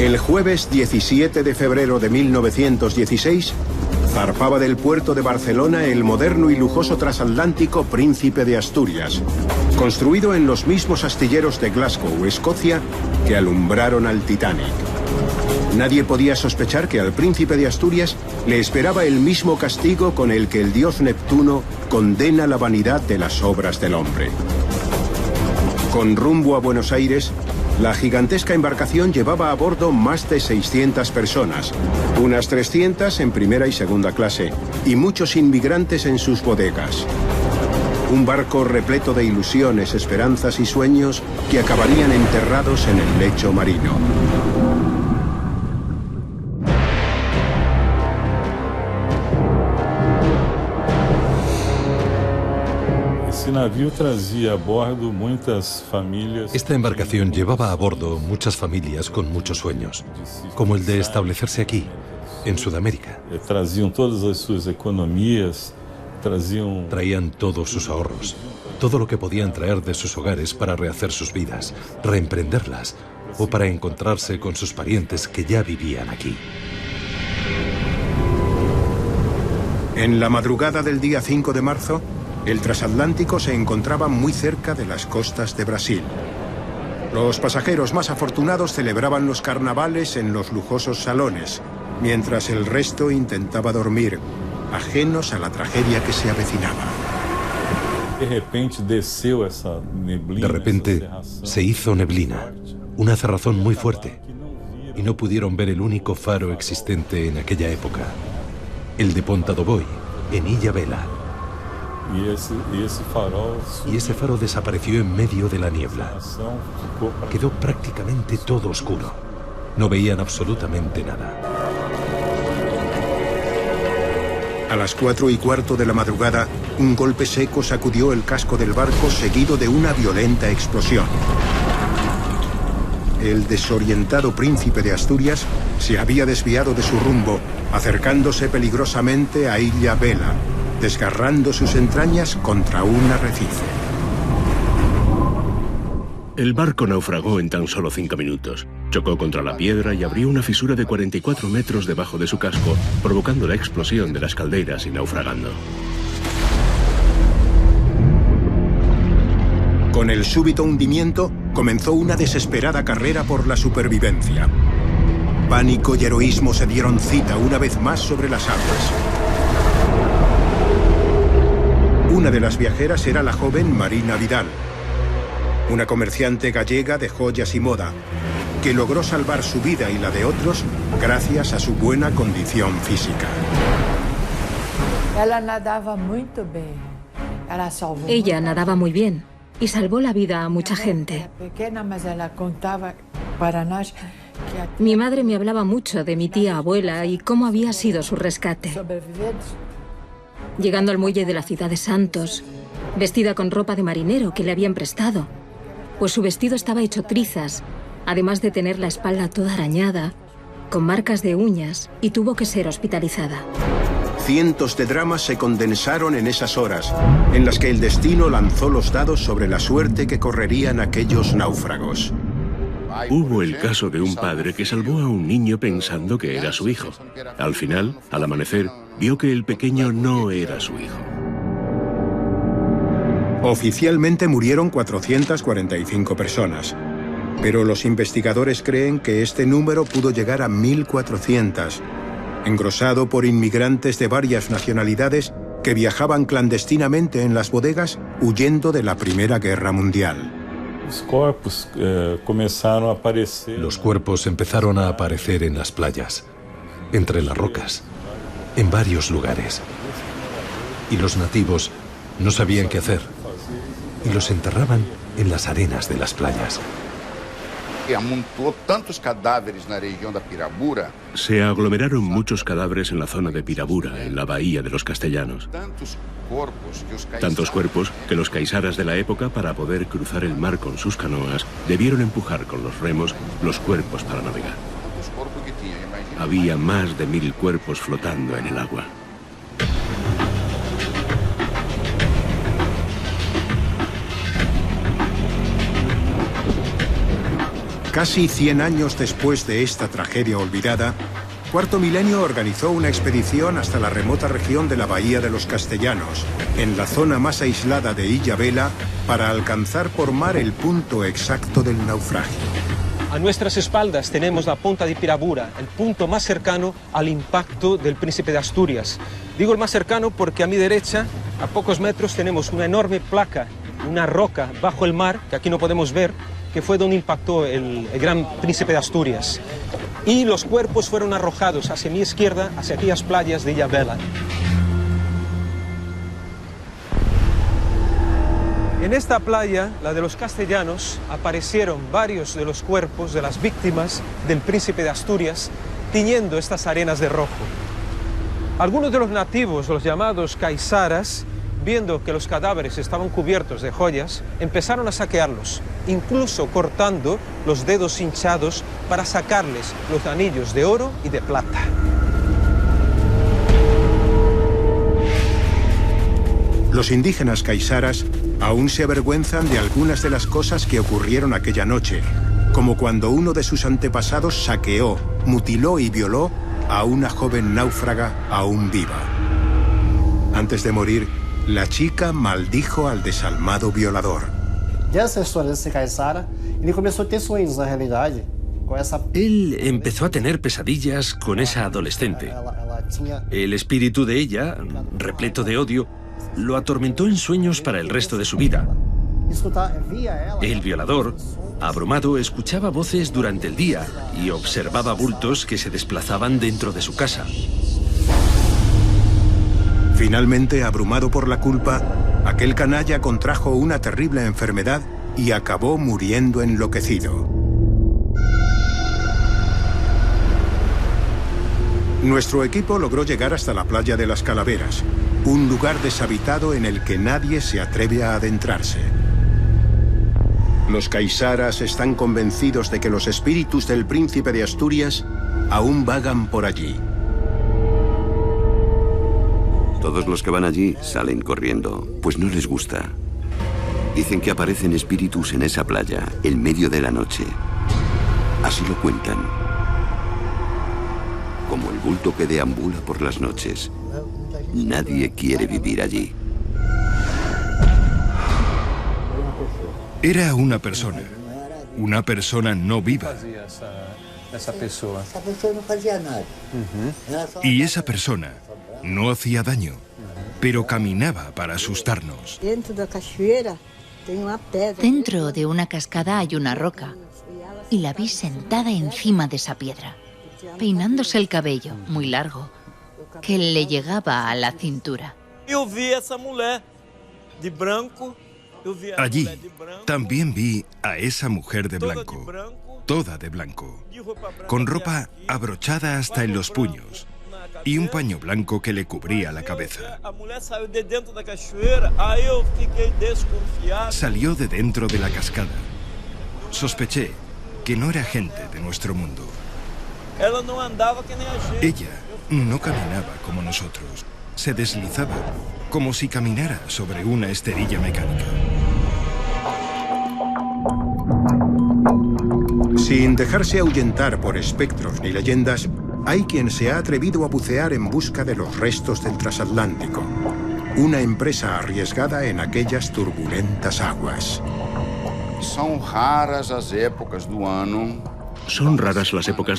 El jueves 17 de febrero de 1916, zarpaba del puerto de Barcelona el moderno y lujoso transatlántico Príncipe de Asturias, construido en los mismos astilleros de Glasgow, Escocia, que alumbraron al Titanic. Nadie podía sospechar que al Príncipe de Asturias le esperaba el mismo castigo con el que el dios Neptuno condena la vanidad de las obras del hombre. Con rumbo a Buenos Aires, la gigantesca embarcación llevaba a bordo más de 600 personas, unas 300 en primera y segunda clase, y muchos inmigrantes en sus bodegas. Un barco repleto de ilusiones, esperanzas y sueños que acabarían enterrados en el lecho marino. Esta embarcación llevaba a bordo muchas familias con muchos sueños, como el de establecerse aquí, en Sudamérica. Traían todos sus ahorros, todo lo que podían traer de sus hogares para rehacer sus vidas, reemprenderlas o para encontrarse con sus parientes que ya vivían aquí. En la madrugada del día 5 de marzo, el transatlántico se encontraba muy cerca de las costas de Brasil. Los pasajeros más afortunados celebraban los carnavales en los lujosos salones, mientras el resto intentaba dormir, ajenos a la tragedia que se avecinaba. De repente se hizo neblina, una cerrazón muy fuerte, y no pudieron ver el único faro existente en aquella época, el de Ponta do Boi, en Ilha Bela. Y ese faro desapareció en medio de la niebla. Quedó prácticamente todo oscuro. No veían absolutamente nada. A las 4:15 de la madrugada, un golpe seco sacudió el casco del barco, seguido de una violenta explosión. El desorientado Príncipe de Asturias se había desviado de su rumbo, acercándose peligrosamente a Ilha Bela, desgarrando sus entrañas contra un arrecife. El barco naufragó en tan solo 5 minutos. Chocó contra la piedra y abrió una fisura de 44 metros debajo de su casco, provocando la explosión de las calderas y naufragando. Con el súbito hundimiento, comenzó una desesperada carrera por la supervivencia. Pánico y heroísmo se dieron cita una vez más sobre las aguas. Una de las viajeras era la joven Marina Vidal, una comerciante gallega de joyas y moda, que logró salvar su vida y la de otros gracias a su buena condición física. Ella nadaba muy bien y salvó la vida a mucha gente. Mi madre me hablaba mucho de mi tía abuela y cómo había sido su rescate. Llegando al muelle de la ciudad de Santos, vestida con ropa de marinero que le habían prestado, pues su vestido estaba hecho trizas, además de tener la espalda toda arañada, con marcas de uñas, y tuvo que ser hospitalizada. Cientos de dramas se condensaron en esas horas, en las que el destino lanzó los dados sobre la suerte que correrían aquellos náufragos. Hubo el caso de un padre que salvó a un niño pensando que era su hijo. Al final, al amanecer, vio que el pequeño no era su hijo. Oficialmente murieron 445 personas, pero los investigadores creen que este número pudo llegar a 1.400, engrosado por inmigrantes de varias nacionalidades que viajaban clandestinamente en las bodegas huyendo de la Primera Guerra Mundial. Los cuerpos empezaron a aparecer en las playas, entre las rocas, en varios lugares. Y los nativos no sabían qué hacer, y los enterraban en las arenas de las playas. Se aglomeraron muchos cadáveres en la zona de Pirabura, en la bahía de los Castellanos. Tantos cuerpos que los caisaras de la época, para poder cruzar el mar con sus canoas, debieron empujar con los remos los cuerpos para navegar. Había más de 1000 cuerpos flotando en el agua. Casi 100 años después de esta tragedia olvidada, Cuarto Milenio organizó una expedición hasta la remota región de la Bahía de los Castellanos, en la zona más aislada de Ilha Bela, para alcanzar por mar el punto exacto del naufragio. A nuestras espaldas tenemos la punta de Pirabura, el punto más cercano al impacto del Príncipe de Asturias. Digo el más cercano porque a mi derecha, a pocos metros, tenemos una enorme placa, una roca bajo el mar, que aquí no podemos ver, que fue donde impactó el gran Príncipe de Asturias. Y los cuerpos fueron arrojados hacia mi izquierda, hacia aquellas playas de Ilha Bela. En esta playa, la de los Castellanos, aparecieron varios de los cuerpos de las víctimas del Príncipe de Asturias, tiñendo estas arenas de rojo. Algunos de los nativos, los llamados caizaras, viendo que los cadáveres estaban cubiertos de joyas, empezaron a saquearlos, incluso cortando los dedos hinchados para sacarles los anillos de oro y de plata. Los indígenas caizaras aún se avergüenzan de algunas de las cosas que ocurrieron aquella noche, como cuando uno de sus antepasados saqueó, mutiló y violó a una joven náufraga aún viva. Antes de morir, la chica maldijo al desalmado violador. Él empezó a tener pesadillas con esa adolescente. El espíritu de ella, repleto de odio, lo atormentó en sueños para el resto de su vida. El violador, abrumado, escuchaba voces durante el día y observaba bultos que se desplazaban dentro de su casa. Finalmente, abrumado por la culpa, aquel canalla contrajo una terrible enfermedad y acabó muriendo enloquecido. Nuestro equipo logró llegar hasta la playa de las Calaveras, un lugar deshabitado en el que nadie se atreve a adentrarse. Los caizaras están convencidos de que los espíritus del Príncipe de Asturias aún vagan por allí. Todos los que van allí salen corriendo, pues no les gusta. Dicen que aparecen espíritus en esa playa, en medio de la noche. Así lo cuentan. Como el bulto que deambula por las noches. Nadie quiere vivir allí. Era una persona no viva. Y esa persona no hacía daño, pero caminaba para asustarnos. Dentro de una cascada hay una roca, y la vi sentada encima de esa piedra, peinándose el cabello, muy largo, que le llegaba a la cintura. Allí también vi a esa mujer de blanco, toda de blanco, con ropa abrochada hasta en los puños y un paño blanco que le cubría la cabeza. Salió de dentro de la cascada. Sospeché que no era gente de nuestro mundo. Ella no caminaba como nosotros. Se deslizaba como si caminara sobre una esterilla mecánica. Sin dejarse ahuyentar por espectros ni leyendas, hay quien se ha atrevido a bucear en busca de los restos del transatlántico. Una empresa arriesgada en aquellas turbulentas aguas. Son raras las épocas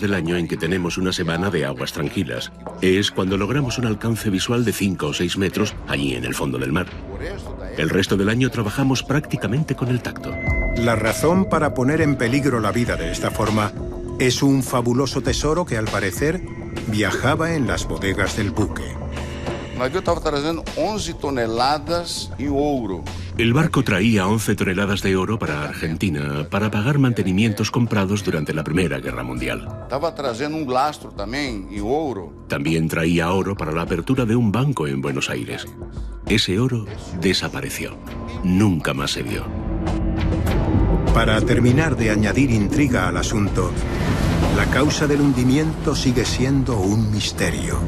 del año en que tenemos una semana de aguas tranquilas. Es cuando logramos un alcance visual de 5 o 6 metros allí en el fondo del mar. El resto del año trabajamos prácticamente con el tacto. La razón para poner en peligro la vida de esta forma es un fabuloso tesoro que al parecer viajaba en las bodegas del buque. El navio estaba trayendo 11 toneladas en oro. El barco traía 11 toneladas de oro para Argentina para pagar mantenimientos comprados durante la Primera Guerra Mundial. Estaba trayendo un lastro también en oro. También traía oro para la apertura de un banco en Buenos Aires. Ese oro desapareció. Nunca más se vio. Para terminar de añadir intriga al asunto, la causa del hundimiento sigue siendo un misterio.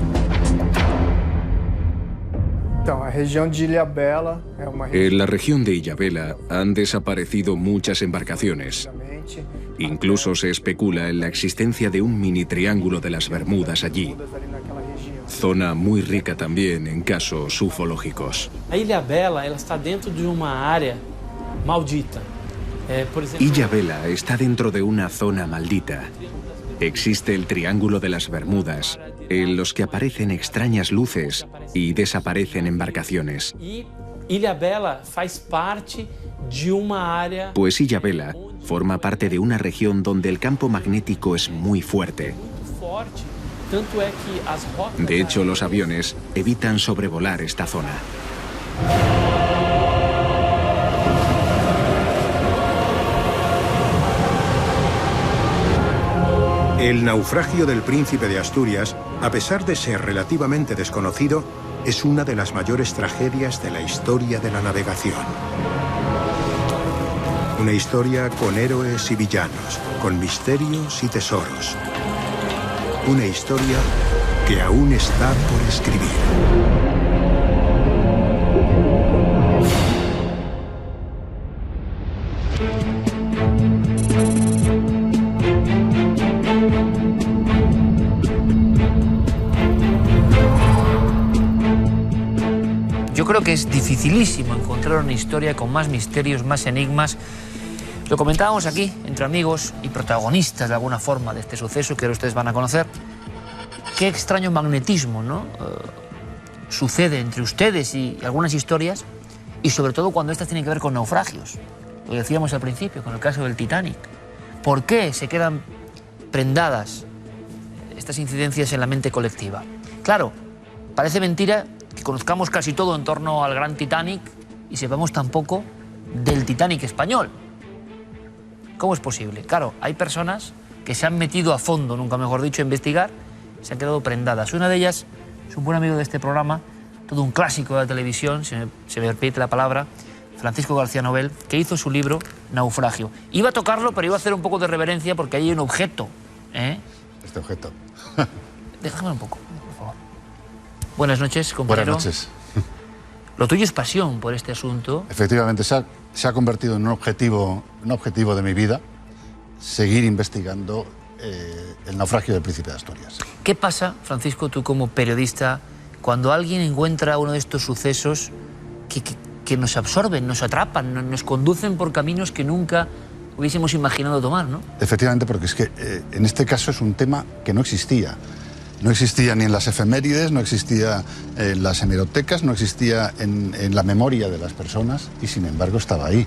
En la región de Ilha Bela han desaparecido muchas embarcaciones. Incluso se especula en la existencia de un mini triángulo de las Bermudas allí. Zona muy rica también en casos ufológicos. A Ilha Bela, ela está dentro de una área maldita. Por ejemplo, Ilha Bela está dentro de una zona maldita. Existe el Triángulo de las Bermudas, en los que aparecen extrañas luces y desaparecen embarcaciones. Ilha Bela faz parte de una área. Pues Ilha Bela forma parte de una región donde el campo magnético es muy fuerte. De hecho, los aviones evitan sobrevolar esta zona. El naufragio del Príncipe de Asturias, a pesar de ser relativamente desconocido, es una de las mayores tragedias de la historia de la navegación. Una historia con héroes y villanos, con misterios y tesoros. Una historia que aún está por escribir. Yo creo que es dificilísimo encontrar una historia con más misterios, más enigmas. Lo comentábamos aquí, entre amigos y protagonistas de alguna forma de este suceso que ahora ustedes van a conocer. Qué extraño magnetismo, ¿no? Sucede entre ustedes y algunas historias, y sobre todo cuando estas tienen que ver con naufragios. Lo decíamos al principio, con el caso del Titanic. ¿Por qué se quedan prendadas estas incidencias en la mente colectiva? Claro, parece mentira que conozcamos casi todo en torno al gran Titanic y sepamos tan poco del Titanic español. ¿Cómo es posible? Claro, hay personas que se han metido a fondo, nunca mejor dicho, a investigar, se han quedado prendadas. Una de ellas es un buen amigo de este programa, todo un clásico de la televisión, se me repite la palabra, Francisco García Nobel, que hizo su libro Naufragio. Iba a tocarlo, pero iba a hacer un poco de reverencia porque ahí hay un objeto. Este objeto. Déjame un poco, por favor. Buenas noches, compañero. Buenas noches. Lo tuyo es pasión por este asunto. Efectivamente, se ha convertido en un objetivo de mi vida, seguir investigando el naufragio del Príncipe de Asturias. ¿Qué pasa, Francisco, tú como periodista, cuando alguien encuentra uno de estos sucesos que nos absorben, nos atrapan, nos conducen por caminos que nunca hubiésemos imaginado tomar, ¿no? Efectivamente, porque es que en este caso es un tema que no existía. No existía ni en las efemérides, no existía en las hemerotecas, no existía en la memoria de las personas y sin embargo estaba ahí.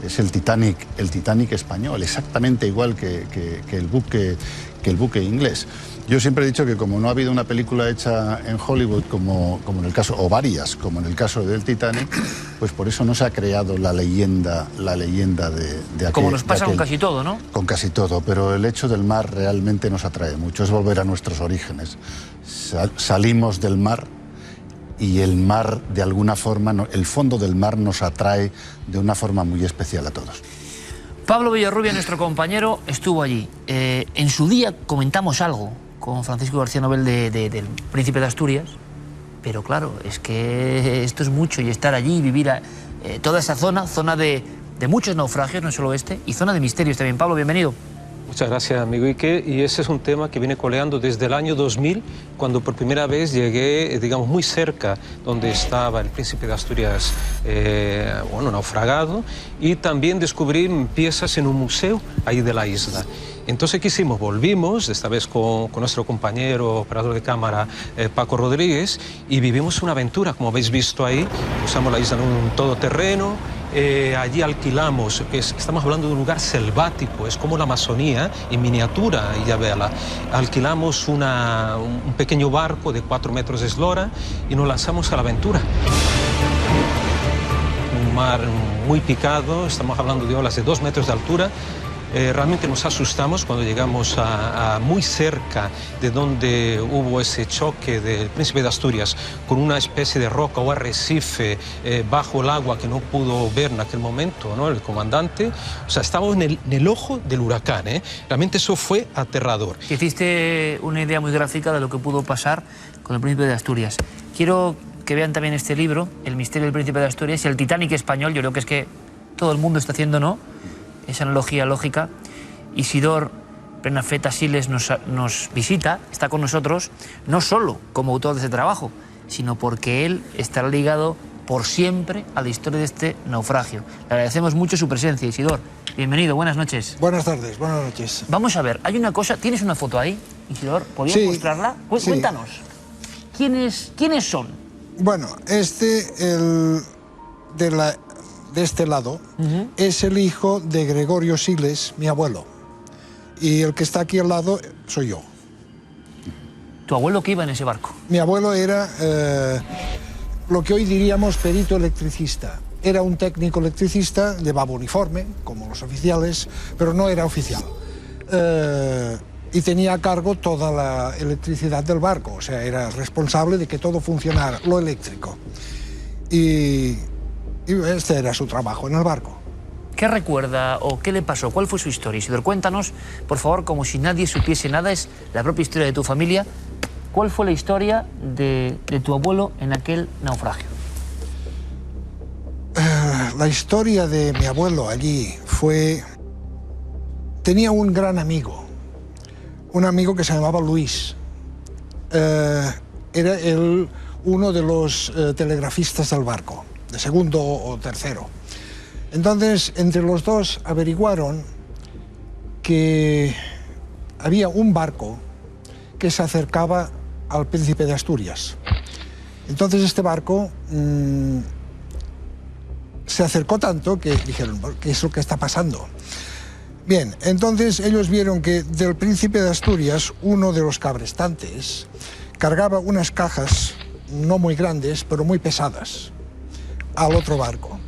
Es el Titanic español, exactamente igual que el buque inglés. Yo siempre he dicho que como no ha habido una película hecha en Hollywood como en el caso, o varias, como en el caso del Titanic, pues por eso no se ha creado la leyenda de aquel. Como nos pasa con casi todo, ¿no? Con casi todo, pero el hecho del mar realmente nos atrae mucho, es volver a nuestros orígenes. Salimos del mar y el mar, de alguna forma, el fondo del mar nos atrae de una forma muy especial a todos. Pablo Villarrubia, nuestro compañero, estuvo allí. En su día comentamos algo con Francisco García Nobel del Príncipe de Asturias, pero claro, es que esto es mucho y estar allí, vivir toda esa zona de muchos naufragios, no solo este, y zona de misterios también. Pablo, bienvenido. Muchas gracias, amigo Ike. Y ese es un tema que viene coleando desde el año 2000, cuando por primera vez llegué, digamos, muy cerca donde estaba el Príncipe de Asturias, naufragado, y también descubrí piezas en un museo ahí de la isla. Entonces, ¿qué hicimos? Volvimos, esta vez con nuestro compañero operador de cámara, Paco Rodríguez, y vivimos una aventura, como habéis visto ahí. Usamos la isla en un todoterreno. Allí alquilamos, estamos hablando de un lugar selvático, es como la Amazonía en miniatura, Ilha Bela. Alquilamos un pequeño barco de 4 metros de eslora y nos lanzamos a la aventura. Un mar muy picado, estamos hablando de olas de 2 metros de altura. Realmente nos asustamos cuando llegamos a muy cerca de donde hubo ese choque del Príncipe de Asturias con una especie de roca o arrecife bajo el agua que no pudo ver en aquel momento, ¿no? El comandante. O sea, estábamos en el ojo del huracán, ¿eh? Realmente eso fue aterrador. Hiciste una idea muy gráfica de lo que pudo pasar con el Príncipe de Asturias. Quiero que vean también este libro, El misterio del Príncipe de Asturias y el Titanic español. Yo creo que es que todo el mundo está haciendo, ¿no?, esa analogía lógica. Isidor Prenafeta Siles nos visita, está con nosotros, no solo como autor de este trabajo, sino porque él estará ligado por siempre a la historia de este naufragio. Le agradecemos mucho su presencia, Isidor. Bienvenido, buenas noches. Buenas tardes, buenas noches. Vamos a ver, hay una cosa, ¿tienes una foto ahí, Isidor? ¿Podrías mostrarla? Sí. Cuéntanos, ¿quiénes son? Bueno, de este lado, es el hijo de Gregorio Siles, mi abuelo. Y el que está aquí al lado soy yo. ¿Tu abuelo qué iba en ese barco? Mi abuelo era lo que hoy diríamos perito electricista. Era un técnico electricista, llevaba uniforme, como los oficiales, pero no era oficial. Y tenía a cargo toda la electricidad del barco, o sea, era responsable de que todo funcionara, lo eléctrico. Y este era su trabajo en el barco. ¿Qué recuerda o qué le pasó? ¿Cuál fue su historia? Isidor, cuéntanos, por favor, como si nadie supiese nada, es la propia historia de tu familia. ¿Cuál fue la historia de tu abuelo en aquel naufragio? La historia de mi abuelo allí fue... Tenía un gran amigo, un amigo que se llamaba Luis. Era uno de los telegrafistas del barco, de segundo o tercero. Entonces, entre los dos averiguaron que había un barco que se acercaba al Príncipe de Asturias. Entonces este barco se acercó tanto que dijeron, ¿qué es lo que está pasando? Bien, entonces ellos vieron que del Príncipe de Asturias, uno de los cabrestantes cargaba unas cajas no muy grandes, pero muy pesadas, al otro barco.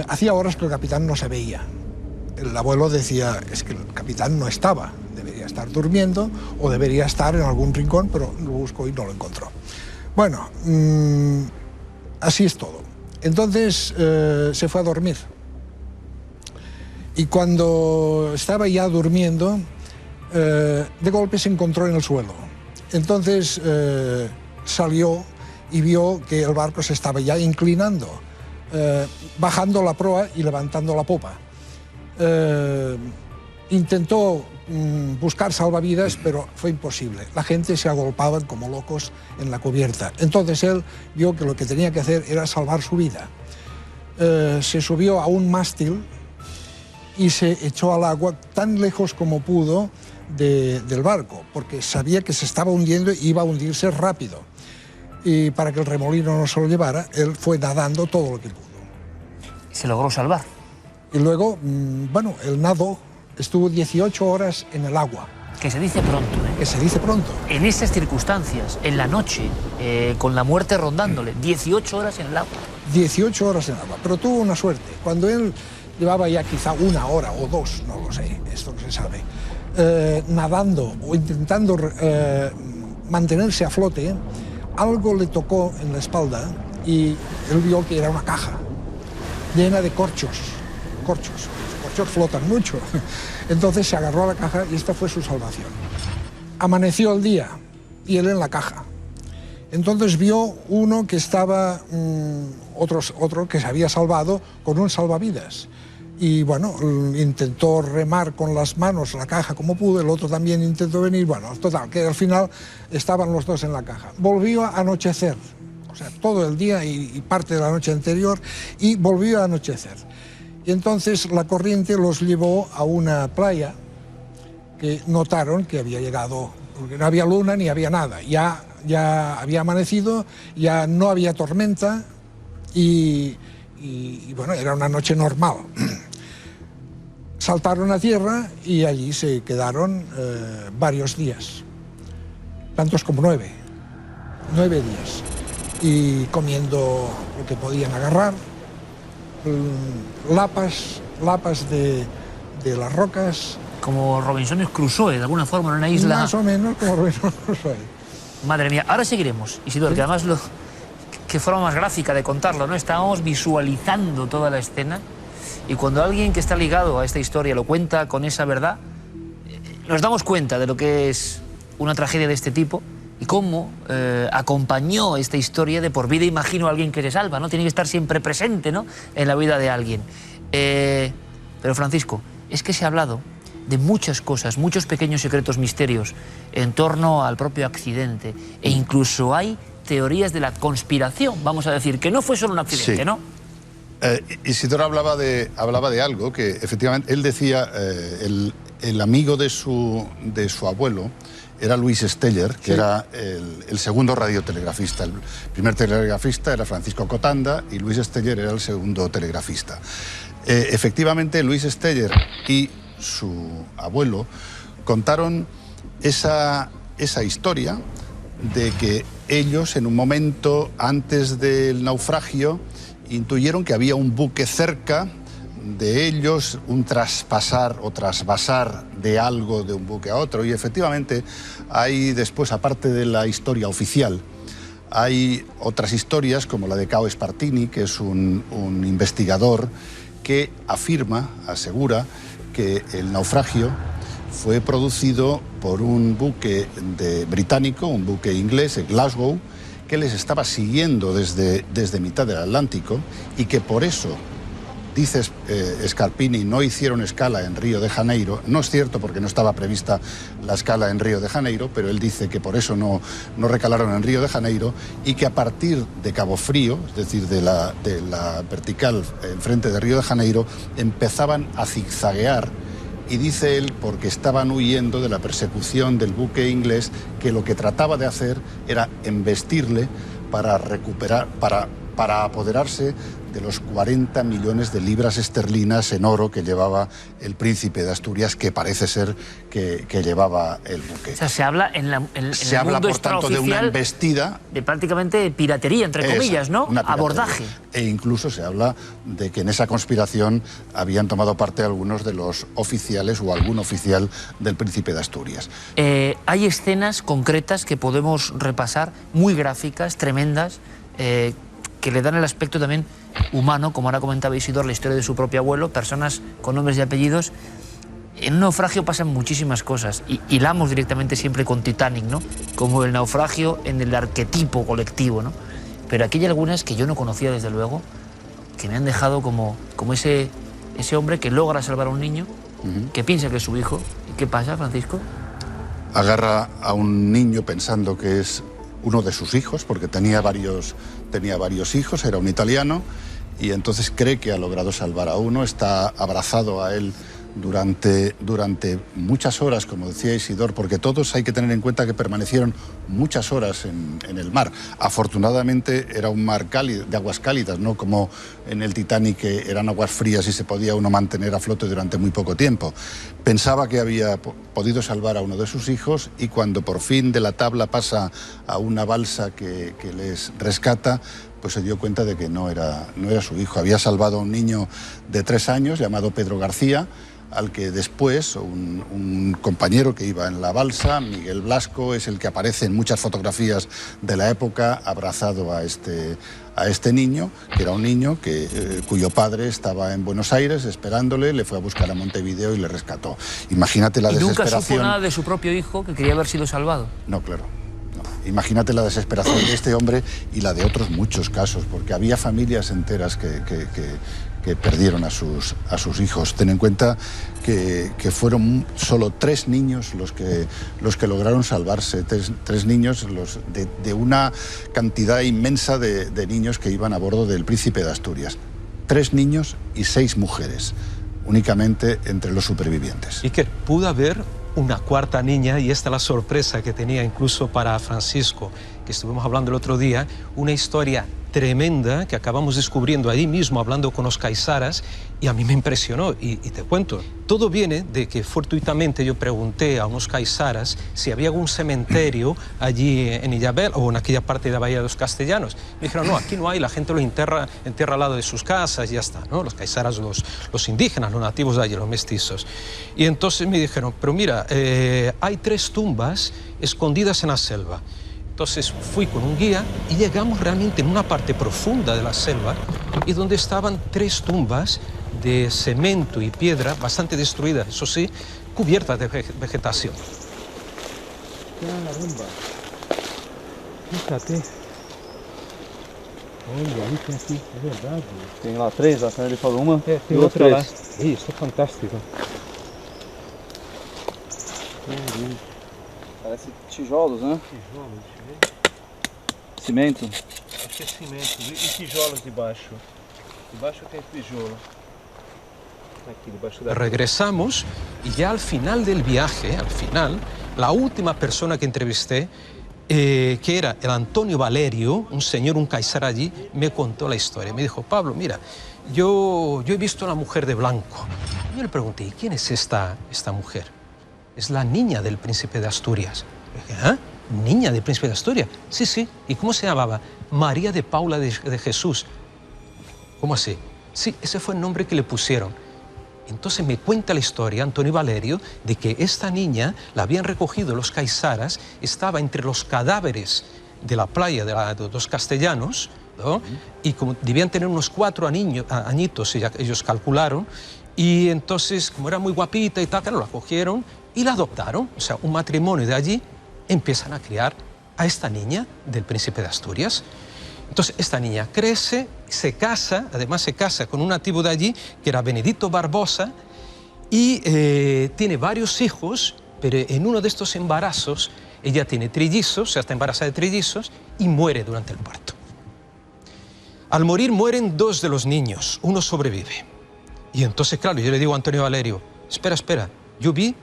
Hacía horas que el capitán no se veía. El abuelo decía, es que el capitán no estaba, debería estar durmiendo o debería estar en algún rincón, pero lo buscó y no lo encontró. Bueno, así es todo. Entonces se fue a dormir. Y cuando estaba ya durmiendo, de golpe se encontró en el suelo. Entonces salió y vio que el barco se estaba ya inclinando, bajando la proa y levantando la popa. Intentó buscar salvavidas, pero fue imposible. La gente se agolpaban como locos en la cubierta. Entonces él vio que lo que tenía que hacer era salvar su vida. Se subió a un mástil y se echó al agua tan lejos como pudo del barco, porque sabía que se estaba hundiendo y iba a hundirse rápido. Y para que el remolino no se lo llevara, él fue nadando todo lo que pudo. ¿Se logró salvar? Y luego, bueno, él nadó, estuvo 18 horas en el agua. Que se dice pronto, ¿eh? Que se dice pronto. En esas circunstancias, en la noche, con la muerte rondándole, 18 horas en el agua. 18 horas en el agua, pero tuvo una suerte. Cuando él llevaba ya quizá 1 hora o 2, no lo sé, esto no se sabe, nadando o intentando mantenerse a flote, algo le tocó en la espalda y él vio que era una caja llena de corchos. Los corchos flotan mucho. Entonces se agarró a la caja y esta fue su salvación. Amaneció el día y él en la caja. Entonces vio uno que estaba, otro que se había salvado con un salvavidas. Y bueno, intentó remar con las manos la caja como pudo, el otro también intentó venir, bueno, total, que al final estaban los dos en la caja. Volvió a anochecer, o sea, todo el día y parte de la noche anterior, y volvió a anochecer. Y entonces la corriente los llevó a una playa que notaron que había llegado, porque no había luna ni había nada, ya había amanecido, ya no había tormenta y bueno, era una noche normal. Saltaron a tierra y allí se quedaron varios días, tantos como 9 días, y comiendo lo que podían agarrar, lapas de las rocas. Como Robinson Crusoe, de alguna forma, en una isla. Más o menos como Robinson Crusoe. Madre mía, ahora seguiremos, Isidor, ¿sí? Que además qué forma más gráfica de contarlo, ¿no? Estábamos visualizando toda la escena y cuando alguien que está ligado a esta historia lo cuenta con esa verdad, nos damos cuenta de lo que es una tragedia de este tipo y cómo acompañó esta historia de por vida, imagino, a alguien que se salva, ¿no? Tiene que estar siempre presente, ¿no?, en la vida de alguien. Pero Francisco, es que se ha hablado de muchas cosas, muchos pequeños secretos, misterios en torno al propio accidente. E incluso hay teorías de la conspiración, vamos a decir, que no fue solo un accidente, sí. ¿no? Isidoro hablaba de algo que efectivamente él decía, el amigo de su abuelo era Luis Steller, que era el segundo radiotelegrafista. El primer telegrafista era Francisco Cotanda y Luis Steller era el segundo telegrafista. Efectivamente, Luis Steller y su abuelo contaron esa historia de que ellos, en un momento antes del naufragio, intuyeron que había un buque cerca de ellos, un traspasar o trasvasar de algo de un buque a otro. Y efectivamente hay después, aparte de la historia oficial, hay otras historias como la de Cao Spartini, que es un investigador que asegura que el naufragio fue producido por un buque británico, un buque inglés, el Glasgow, que les estaba siguiendo desde mitad del Atlántico y que por eso, dice Scarpini, no hicieron escala en Río de Janeiro. No es cierto, porque no estaba prevista la escala en Río de Janeiro, pero él dice que por eso no recalaron en Río de Janeiro y que a partir de Cabo Frío, es decir, de la vertical enfrente de Río de Janeiro, empezaban a zigzaguear. Y dice él, porque estaban huyendo de la persecución del buque inglés, que lo que trataba de hacer era embestirle para recuperar, para apoderarse de los 40 millones de libras esterlinas en oro que llevaba el príncipe de Asturias, que parece ser que llevaba el buque. O sea, se habla en el mundo por tanto, de una embestida, de prácticamente piratería, entre comillas, ¿no? Abordaje. E incluso se habla de que en esa conspiración habían tomado parte algunos de los oficiales o algún oficial del príncipe de Asturias. Hay escenas concretas que podemos repasar, muy gráficas, tremendas, que le dan el aspecto también humano, como ahora comentaba Isidoro, la historia de su propio abuelo, personas con nombres y apellidos. En un naufragio pasan muchísimas cosas y hilamos directamente siempre con Titanic, ¿no? Como el naufragio en el arquetipo colectivo, ¿no? Pero aquí hay algunas que yo no conocía, desde luego, que me han dejado como ese hombre que logra salvar a un niño, que piensa que es su hijo. ¿Y qué pasa, Francisco? Agarra a un niño pensando que es uno de sus hijos, porque tenía varios hijos, era un italiano, y entonces cree que ha logrado salvar a uno, está abrazado a él durante muchas horas, como decía Isidor, porque todos hay que tener en cuenta que permanecieron muchas horas en el mar. Afortunadamente era un mar cálido, de aguas cálidas, no como en el Titanic, que eran aguas frías y se podía uno mantener a flote durante muy poco tiempo. Pensaba que había podido salvar a uno de sus hijos, y cuando por fin de la tabla pasa a una balsa que les rescata, pues se dio cuenta de que no era su hijo. Había salvado a un niño de 3 años llamado Pedro García, al que después un compañero que iba en la balsa, Miguel Blasco, es el que aparece en muchas fotografías de la época abrazado a este niño, que era un niño cuyo padre estaba en Buenos Aires esperándole, le fue a buscar a Montevideo y le rescató. Imagínate la desesperación. ¿Y nunca supo nada de su propio hijo, que quería haber sido salvado? No, claro. No. Imagínate la desesperación de este hombre y la de otros muchos casos, porque había familias enteras que perdieron a sus hijos. Ten en cuenta que fueron solo 3 niños los que lograron salvarse, tres niños de una cantidad inmensa de niños que iban a bordo del Príncipe de Asturias. 3 niños y 6 mujeres, únicamente entre los supervivientes. Y que pudo haber una 4ª niña, y esta es la sorpresa que tenía incluso para Francisco, que estuvimos hablando el otro día, una historia tremenda que acabamos descubriendo ahí mismo hablando con los caizaras, y a mí me impresionó. Y te cuento, todo viene de que fortuitamente yo pregunté a unos caizaras si había algún cementerio allí en Illabel o en aquella parte de la Bahía de los Castellanos. Me dijeron, no, aquí no hay, la gente lo entierra al lado de sus casas y ya está, ¿no? Los caizaras, los indígenas, los nativos de allí, los mestizos. Y entonces me dijeron, pero mira, hay 3 tumbas escondidas en la selva. Entonces fui con un guía y llegamos realmente en una parte profunda de la selva, y donde estaban 3 tumbas de cemento y piedra, bastante destruidas, eso sí, cubiertas de vegetación. Caramba, fíjate. Olha, aí tem aqui, é verdade. Tem lá 3, ele falou uma e outra lá. Isso, é fantástico. Parece tijolos, né? Tijolos, Cimento. acho que es cimento. Y tijolos debajo. Debajo tem tijolo. Aquí debajo de... Regresamos y ya al final del viaje, la última persona que entrevisté, que era el Antonio Valerio, un señor, un caizar allí, me contó la historia. Me dijo, Pablo, mira, yo he visto a una mujer de blanco. Yo le pregunté, ¿y quién es esta mujer? Es la niña del príncipe de Asturias. Dije, ¿ah? ¿Niña del príncipe de Asturias? Sí, sí. ¿Y cómo se llamaba? María de Paula de Jesús. ¿Cómo así? Sí, ese fue el nombre que le pusieron. Entonces me cuenta la historia, Antonio Valerio, de que esta niña la habían recogido los caizaras, estaba entre los cadáveres de la playa de los castellanos, ¿no? Y como debían tener unos 4 añitos, ellos calcularon, y entonces, como era muy guapita y tal, claro, la cogieron y la adoptaron. O sea, un matrimonio de allí empiezan a criar a esta niña del príncipe de Asturias. Entonces, esta niña crece, se casa, además se casa con un nativo de allí, que era Benedito Barbosa, y tiene varios hijos, pero en uno de estos embarazos, ella tiene trillizos, o sea, está embarazada de trillizos, y muere durante el parto. Al morir, mueren 2 de los niños, uno sobrevive. Y entonces, claro, yo le digo a Antonio Valerio, espera, yo vi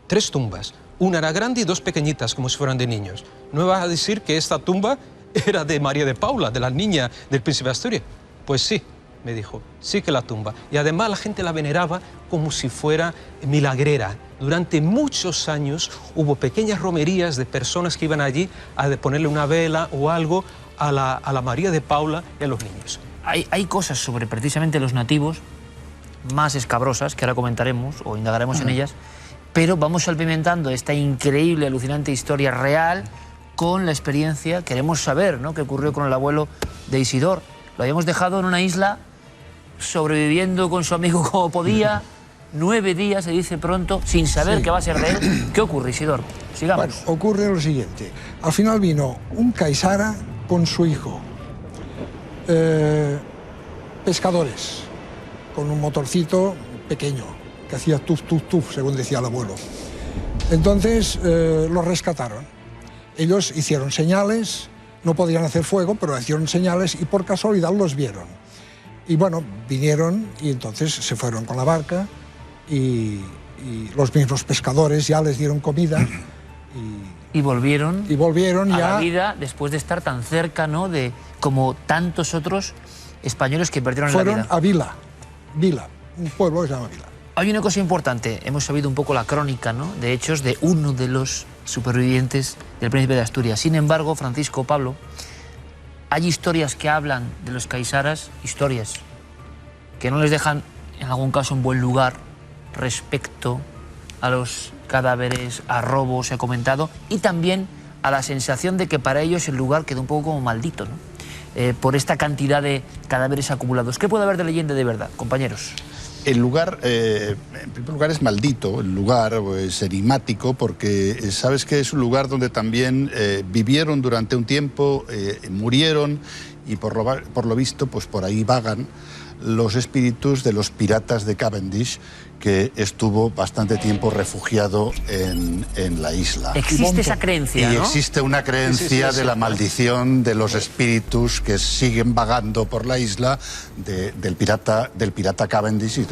3 tumbas, una era grande y 2 pequeñitas, como si fueran de niños. ¿No me vas a decir que esta tumba era de María de Paula, de la niña del príncipe de Asturias? Pues sí, me dijo, sí que la tumba. Y además la gente la veneraba como si fuera milagrera. Durante muchos años hubo pequeñas romerías de personas que iban allí a ponerle una vela o algo a la María de Paula y a los niños. Hay cosas sobre precisamente los nativos más escabrosas, que ahora comentaremos o indagaremos en ellas, pero vamos salpimentando esta increíble, alucinante historia real con la experiencia. Queremos saber, ¿no?, qué ocurrió con el abuelo de Isidor. Lo habíamos dejado en una isla, sobreviviendo con su amigo como podía, 9 días, se dice pronto, sin saber qué va a ser de él. ¿Qué ocurre, Isidor? Sigamos. Bueno, ocurre lo siguiente. Al final vino un caizara con su hijo, pescadores, con un motorcito pequeño, que hacía tuf, tuf, tuf, según decía el abuelo. Entonces los rescataron. Ellos hicieron señales, no podían hacer fuego, pero hicieron señales y por casualidad los vieron. Y bueno, vinieron y entonces se fueron con la barca y los mismos pescadores ya les dieron comida. Y volvieron a la vida después de estar tan cerca, ¿no?, de como tantos otros españoles que perdieron la vida. Fueron a Vila, un pueblo que se llama Vila. Hay una cosa importante, hemos sabido un poco la crónica, ¿no?, de hechos de uno de los supervivientes del príncipe de Asturias. Sin embargo, Francisco, Pablo, hay historias que hablan de los caizaras, historias que no les dejan en algún caso un buen lugar respecto a los cadáveres, a robos, se ha comentado, y también a la sensación de que para ellos el lugar quedó un poco como maldito, ¿no?, por esta cantidad de cadáveres acumulados. ¿Qué puede haber de leyenda de verdad, compañeros? El lugar, en primer lugar, es maldito, el lugar es enigmático, porque sabes que es un lugar donde también vivieron durante un tiempo, murieron, y por lo visto, pues por ahí vagan los espíritus de los piratas de Cavendish, que estuvo bastante tiempo refugiado en la isla. Existe esa creencia, y ¿no? Existe una creencia de la maldición de los espíritus que siguen vagando por la isla del pirata Cavendish y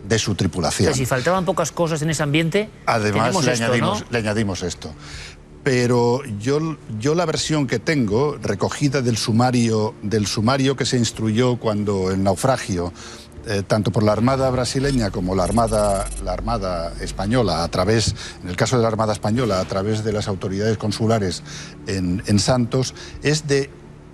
de su tripulación. O sea, si faltaban pocas cosas en ese ambiente, además le añadimos esto. Pero yo la versión que tengo, recogida del sumario que se instruyó cuando el naufragio, tanto por la Armada brasileña como la Armada española, en el caso de la Armada española, a través de las autoridades consulares en Santos, es de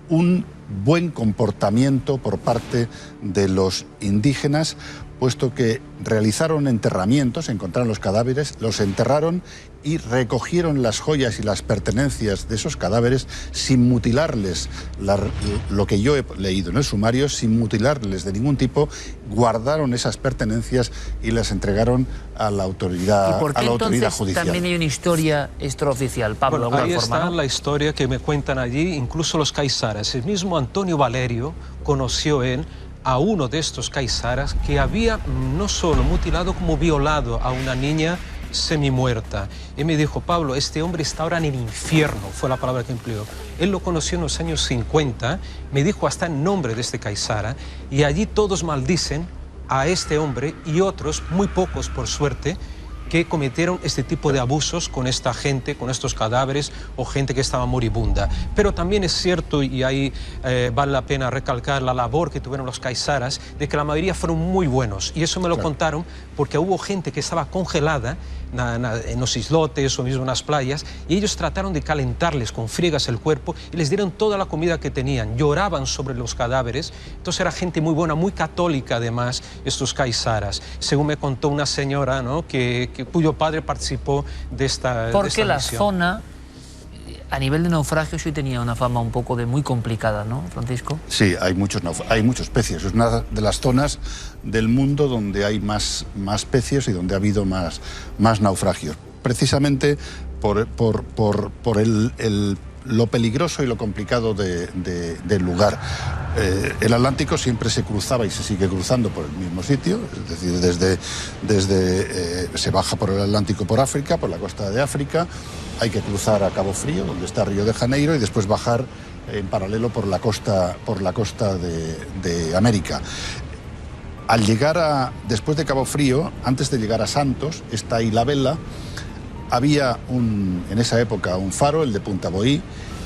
un buen comportamiento por parte de los indígenas, puesto que realizaron enterramientos, encontraron los cadáveres, los enterraron y recogieron las joyas y las pertenencias de esos cadáveres sin mutilarles, lo que yo he leído en el sumario, sin mutilarles de ningún tipo, guardaron esas pertenencias y las entregaron a la autoridad, ¿y por qué a la autoridad entonces judicial? También hay una historia extraoficial, Pablo? Bueno, ahí forma, está, ¿no?, la historia que me cuentan allí, incluso los caizaras. El mismo Antonio Valerio conoció él a uno de estos caizaras que había no solo mutilado como violado a una niña semi-muerta. Y me dijo, Pablo, este hombre está ahora en el infierno, fue la palabra que empleó. Él lo conoció en los años 50, me dijo hasta el nombre de este Caizara, y allí todos maldicen a este hombre y otros, muy pocos por suerte, que cometieron este tipo de abusos con esta gente, con estos cadáveres o gente que estaba moribunda. Pero también es cierto, y ahí vale la pena recalcar la labor que tuvieron los Caizaras, de que la mayoría fueron muy buenos. Y eso me lo contaron porque hubo gente que estaba congelada en los islotes o mismo en las playas, y ellos trataron de calentarles con friegas el cuerpo y les dieron toda la comida que tenían, lloraban sobre los cadáveres. Entonces era gente muy buena, muy católica además, estos Caizaras. Según me contó una señora, ¿no?, cuyo padre participó de esta Porque la misión. zona, a nivel de naufragios, sí tenía una fama un poco de muy complicada, ¿no, Francisco? Sí, hay muchos pecios. Es una de las zonas del mundo donde hay más pecios y donde ha habido más naufragios. Precisamente por lo peligroso y lo complicado del lugar. El Atlántico siempre se cruzaba y se sigue cruzando por el mismo sitio, es decir, se baja por el Atlántico por África, por la costa de África, hay que cruzar a Cabo Frío, donde está Río de Janeiro, y después bajar en paralelo por la costa de América. Al llegar después de Cabo Frío, antes de llegar a Santos, está Ilha Bela. Había en esa época un faro, el de Punta Boí,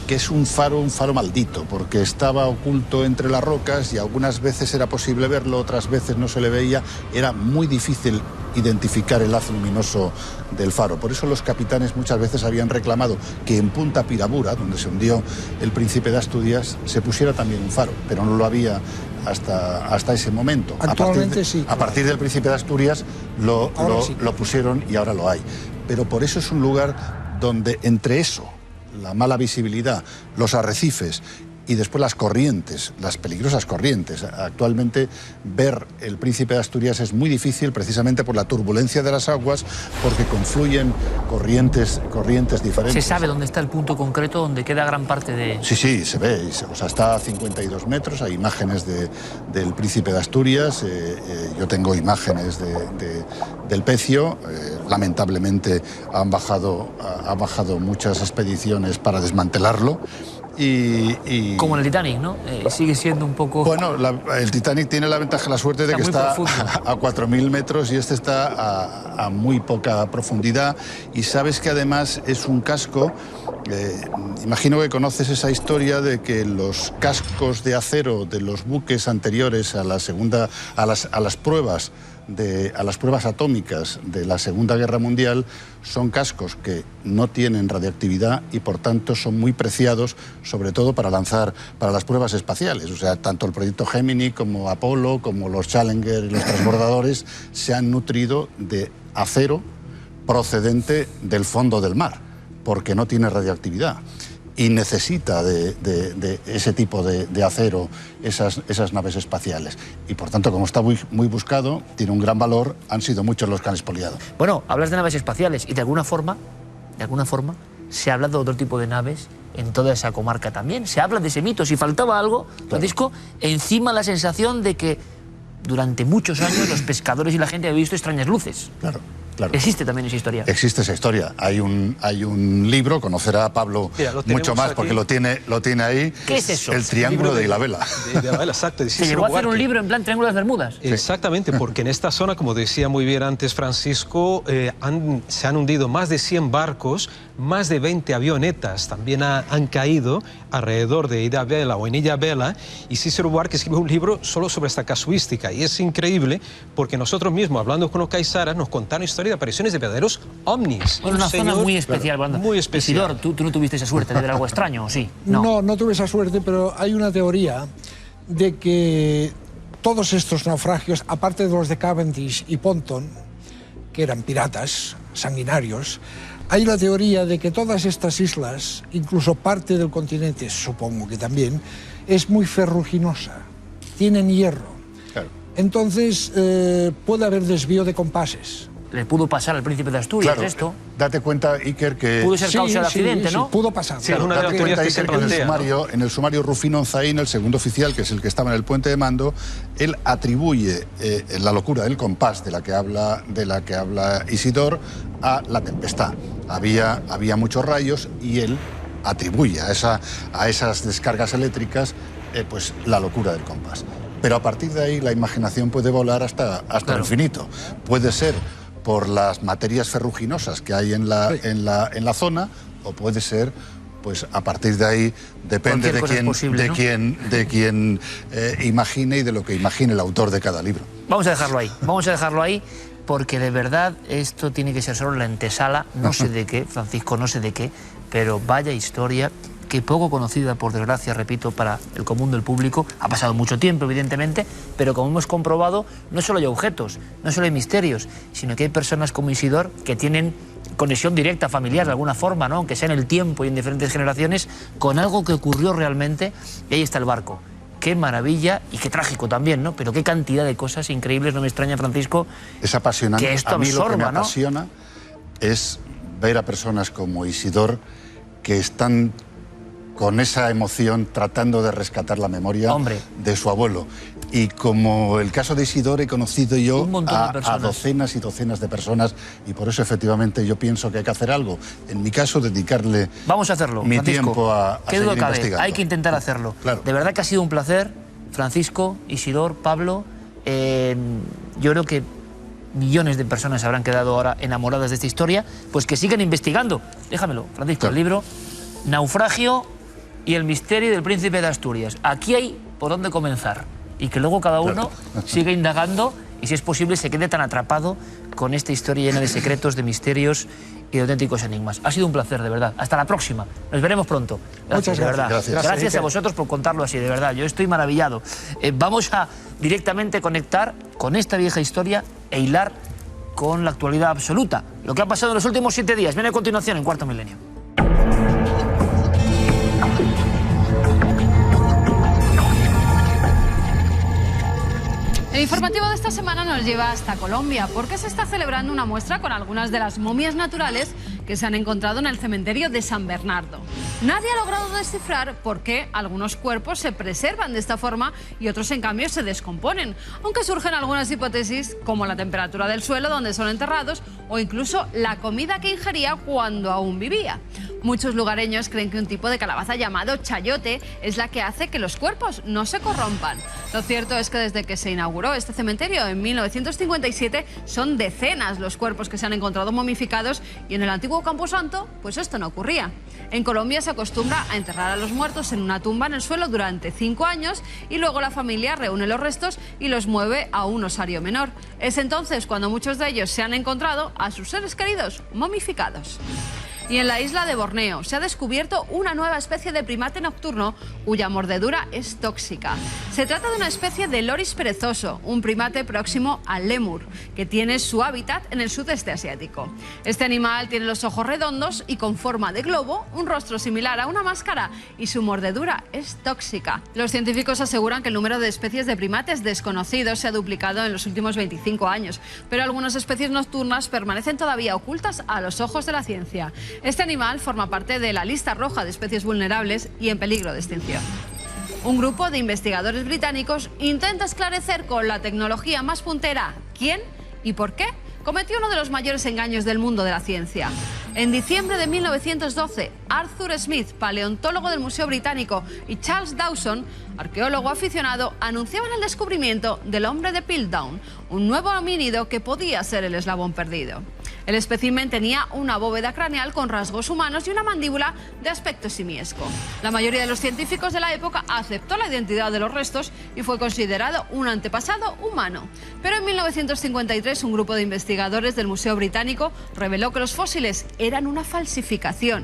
que es un faro maldito, porque estaba oculto entre las rocas y algunas veces era posible verlo, otras veces no se le veía. Era muy difícil identificar el haz luminoso del faro. Por eso los capitanes muchas veces habían reclamado que en Punta Pirabura, donde se hundió el Príncipe de Asturias, se pusiera también un faro, pero no lo había hasta ese momento. Actualmente sí. A partir del Príncipe de Asturias lo pusieron y ahora lo hay. Pero por eso es un lugar donde entre eso, la mala visibilidad, los arrecifes y después las corrientes, las peligrosas corrientes. Actualmente ver el Príncipe de Asturias es muy difícil precisamente por la turbulencia de las aguas, porque confluyen corrientes diferentes. ¿Se sabe dónde está el punto concreto donde queda gran parte de...? Sí, se ve. O sea, está a 52 metros, hay imágenes del Príncipe de Asturias, yo tengo imágenes del pecio. Lamentablemente han bajado muchas expediciones para desmantelarlo. Como en el Titanic, ¿no? Sigue siendo un poco... Bueno, el Titanic tiene la ventaja, la suerte de que está a 4.000 metros y este está a muy poca profundidad. Y sabes que además es un casco... imagino que conoces esa historia de que los cascos de acero de los buques anteriores a las pruebas atómicas de la Segunda Guerra Mundial son cascos que no tienen radiactividad y por tanto son muy preciados, sobre todo para las pruebas espaciales. O sea, tanto el proyecto Gemini como Apolo, como los Challenger y los transbordadores se han nutrido de acero procedente del fondo del mar, porque no tiene radiactividad y necesita de ese tipo de acero esas naves espaciales. Y por tanto, como está muy buscado, tiene un gran valor, han sido muchos los que han expoliado. Bueno, hablas de naves espaciales y de alguna forma se habla de otro tipo de naves en toda esa comarca también. Se habla de ese mito. Si faltaba algo, Francisco, encima la sensación de que durante muchos años los pescadores y la gente habían visto extrañas luces. Claro. ¿Existe también esa historia? Existe esa historia. Hay un libro, conocerá Pablo mucho más porque lo tiene ahí. ¿Qué es eso? El Triángulo de Ilha Bela. Exacto. ¿Se llegó a hacer un libro en plan Triángulo de las Bermudas? Exactamente, porque en esta zona, como decía muy bien antes Francisco, se han hundido más de 100 barcos, más de 20 avionetas también han caído alrededor de Ilha Bela o en Ilha Bela, y Cícero Buarque escribió un libro solo sobre esta casuística, y es increíble porque nosotros mismos, hablando con los Caizaras, nos contaron historias de apariciones de verdaderos ovnis. Bueno, una zona muy especial, muy especial. Isidor, ¿tú no tuviste esa suerte de ver algo extraño, o sí? No tuve esa suerte, pero hay una teoría de que todos estos naufragios, aparte de los de Cavendish y Ponton, que eran piratas sanguinarios, hay la teoría de que todas estas islas, incluso parte del continente, supongo que también, es muy ferruginosa, tienen hierro. Claro. Entonces puede haber desvío de compases. le pudo pasar al príncipe de Asturias esto. Date cuenta, Iker, que... Pudo ser causa del accidente, ¿no? Pudo pasar. Sí, claro, date cuenta, Iker, que en el sumario Rufino Onzaín, el segundo oficial, que es el que estaba en el puente de mando, él atribuye la locura del compás de la que habla Isidor a la tempestad. Había muchos rayos y él atribuye a esas descargas eléctricas pues la locura del compás. Pero a partir de ahí la imaginación puede volar hasta el infinito. Puede ser por las materias ferruginosas que hay en la zona, o puede ser, pues a partir de ahí depende de quién imagine y de lo que imagine el autor de cada libro. Vamos a dejarlo ahí, porque de verdad esto tiene que ser solo la antesala, no sé de qué, Francisco, no sé de qué, pero vaya historia que poco conocida, por desgracia, repito, para el común del público. Ha pasado mucho tiempo, evidentemente, pero como hemos comprobado, no solo hay objetos, no solo hay misterios, sino que hay personas como Isidor que tienen conexión directa, familiar, de alguna forma, ¿no? Aunque sea en el tiempo y en diferentes generaciones, con algo que ocurrió realmente, y ahí está el barco. Qué maravilla y qué trágico también, ¿no? Pero qué cantidad de cosas increíbles, no me extraña, Francisco, es apasionante. Que esto a mí absorba, lo que me ¿no? apasiona es ver a personas como Isidor que están con esa emoción tratando de rescatar la memoria de su abuelo. Y como el caso de Isidor, he conocido yo a docenas y docenas de personas, y por eso efectivamente yo pienso que hay que hacer algo. En mi caso, dedicarle Vamos a hacerlo, mi Francisco. tiempo a ¿Qué seguir duda cabe? investigando. Hay que intentar hacerlo. Claro. De verdad que ha sido un placer, Francisco, Isidor, Pablo. Yo creo que millones de personas habrán quedado ahora enamoradas de esta historia, pues que sigan investigando. Déjamelo, Francisco, claro. El libro Naufragio y el misterio del príncipe de Asturias. Aquí hay por dónde comenzar. Y que luego cada uno siga indagando y, si es posible, se quede tan atrapado con esta historia llena de secretos, de misterios y de auténticos enigmas. Ha sido un placer, de verdad. Hasta la próxima. Nos veremos pronto. Gracias, de verdad. Gracias a vosotros por contarlo así, de verdad. Yo estoy maravillado. Vamos a directamente conectar con esta vieja historia e hilar con la actualidad absoluta. Lo que ha pasado en los últimos 7 días. Viene a continuación en Cuarto Milenio. El informativo de esta semana nos lleva hasta Colombia, porque se está celebrando una muestra con algunas de las momias naturales que se han encontrado en el cementerio de San Bernardo. Nadie ha logrado descifrar por qué algunos cuerpos se preservan de esta forma y otros, en cambio, se descomponen, aunque surgen algunas hipótesis como la temperatura del suelo donde son enterrados o incluso la comida que ingería cuando aún vivía. Muchos lugareños creen que un tipo de calabaza llamado chayote es la que hace que los cuerpos no se corrompan. Lo cierto es que desde que se inauguró este cementerio en 1957 son decenas los cuerpos que se han encontrado momificados, y en el antiguo Camposanto pues esto no ocurría. En Colombia se acostumbra a enterrar a los muertos en una tumba en el suelo durante 5 años y luego la familia reúne los restos y los mueve a un osario menor. Es entonces cuando muchos de ellos se han encontrado a sus seres queridos momificados. Y en la isla de Borneo se ha descubierto una nueva especie de primate nocturno cuya mordedura es tóxica. Se trata de una especie de loris perezoso, un primate próximo al lémur, que tiene su hábitat en el sudeste asiático. Este animal tiene los ojos redondos y con forma de globo, un rostro similar a una máscara, y su mordedura es tóxica. Los científicos aseguran que el número de especies de primates desconocidos se ha duplicado en los últimos 25 años, pero algunas especies nocturnas permanecen todavía ocultas a los ojos de la ciencia. Este animal forma parte de la lista roja de especies vulnerables y en peligro de extinción. Un grupo de investigadores británicos intenta esclarecer con la tecnología más puntera quién y por qué cometió uno de los mayores engaños del mundo de la ciencia. En diciembre de 1912, Arthur Smith, paleontólogo del Museo Británico, y Charles Dawson, arqueólogo aficionado, anunciaban el descubrimiento del hombre de Piltdown, un nuevo homínido que podía ser el eslabón perdido. El espécimen tenía una bóveda craneal con rasgos humanos y una mandíbula de aspecto simiesco. La mayoría de los científicos de la época aceptó la identidad de los restos y fue considerado un antepasado humano. Pero en 1953 un grupo de investigadores del Museo Británico reveló que los fósiles eran una falsificación.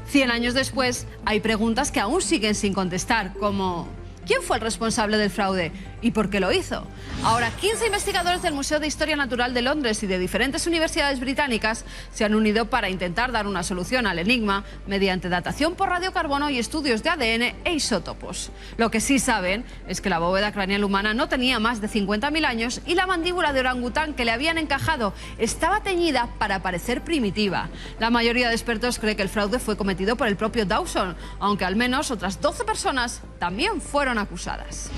100 años después hay preguntas que aún siguen sin contestar, como ¿quién fue el responsable del fraude? y por qué lo hizo. Ahora, 15 investigadores del Museo de Historia Natural de Londres y de diferentes universidades británicas se han unido para intentar dar una solución al enigma mediante datación por radiocarbono y estudios de ADN e isótopos. Lo que sí saben es que la bóveda craneal humana no tenía más de 50.000 años y la mandíbula de orangután que le habían encajado estaba teñida para parecer primitiva. La mayoría de expertos cree que el fraude fue cometido por el propio Dawson, aunque al menos otras 12 personas también fueron acusadas.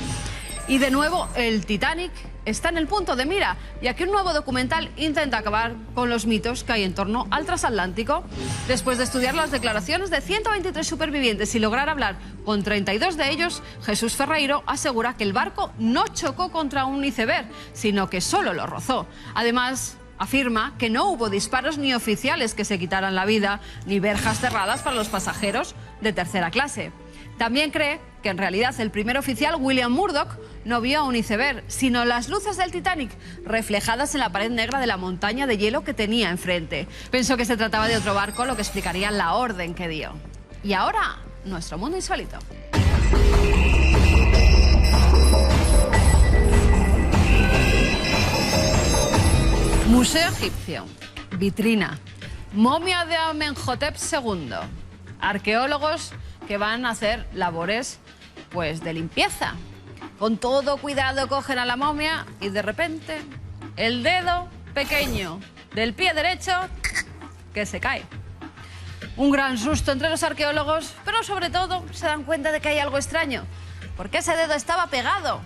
Y de nuevo, el Titanic está en el punto de mira, ya que un nuevo documental intenta acabar con los mitos que hay en torno al transatlántico. Después de estudiar las declaraciones de 123 supervivientes y lograr hablar con 32 de ellos, Jesús Ferreiro asegura que el barco no chocó contra un iceberg, sino que solo lo rozó. Además, afirma que no hubo disparos ni oficiales que se quitaran la vida, ni verjas cerradas para los pasajeros de tercera clase. También cree que en realidad el primer oficial, William Murdoch, no vio un iceberg, sino las luces del Titanic reflejadas en la pared negra de la montaña de hielo que tenía enfrente. Pensó que se trataba de otro barco, lo que explicaría la orden que dio. Y ahora, nuestro mundo insólito. Museo egipcio, vitrina, momia de Amenhotep II, arqueólogos que van a hacer labores pues de limpieza. Con todo cuidado cogen a la momia y de repente el dedo pequeño del pie derecho que se cae. Un gran susto entre los arqueólogos, pero sobre todo se dan cuenta de que hay algo extraño, porque ese dedo estaba pegado.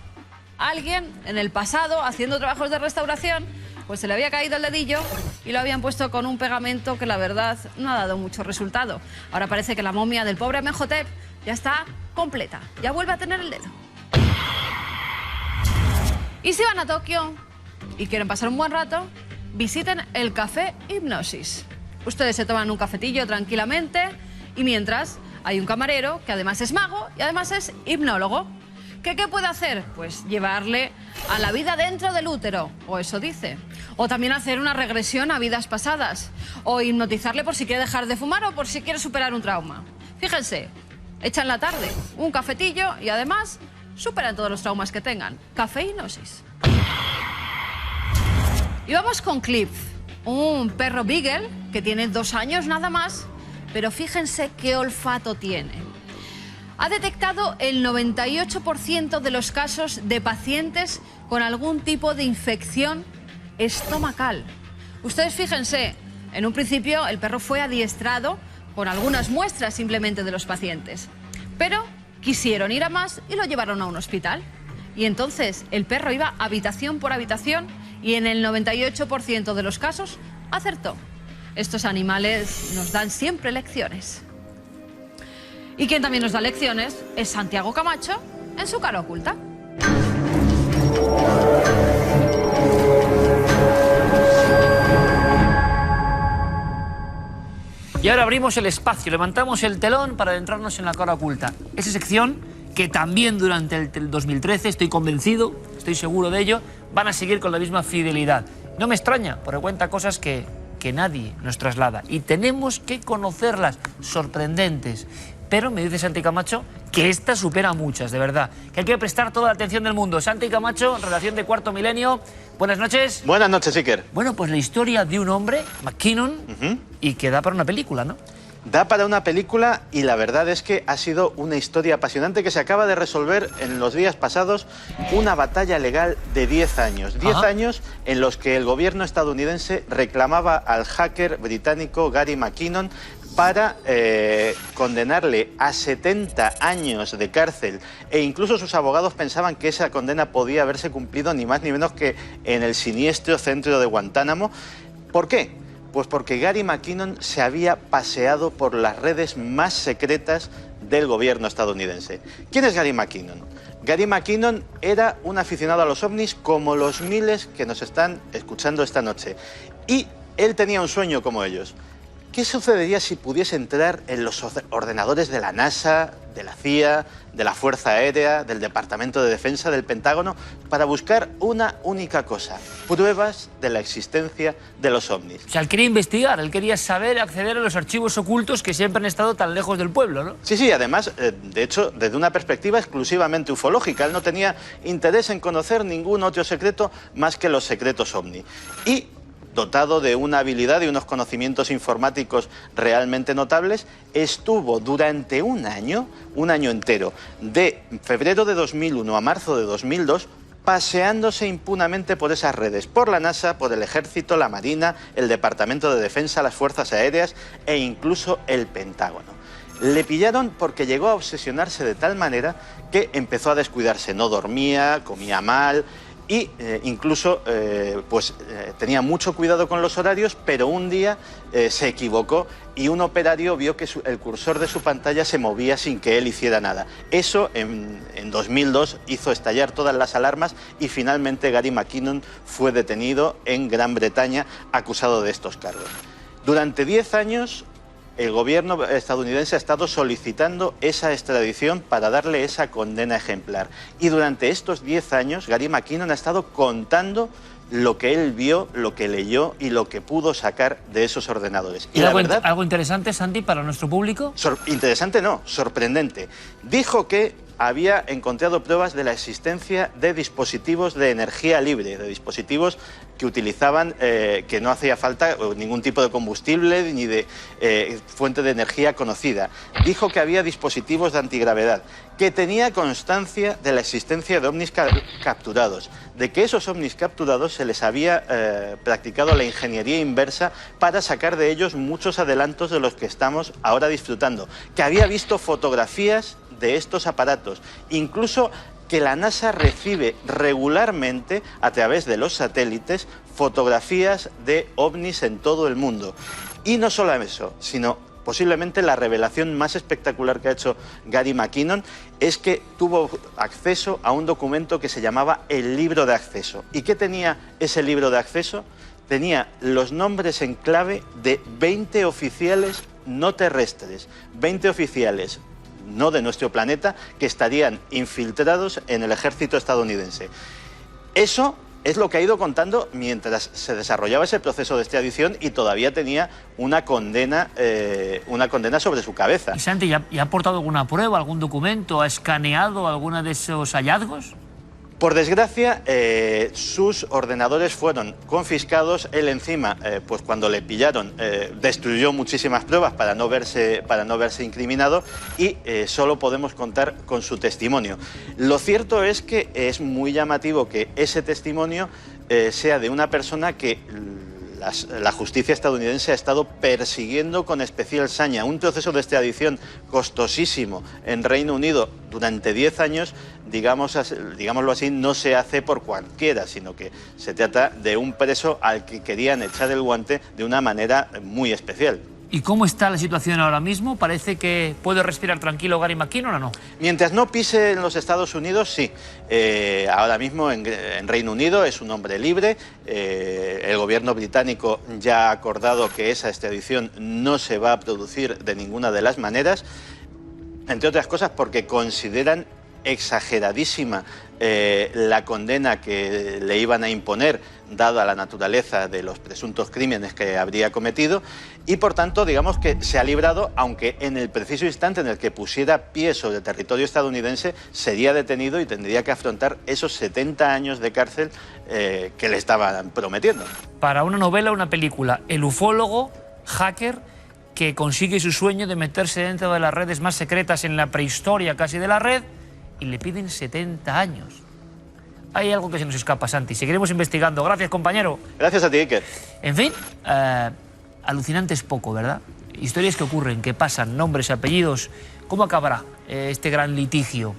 Alguien en el pasado, haciendo trabajos de restauración, pues se le había caído el dedillo y lo habían puesto con un pegamento que la verdad no ha dado mucho resultado. Ahora parece que la momia del pobre Amenhotep ya está completa, ya vuelve a tener el dedo. Y si van a Tokio y quieren pasar un buen rato, visiten el Café Hipnosis. Ustedes se toman un cafetillo tranquilamente y mientras hay un camarero que además es mago y además es hipnólogo. ¿Qué puede hacer? Pues llevarle a la vida dentro del útero, o eso dice. O también hacer una regresión a vidas pasadas. O hipnotizarle por si quiere dejar de fumar o por si quiere superar un trauma. Fíjense, echan la tarde un cafetillo y además superan todos los traumas que tengan. Café Hipnosis. Y vamos con Cliff, un perro beagle que tiene 2 años nada más, pero fíjense qué olfato tiene. Ha detectado el 98% de los casos de pacientes con algún tipo de infección estomacal. Ustedes fíjense, en un principio el perro fue adiestrado con algunas muestras simplemente de los pacientes, pero quisieron ir a más y lo llevaron a un hospital. Y entonces el perro iba habitación por habitación y en el 98% de los casos acertó. Estos animales nos dan siempre lecciones. Y quien también nos da lecciones es Santiago Camacho en su cara oculta. Y ahora abrimos el espacio, levantamos el telón para adentrarnos en la cara oculta. Esa sección que también durante el 2013, estoy convencido, estoy seguro de ello, van a seguir con la misma fidelidad. No me extraña, porque cuenta cosas que nadie nos traslada. Y tenemos que conocerlas, sorprendentes. Pero me dice Santi Camacho que esta supera a muchas, de verdad. Que hay que prestar toda la atención del mundo. Santi Camacho, redacción de Cuarto Milenio. Buenas noches. Buenas noches, Iker. Bueno, pues la historia de un hombre, McKinnon, y que da para una película, ¿no? Da para una película y la verdad es que ha sido una historia apasionante que se acaba de resolver en los días pasados, una batalla legal de 10 años. 10 años en los que el gobierno estadounidense reclamaba al hacker británico Gary McKinnon para condenarle a 70 años de cárcel e incluso sus abogados pensaban que esa condena podía haberse cumplido ni más ni menos que en el siniestro centro de Guantánamo. ¿Por qué? Pues porque Gary McKinnon se había paseado por las redes más secretas del gobierno estadounidense. ¿Quién es Gary McKinnon? Gary McKinnon era un aficionado a los ovnis como los miles que nos están escuchando esta noche. Y él tenía un sueño como ellos. ¿Qué sucedería si pudiese entrar en los ordenadores de la NASA, de la CIA, de la Fuerza Aérea, del Departamento de Defensa, del Pentágono, para buscar una única cosa: pruebas de la existencia de los ovnis? O sea, él quería investigar, él quería saber, acceder a los archivos ocultos que siempre han estado tan lejos del pueblo, ¿no? Sí, además, de hecho, desde una perspectiva exclusivamente ufológica. Él no tenía interés en conocer ningún otro secreto más que los secretos ovni. Y, dotado de una habilidad y unos conocimientos informáticos realmente notables, estuvo durante un año entero, de febrero de 2001 a marzo de 2002, paseándose impunemente por esas redes, por la NASA, por el Ejército, la Marina, el Departamento de Defensa, las Fuerzas Aéreas e incluso el Pentágono. Le pillaron porque llegó a obsesionarse de tal manera que empezó a descuidarse, no dormía, comía mal y incluso tenía mucho cuidado con los horarios, pero un día se equivocó y un operario vio que el cursor de su pantalla se movía sin que él hiciera nada. Eso en 2002 hizo estallar todas las alarmas y finalmente Gary McKinnon fue detenido en Gran Bretaña acusado de estos cargos. Durante 10 años el gobierno estadounidense ha estado solicitando esa extradición para darle esa condena ejemplar. Y durante estos 10 años, Gary McKinnon ha estado contando lo que él vio, lo que leyó y lo que pudo sacar de esos ordenadores. ¿Y algo interesante, Santi, para nuestro público? Interesante no, sorprendente. Dijo que había encontrado pruebas de la existencia de dispositivos de energía libre, de dispositivos que utilizaban, que no hacía falta ningún tipo de combustible ni de fuente de energía conocida. Dijo que había dispositivos de antigravedad, que tenía constancia de la existencia de ovnis capturados, de que esos ovnis capturados se les había practicado la ingeniería inversa para sacar de ellos muchos adelantos de los que estamos ahora disfrutando, que había visto fotografías de estos aparatos, incluso que la NASA recibe regularmente a través de los satélites fotografías de ovnis en todo el mundo. Y no solo eso, sino posiblemente la revelación más espectacular que ha hecho Gary McKinnon es que tuvo acceso a un documento que se llamaba el libro de acceso. ¿Y qué tenía ese libro de acceso? Tenía los nombres en clave de 20 oficiales no terrestres, 20 oficiales no de nuestro planeta, que estarían infiltrados en el ejército estadounidense. Eso es lo que ha ido contando mientras se desarrollaba ese proceso de extradición y todavía tenía una condena sobre su cabeza. ¿Y Santi, ya ha aportado alguna prueba, algún documento, ha escaneado alguno de esos hallazgos? Por desgracia, sus ordenadores fueron confiscados. Él encima, pues cuando le pillaron, destruyó muchísimas pruebas para no verse incriminado y solo podemos contar con su testimonio. Lo cierto es que es muy llamativo que ese testimonio sea de una persona que la justicia estadounidense ha estado persiguiendo con especial saña. Un proceso de extradición costosísimo en Reino Unido durante 10 años, digámoslo así, no se hace por cualquiera, sino que se trata de un preso al que querían echar el guante de una manera muy especial. ¿Y cómo está la situación ahora mismo? ¿Parece que puede respirar tranquilo Gary McKinnon o no? Mientras no pise en los Estados Unidos, sí. Ahora mismo en Reino Unido es un hombre libre. El gobierno británico ya ha acordado que esa extradición no se va a producir de ninguna de las maneras, entre otras cosas porque consideran exageradísima la condena que le iban a imponer, dada la naturaleza de los presuntos crímenes que habría cometido, y por tanto, digamos que se ha librado, aunque en el preciso instante en el que pusiera pie sobre el territorio estadounidense, sería detenido y tendría que afrontar esos 70 años de cárcel que le estaban prometiendo. Para una novela, una película, el ufólogo, hacker, que consigue su sueño de meterse dentro de las redes más secretas en la prehistoria casi de la red, y le piden 70 años. Hay algo que se nos escapa, Santi. Seguiremos investigando. Gracias, compañero. Gracias a ti, Iker. En fin, alucinante es poco, ¿verdad? Historias que ocurren, que pasan, nombres, apellidos. ¿Cómo acabará este gran litigio?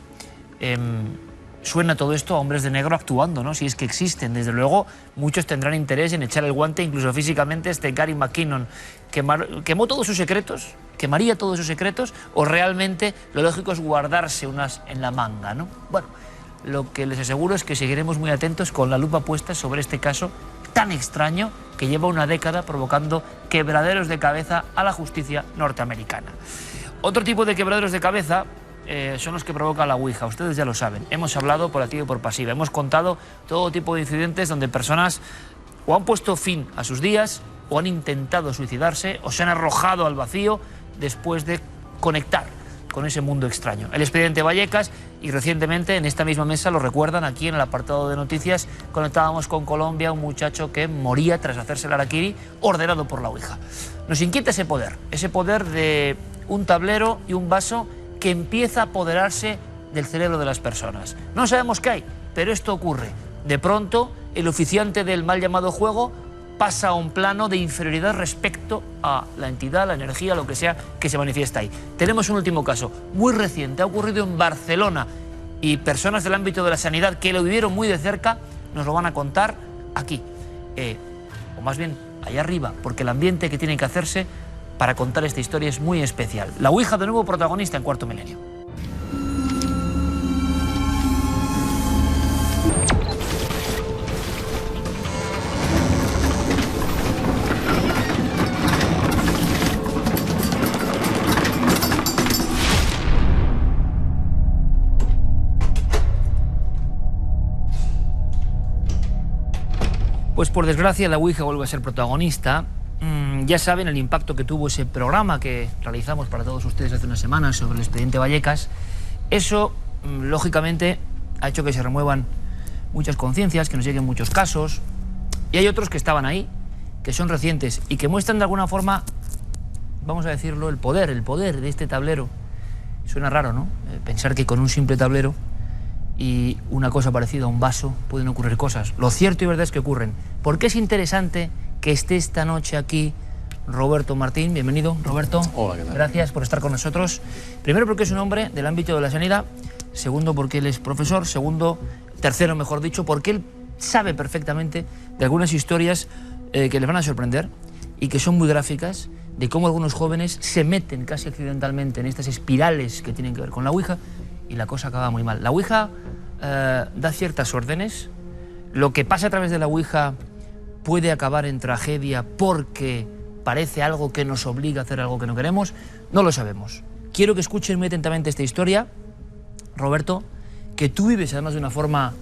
Suena todo esto a hombres de negro actuando, ¿no? Si es que existen. Desde luego, muchos tendrán interés en echar el guante, incluso físicamente, Gary McKinnon. ¿Quemó todos sus secretos? ¿Quemaría todos sus secretos? ¿O realmente lo lógico es guardarse unas en la manga, ¿no? Bueno, lo que les aseguro es que seguiremos muy atentos con la lupa puesta sobre este caso tan extraño que lleva una década provocando quebraderos de cabeza a la justicia norteamericana. Otro tipo de quebraderos de cabeza son los que provoca la Ouija, ustedes ya lo saben. Hemos hablado por activa y por pasiva, hemos contado todo tipo de incidentes donde personas o han puesto fin a sus días, o han intentado suicidarse, o se han arrojado al vacío después de conectar con ese mundo extraño. El expediente Vallecas, y recientemente en esta misma mesa, lo recuerdan, aquí en el apartado de noticias, conectábamos con Colombia, un muchacho que moría tras hacerse el harakiri ordenado por la Ouija. Nos inquieta ese poder de un tablero y un vaso que empieza a apoderarse del cerebro de las personas. No sabemos qué hay, pero esto ocurre. De pronto, el oficiante del mal llamado juego pasa a un plano de inferioridad respecto a la entidad, la energía, lo que sea que se manifiesta ahí. Tenemos un último caso, muy reciente, ha ocurrido en Barcelona, y personas del ámbito de la sanidad que lo vivieron muy de cerca nos lo van a contar aquí, o más bien allá arriba, porque el ambiente que tiene que hacerse para contar esta historia es muy especial. La Ouija, de nuevo protagonista en Cuarto Milenio. Pues por desgracia la Ouija vuelve a ser protagonista. Ya saben el impacto que tuvo ese programa que realizamos para todos ustedes hace unas semanas sobre el expediente Vallecas. Eso, lógicamente, ha hecho que se remuevan muchas conciencias, que nos lleguen muchos casos. Y hay otros que estaban ahí, que son recientes y que muestran de alguna forma, vamos a decirlo, el poder de este tablero. Suena raro, ¿no? Pensar que con un simple tablero y una cosa parecida a un vaso pueden ocurrir cosas. Lo cierto y verdad es que ocurren. ¿Por qué es interesante que esté esta noche aquí Roberto Martín? Bienvenido, Roberto. Hola, ¿qué tal? Gracias por estar con nosotros. Primero, porque es un hombre del ámbito de la sanidad. Segundo, porque él es profesor. Tercero, mejor dicho, porque él sabe perfectamente de algunas historias que les van a sorprender y que son muy gráficas, de cómo algunos jóvenes se meten casi accidentalmente en estas espirales que tienen que ver con la Ouija y la cosa acaba muy mal. La Ouija da ciertas órdenes. Lo que pasa a través de la Ouija puede acabar en tragedia porque parece algo que nos obliga a hacer algo que no queremos. No lo sabemos. Quiero que escuchen muy atentamente esta historia, Roberto, que tú vives además de una forma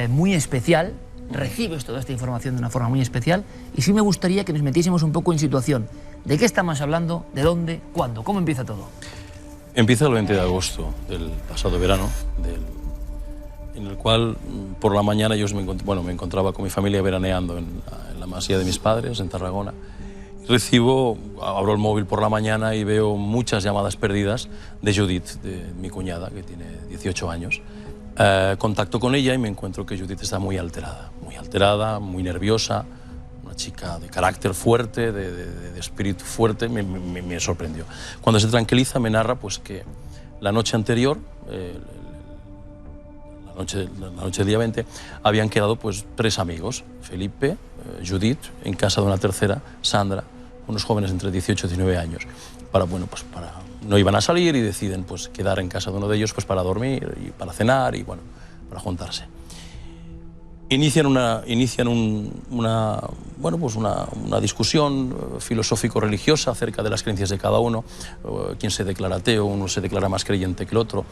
muy especial, recibes toda esta información de una forma muy especial, y sí me gustaría que nos metiésemos un poco en situación. ¿De qué estamos hablando? ¿De dónde? ¿Cuándo? ¿Cómo empieza todo? Empieza el 20 de agosto del pasado verano, en el cual por la mañana yo me encontraba con mi familia veraneando en la masía de mis padres, en Tarragona. Abro el móvil por la mañana y veo muchas llamadas perdidas de Judith, de mi cuñada, que tiene 18 años. Contacto con ella y me encuentro que Judith está muy alterada, muy nerviosa, una chica de carácter fuerte, de espíritu fuerte. Me sorprendió. Cuando se tranquiliza me narra pues que la noche anterior, la noche del día 20, habían quedado pues 3 amigos, Felipe, Judith, en casa de una tercera, Sandra, unos jóvenes entre 18 y 19 años. No iban a salir y deciden pues quedar en casa de uno de ellos pues para dormir y para cenar y bueno, para juntarse. Inician una discusión filosófico-religiosa acerca de las creencias de cada uno, quién se declara ateo, uno se declara más creyente que el otro,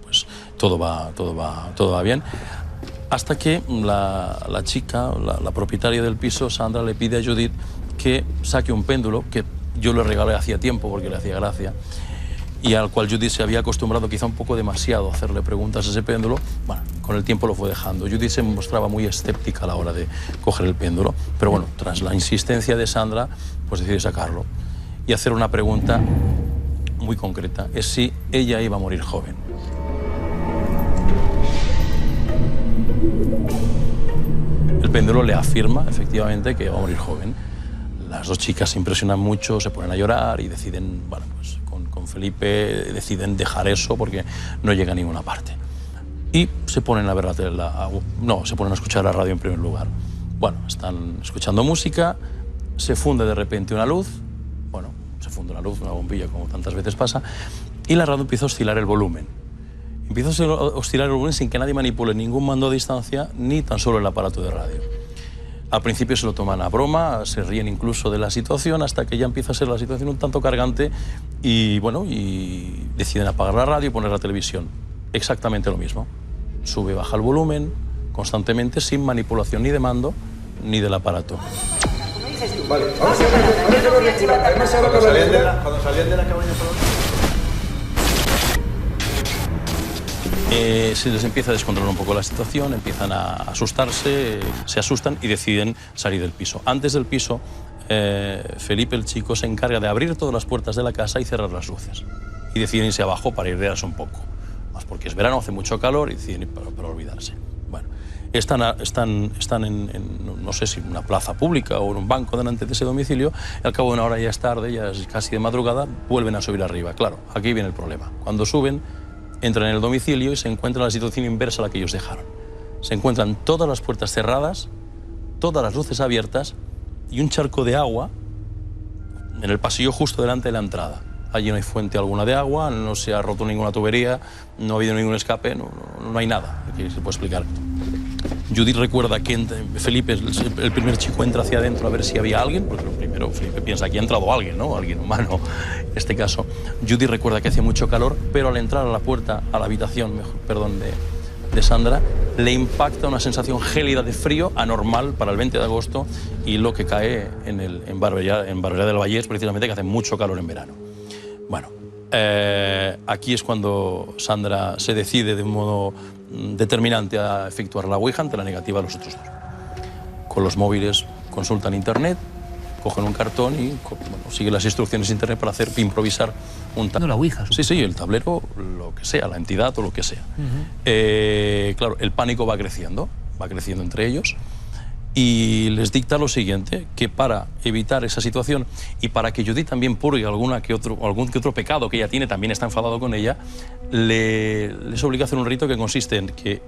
pues todo va bien, hasta que la chica, la propietaria del piso, Sandra, le pide a Judith que saque un péndulo que yo le regalé hacía tiempo porque le hacía gracia, y al cual Judith se había acostumbrado quizá un poco demasiado a hacerle preguntas a ese péndulo. Bueno, con el tiempo lo fue dejando. Judith se mostraba muy escéptica a la hora de coger el péndulo, pero bueno, tras la insistencia de Sandra, pues decide sacarlo y hacer una pregunta muy concreta, es si ella iba a morir joven. El péndulo le afirma efectivamente que va a morir joven. Las dos chicas se impresionan mucho, se ponen a llorar y deciden, con Felipe deciden dejar eso porque no llega a ninguna parte. Y se ponen a ver la tele, se ponen a escuchar la radio en primer lugar. Bueno, están escuchando música, se funde de repente una luz, se funde una luz, una bombilla como tantas veces pasa, y la radio empieza a oscilar el volumen. Empieza a oscilar el volumen sin que nadie manipule ningún mando a distancia ni tan solo el aparato de radio. Al principio se lo toman a broma, se ríen incluso de la situación, hasta que ya empieza a ser la situación un tanto cargante y, bueno, y deciden apagar la radio y poner la televisión. Exactamente lo mismo. Sube y baja el volumen constantemente, sin manipulación ni de mando ni del aparato. Vale, vamos a ver, además ahora cuando salían de la cabaña se les empieza a descontrolar un poco la situación, empiezan a asustarse, se asustan y deciden salir del piso. Antes del piso, Felipe, el chico, se encarga de abrir todas las puertas de la casa y cerrar las luces. Y deciden irse abajo para irse un poco. Más porque es verano, hace mucho calor y deciden ir para olvidarse. Bueno, están en, no sé si una plaza pública o en un banco delante de ese domicilio, y al cabo de una hora ya es tarde, ya es casi de madrugada, vuelven a subir arriba. Claro, aquí viene el problema. Cuando suben, entran en el domicilio y se encuentran la situación inversa a la que ellos dejaron. Se encuentran todas las puertas cerradas, todas las luces abiertas y un charco de agua en el pasillo justo delante de la entrada. Allí no hay fuente alguna de agua, no se ha roto ninguna tubería, no ha habido ningún escape, no hay nada que se puede explicar. Judith recuerda que Felipe, el primer chico, entra hacia adentro a ver si había alguien, porque lo primero Felipe piensa que ha entrado alguien, ¿no? Alguien humano, en este caso. Judith recuerda que hacía mucho calor, pero al entrar a la puerta, a la habitación, de Sandra, le impacta una sensación gélida de frío anormal para el 20 de agosto y lo que cae en Barberá del Vallès, precisamente, que hace mucho calor en verano. Bueno, aquí es cuando Sandra se decide de un modo determinante a efectuar la ouija ante la negativa de los otros dos. Con los móviles consultan internet, cogen un cartón y siguen las instrucciones de internet para improvisar un tablero. La ouija. Sí, el tablero, lo que sea, la entidad o lo que sea. Claro, el pánico va creciendo entre ellos. Y les dicta lo siguiente, que para evitar esa situación y para que Judith también purgue algún que otro pecado que ella tiene, también está enfadado con ella, les obliga a hacer un rito que consiste en que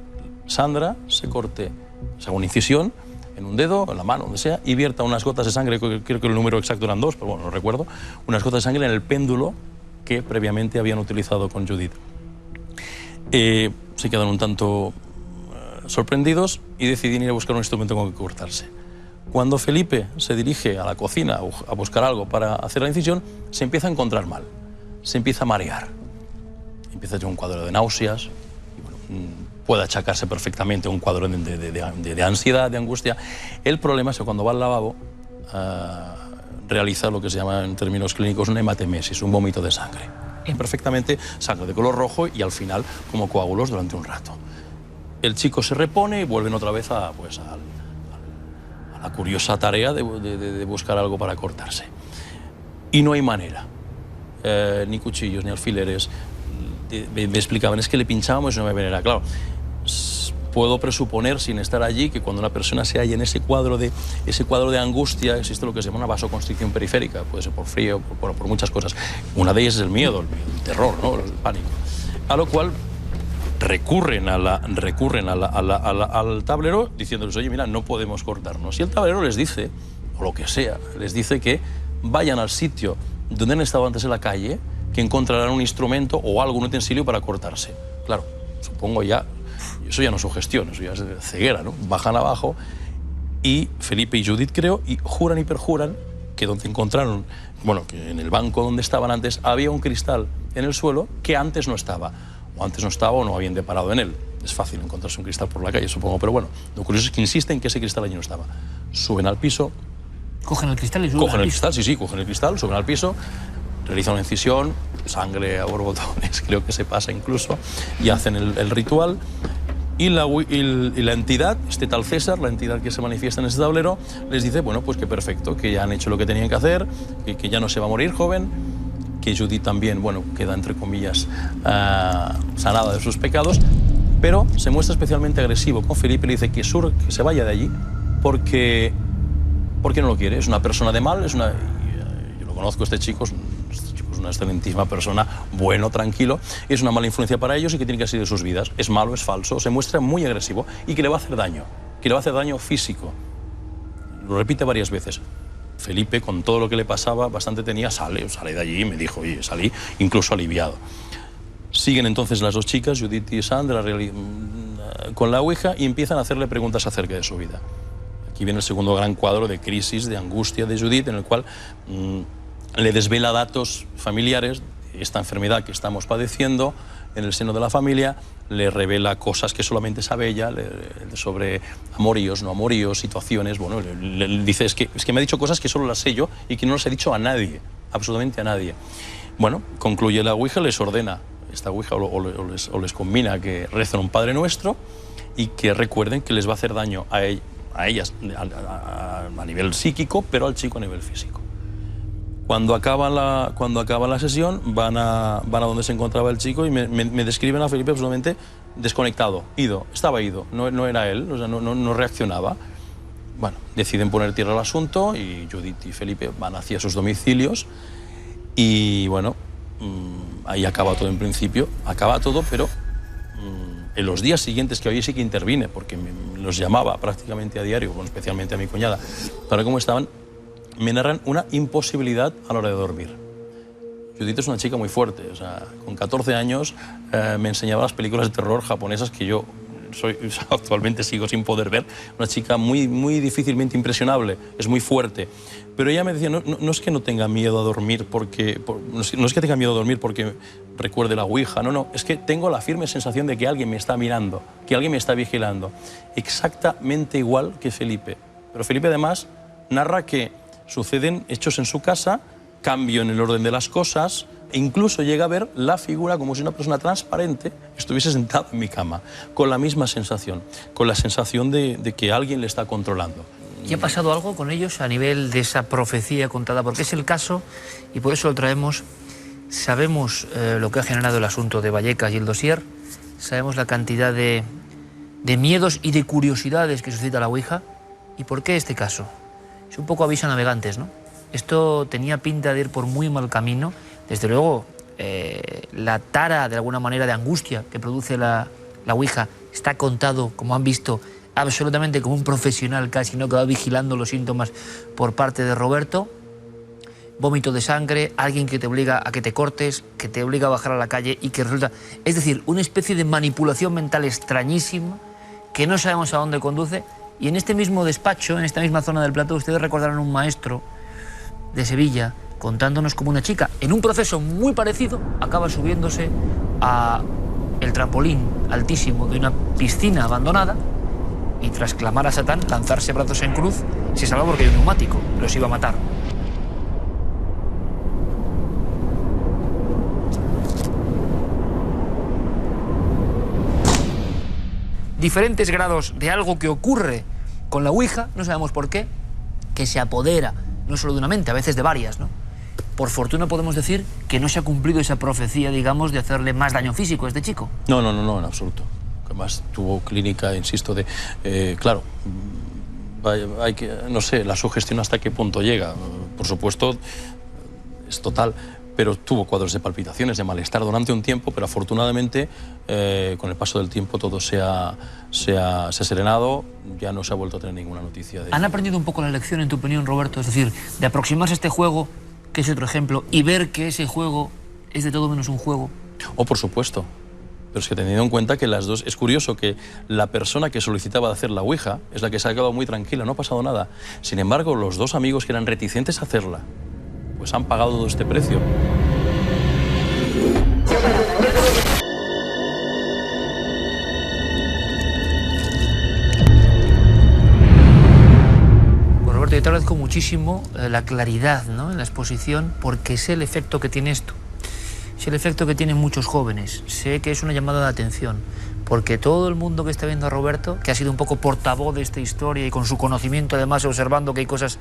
Sandra se corte, se haga una incisión en un dedo, en la mano, donde sea, y vierta unas gotas de sangre, creo que el número exacto eran 2, pero bueno, no recuerdo, unas gotas de sangre en el péndulo que previamente habían utilizado con Judith. Se quedan un tanto sorprendidos y deciden ir a buscar un instrumento con que cortarse. Cuando Felipe se dirige a la cocina a buscar algo para hacer la incisión, se empieza a encontrar mal, se empieza a marear, empieza a tener un cuadro de náuseas, y bueno, puede achacarse perfectamente a un cuadro de ansiedad, de angustia. El problema es que cuando va al lavabo realiza lo que se llama en términos clínicos una hematemesis, un vómito de sangre. Perfectamente sangre de color rojo y al final como coágulos durante un rato. El chico se repone y vuelven otra vez a la curiosa tarea de buscar algo para cortarse. Y no hay manera, ni cuchillos, ni alfileres. Me explicaban, es que le pinchábamos y no había manera. Claro, puedo presuponer, sin estar allí, que cuando una persona se halla en ese cuadro de angustia, existe lo que se llama una vasoconstricción periférica. Puede ser por frío, por muchas cosas. Una de ellas es el miedo, el terror, ¿no? El pánico. A lo cual recurren al tablero diciéndoles, oye, mira, no podemos cortarnos. Y el tablero les dice, o lo que sea, les dice que vayan al sitio donde han estado antes en la calle, que encontrarán un instrumento o algún utensilio para cortarse. Claro, supongo eso ya no es sugestión, eso ya es ceguera, ¿no? Bajan abajo y Felipe y Judith, creo, y juran y perjuran que donde encontraron, bueno, que en el banco donde estaban antes había un cristal en el suelo que antes no estaba. O antes no estaba o no habían deparado en él. Es fácil encontrarse un cristal por la calle, supongo, pero bueno, lo curioso es que insisten que ese cristal allí no estaba. Suben al piso. ¿Cogen el cristal y suben al piso? Cogen el cristal, sí, cogen el cristal, suben al piso, realizan una incisión, sangre a borbotones, creo que se pasa incluso, y hacen el ritual. Y la entidad, este tal César, la entidad que se manifiesta en ese tablero, les dice, bueno, pues que perfecto, que ya han hecho lo que tenían que hacer, que ya no se va a morir joven, que Judith también, bueno, queda entre comillas sanada de sus pecados, pero se muestra especialmente agresivo con Felipe y le dice que se vaya de allí porque no lo quiere. Es una persona de mal, yo lo conozco, este chico es una excelentísima persona, bueno, tranquilo, es una mala influencia para ellos y que tiene que salir de sus vidas. Es malo, es falso, se muestra muy agresivo y que le va a hacer daño físico. Lo repite varias veces. Felipe, con todo lo que le pasaba, bastante tenía, sale de allí y me dijo, oye, salí incluso aliviado. Siguen entonces las dos chicas, Judith y Sandra, con la ouija y empiezan a hacerle preguntas acerca de su vida. Aquí viene el segundo gran cuadro de crisis, de angustia de Judith, en el cual le desvela datos familiares de esta enfermedad que estamos padeciendo en el seno de la familia, le revela cosas que solamente sabe ella sobre amoríos, no amoríos, situaciones. Bueno, le dice, es que me ha dicho cosas que solo las sé yo y que no las he dicho a nadie, absolutamente a nadie. Bueno, concluye la ouija, les ordena esta ouija o les combina que recen un Padre Nuestro y que recuerden que les va a hacer daño a ellas a nivel psíquico, pero al chico a nivel físico. Cuando acaba la sesión van a donde se encontraba el chico y me describen a Felipe absolutamente desconectado, estaba ido, no era él, o sea, no reaccionaba. Bueno, deciden poner tierra al asunto y Judith y Felipe van hacia sus domicilios y bueno, ahí acaba todo en principio, acaba todo, pero en los días siguientes, que hoy sí que intervine, porque los llamaba prácticamente a diario, bueno, especialmente a mi cuñada, para cómo estaban, me narran una imposibilidad a la hora de dormir. Judith es una chica muy fuerte, o sea, con 14 años me enseñaba las películas de terror japonesas que yo actualmente sigo sin poder ver. Una chica muy difícilmente impresionable, es muy fuerte. Pero ella me decía, no es que no tenga miedo a dormir no es que tenga miedo a dormir porque recuerde la ouija, no, es que tengo la firme sensación de que alguien me está mirando, que alguien me está vigilando. Exactamente igual que Felipe. Pero Felipe además narra que suceden hechos en su casa, cambio en el orden de las cosas, e incluso llega a ver la figura como si una persona transparente estuviese sentada en mi cama, con la misma sensación, con la sensación de que alguien le está controlando. ¿Y ha pasado algo con ellos a nivel de esa profecía contada? Porque es el caso, y por eso lo traemos. Sabemos lo que ha generado el asunto de Vallecas y el dossier, sabemos la cantidad de miedos y de curiosidades que suscita la ouija. ¿Y por qué este caso? Es un poco aviso a navegantes, ¿no? Esto tenía pinta de ir por muy mal camino. Desde luego, la tara, de alguna manera, de angustia que produce la ouija está contado, como han visto, absolutamente como un profesional casi, ¿no?, que va vigilando los síntomas por parte de Roberto. Vómito de sangre, alguien que te obliga a que te cortes, que te obliga a bajar a la calle y que resulta... Es decir, una especie de manipulación mental extrañísima que no sabemos a dónde conduce. Y en este mismo despacho, en esta misma zona del plató, ustedes recordarán un maestro de Sevilla contándonos cómo una chica, en un proceso muy parecido, acaba subiéndose a el trampolín altísimo de una piscina abandonada y tras clamar a Satán, lanzarse brazos en cruz, se salva porque hay un neumático, los iba a matar. Diferentes grados de algo que ocurre con la ouija, no sabemos por qué, que se apodera no solo de una mente, a veces de varias, ¿no? Por fortuna podemos decir que no se ha cumplido esa profecía, digamos, de hacerle más daño físico a este chico. No, en absoluto. Además tuvo clínica, insisto, claro, hay que, no sé, la sugestión hasta qué punto llega. Por supuesto, es total, pero tuvo cuadros de palpitaciones, de malestar durante un tiempo, pero afortunadamente, con el paso del tiempo, todo se ha serenado, ya no se ha vuelto a tener ninguna noticia de... ¿Han aprendido un poco la lección, en tu opinión, Roberto? Es decir, de aproximarse a este juego, que es otro ejemplo, y ver que ese juego es de todo menos un juego. Oh, por supuesto. Pero es que teniendo en cuenta que las dos... Es curioso que la persona que solicitaba hacer la ouija es la que se ha quedado muy tranquila, no ha pasado nada. Sin embargo, los dos amigos que eran reticentes a hacerla, pues han pagado todo este precio. Pues Roberto, yo te agradezco muchísimo la claridad, ¿no?, en la exposición, porque sé el efecto que tiene esto. Sé el efecto que tienen muchos jóvenes. Sé que es una llamada de atención, porque todo el mundo que está viendo a Roberto, que ha sido un poco portavoz de esta historia y con su conocimiento además observando que hay cosas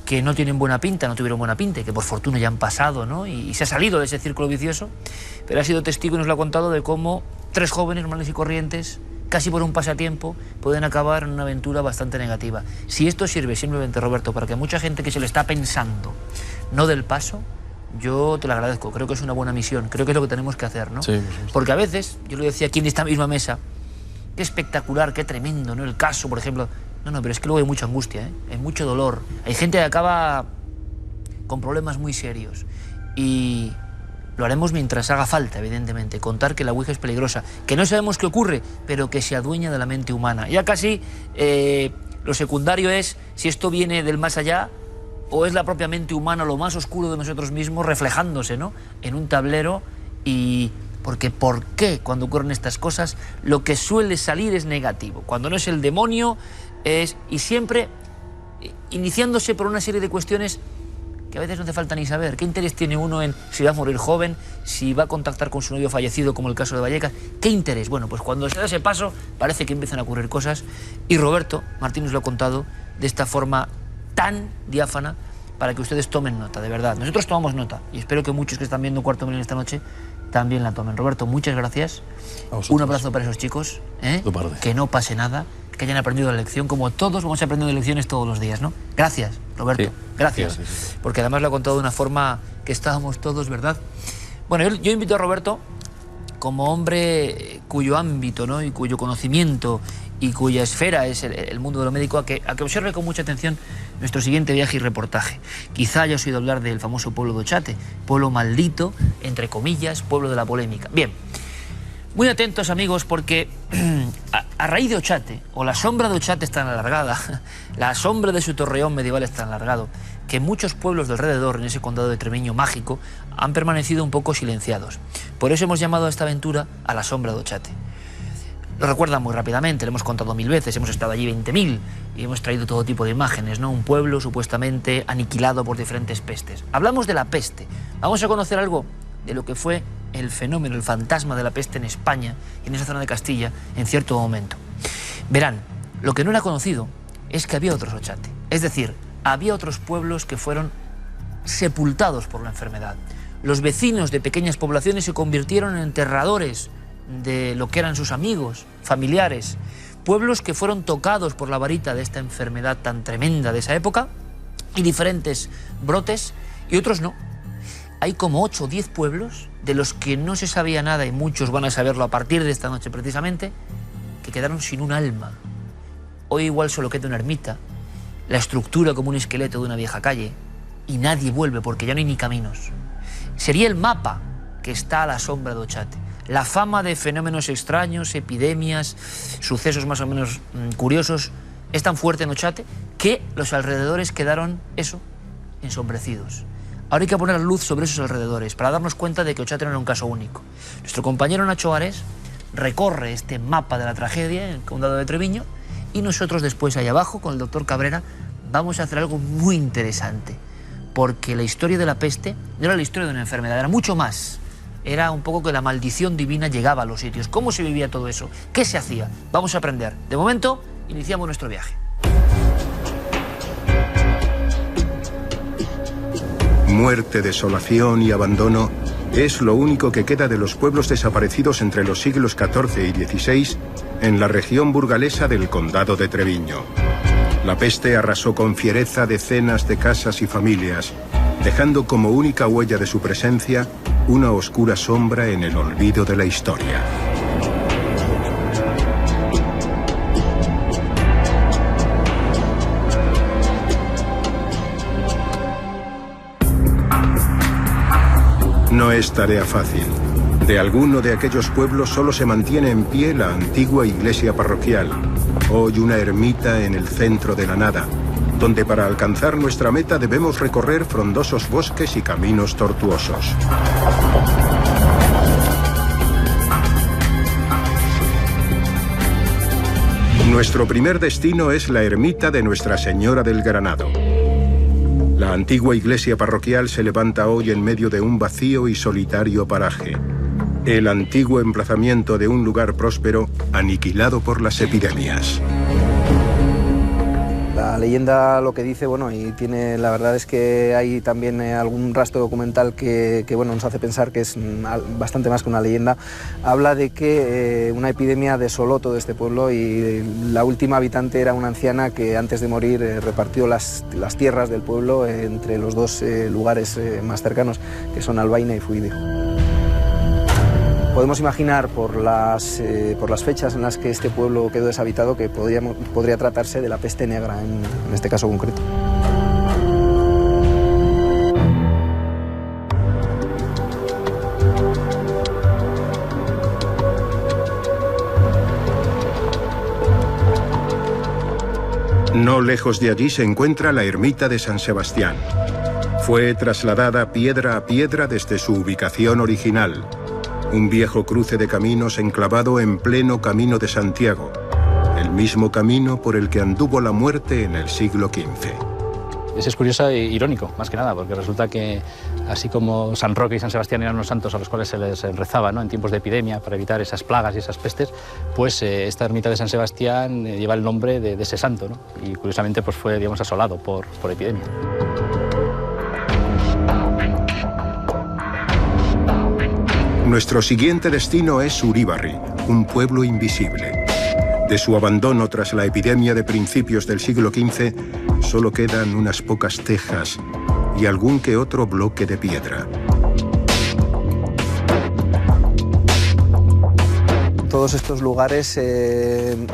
que no tienen buena pinta, no tuvieron buena pinta, y que por fortuna ya han pasado, ¿no?, y se ha salido de ese círculo vicioso, pero ha sido testigo y nos lo ha contado de cómo tres jóvenes normales y corrientes, casi por un pasatiempo, pueden acabar en una aventura bastante negativa. Si esto sirve simplemente, Roberto, para que mucha gente que se le está pensando no dé el paso, yo te lo agradezco, creo que es una buena misión, creo que es lo que tenemos que hacer, ¿no? Sí, porque a veces, yo lo decía aquí en esta misma mesa, qué espectacular, qué tremendo, ¿no?, el caso, por ejemplo. No, pero es que luego hay mucha angustia, ¿eh? Hay mucho dolor, hay gente que acaba con problemas muy serios. Y Lo haremos mientras haga falta, evidentemente, contar que la Ouija es peligrosa, que no sabemos qué ocurre, pero que se adueña de la mente humana. Ya casi lo secundario es si esto viene del más allá o es la propia mente humana, lo más oscuro de nosotros mismos, reflejándose, ¿no?, en un tablero. Y porque ¿por qué cuando ocurren estas cosas lo que suele salir es negativo? Cuando no es el demonio, y siempre iniciándose por una serie de cuestiones que a veces no hace falta ni saber. ¿Qué interés tiene uno en si va a morir joven, si va a contactar con su novio fallecido, como el caso de Vallecas? ¿Qué interés? Bueno, pues cuando se da ese paso parece que empiezan a ocurrir cosas, y Roberto Martín nos lo ha contado de esta forma tan diáfana para que ustedes tomen nota, de verdad. Nosotros tomamos nota y espero que muchos que están viendo Cuarto Milenio esta noche también la tomen. Roberto, muchas gracias. Un abrazo para esos chicos, que no pase nada, que hayan aprendido la lección, como todos vamos aprendiendo lecciones todos los días, ¿no? Gracias, Roberto, sí, gracias. Sí. Porque además lo ha contado de una forma que estábamos todos, ¿verdad? Bueno, yo invito a Roberto, como hombre cuyo ámbito, ¿no?, y cuyo conocimiento y cuya esfera es el mundo de lo médico, a que observe con mucha atención nuestro siguiente viaje y reportaje. Quizá hayas oído hablar del famoso pueblo de Ochate, pueblo maldito, entre comillas, pueblo de la polémica. Bien, muy atentos, amigos, porque a raíz de Ochate, o la sombra de Ochate es tan alargada, la sombra de su torreón medieval es tan alargado, que muchos pueblos de alrededor, en ese condado de Treviño mágico, han permanecido un poco silenciados. Por eso hemos llamado a esta aventura a la sombra de Ochate. Lo recuerdan muy rápidamente, lo hemos contado 1000 veces, hemos estado allí 20.000 y hemos traído todo tipo de imágenes, ¿no? Un pueblo supuestamente aniquilado por diferentes pestes. Hablamos de la peste. Vamos a conocer algo de lo que fue el fenómeno, el fantasma de la peste en España y en esa zona de Castilla en cierto momento. Verán, lo que no era conocido es que había otros Ochate. Es decir, había otros pueblos que fueron sepultados por la enfermedad. Los vecinos de pequeñas poblaciones se convirtieron en enterradores de lo que eran sus amigos, familiares. Pueblos que fueron tocados por la varita de esta enfermedad tan tremenda de esa época, y diferentes brotes, y otros no. Hay como 8 o 10 pueblos de los que no se sabía nada, y muchos van a saberlo a partir de esta noche precisamente, que quedaron sin un alma. Hoy igual solo queda una ermita, la estructura como un esqueleto de una vieja calle, y nadie vuelve porque ya no hay ni caminos. Sería el mapa que está a la sombra de Ochate. La fama de fenómenos extraños, epidemias, sucesos más o menos curiosos, es tan fuerte en Ochate que los alrededores quedaron, ensombrecidos. Ahora hay que poner luz sobre esos alrededores para darnos cuenta de que Ochate no era un caso único. Nuestro compañero Nacho Ares recorre este mapa de la tragedia en el condado de Treviño, y nosotros después, ahí abajo, con el doctor Cabrera, vamos a hacer algo muy interesante, porque la historia de la peste no era la historia de una enfermedad, era mucho más. Era un poco que la maldición divina llegaba a los sitios. ¿Cómo se vivía todo eso? ¿Qué se hacía? Vamos a aprender. De momento, iniciamos nuestro viaje. Muerte, desolación y abandono es lo único que queda de los pueblos desaparecidos entre los siglos XIV y XVI en la región burgalesa del condado de Treviño. La peste arrasó con fiereza decenas de casas y familias, dejando como única huella de su presencia una oscura sombra en el olvido de la historia. No es tarea fácil. De alguno de aquellos pueblos solo se mantiene en pie la antigua iglesia parroquial, hoy una ermita en el centro de la nada, donde para alcanzar nuestra meta debemos recorrer frondosos bosques y caminos tortuosos. Nuestro primer destino es la ermita de Nuestra Señora del Granado. La antigua iglesia parroquial se levanta hoy en medio de un vacío y solitario paraje. El antiguo emplazamiento de un lugar próspero aniquilado por las epidemias. La leyenda lo que dice, bueno, y tiene, la verdad es que hay también algún rastro documental que bueno, nos hace pensar que es bastante más que una leyenda. Habla de que una epidemia desoló todo este pueblo y la última habitante era una anciana que antes de morir repartió las tierras del pueblo entre los dos lugares más cercanos, que son Albaina y Fuide. Podemos imaginar por las fechas en las que este pueblo quedó deshabitado que podría tratarse de la peste negra en este caso concreto. No lejos de allí se encuentra la ermita de San Sebastián. Fue trasladada piedra a piedra desde su ubicación original, un viejo cruce de caminos enclavado en pleno Camino de Santiago, el mismo camino por el que anduvo la muerte en el siglo XV. Es curioso e irónico, más que nada, porque resulta que así como San Roque y San Sebastián eran los santos a los cuales se les rezaba, ¿no?, en tiempos de epidemia para evitar esas plagas y esas pestes, pues esta ermita de San Sebastián lleva el nombre de ese santo, ¿no? Y curiosamente pues fue, digamos, asolado por epidemia. Nuestro siguiente destino es Uríbarri, un pueblo invisible. De su abandono tras la epidemia de principios del siglo XV, solo quedan unas pocas tejas y algún que otro bloque de piedra. Todos estos lugares,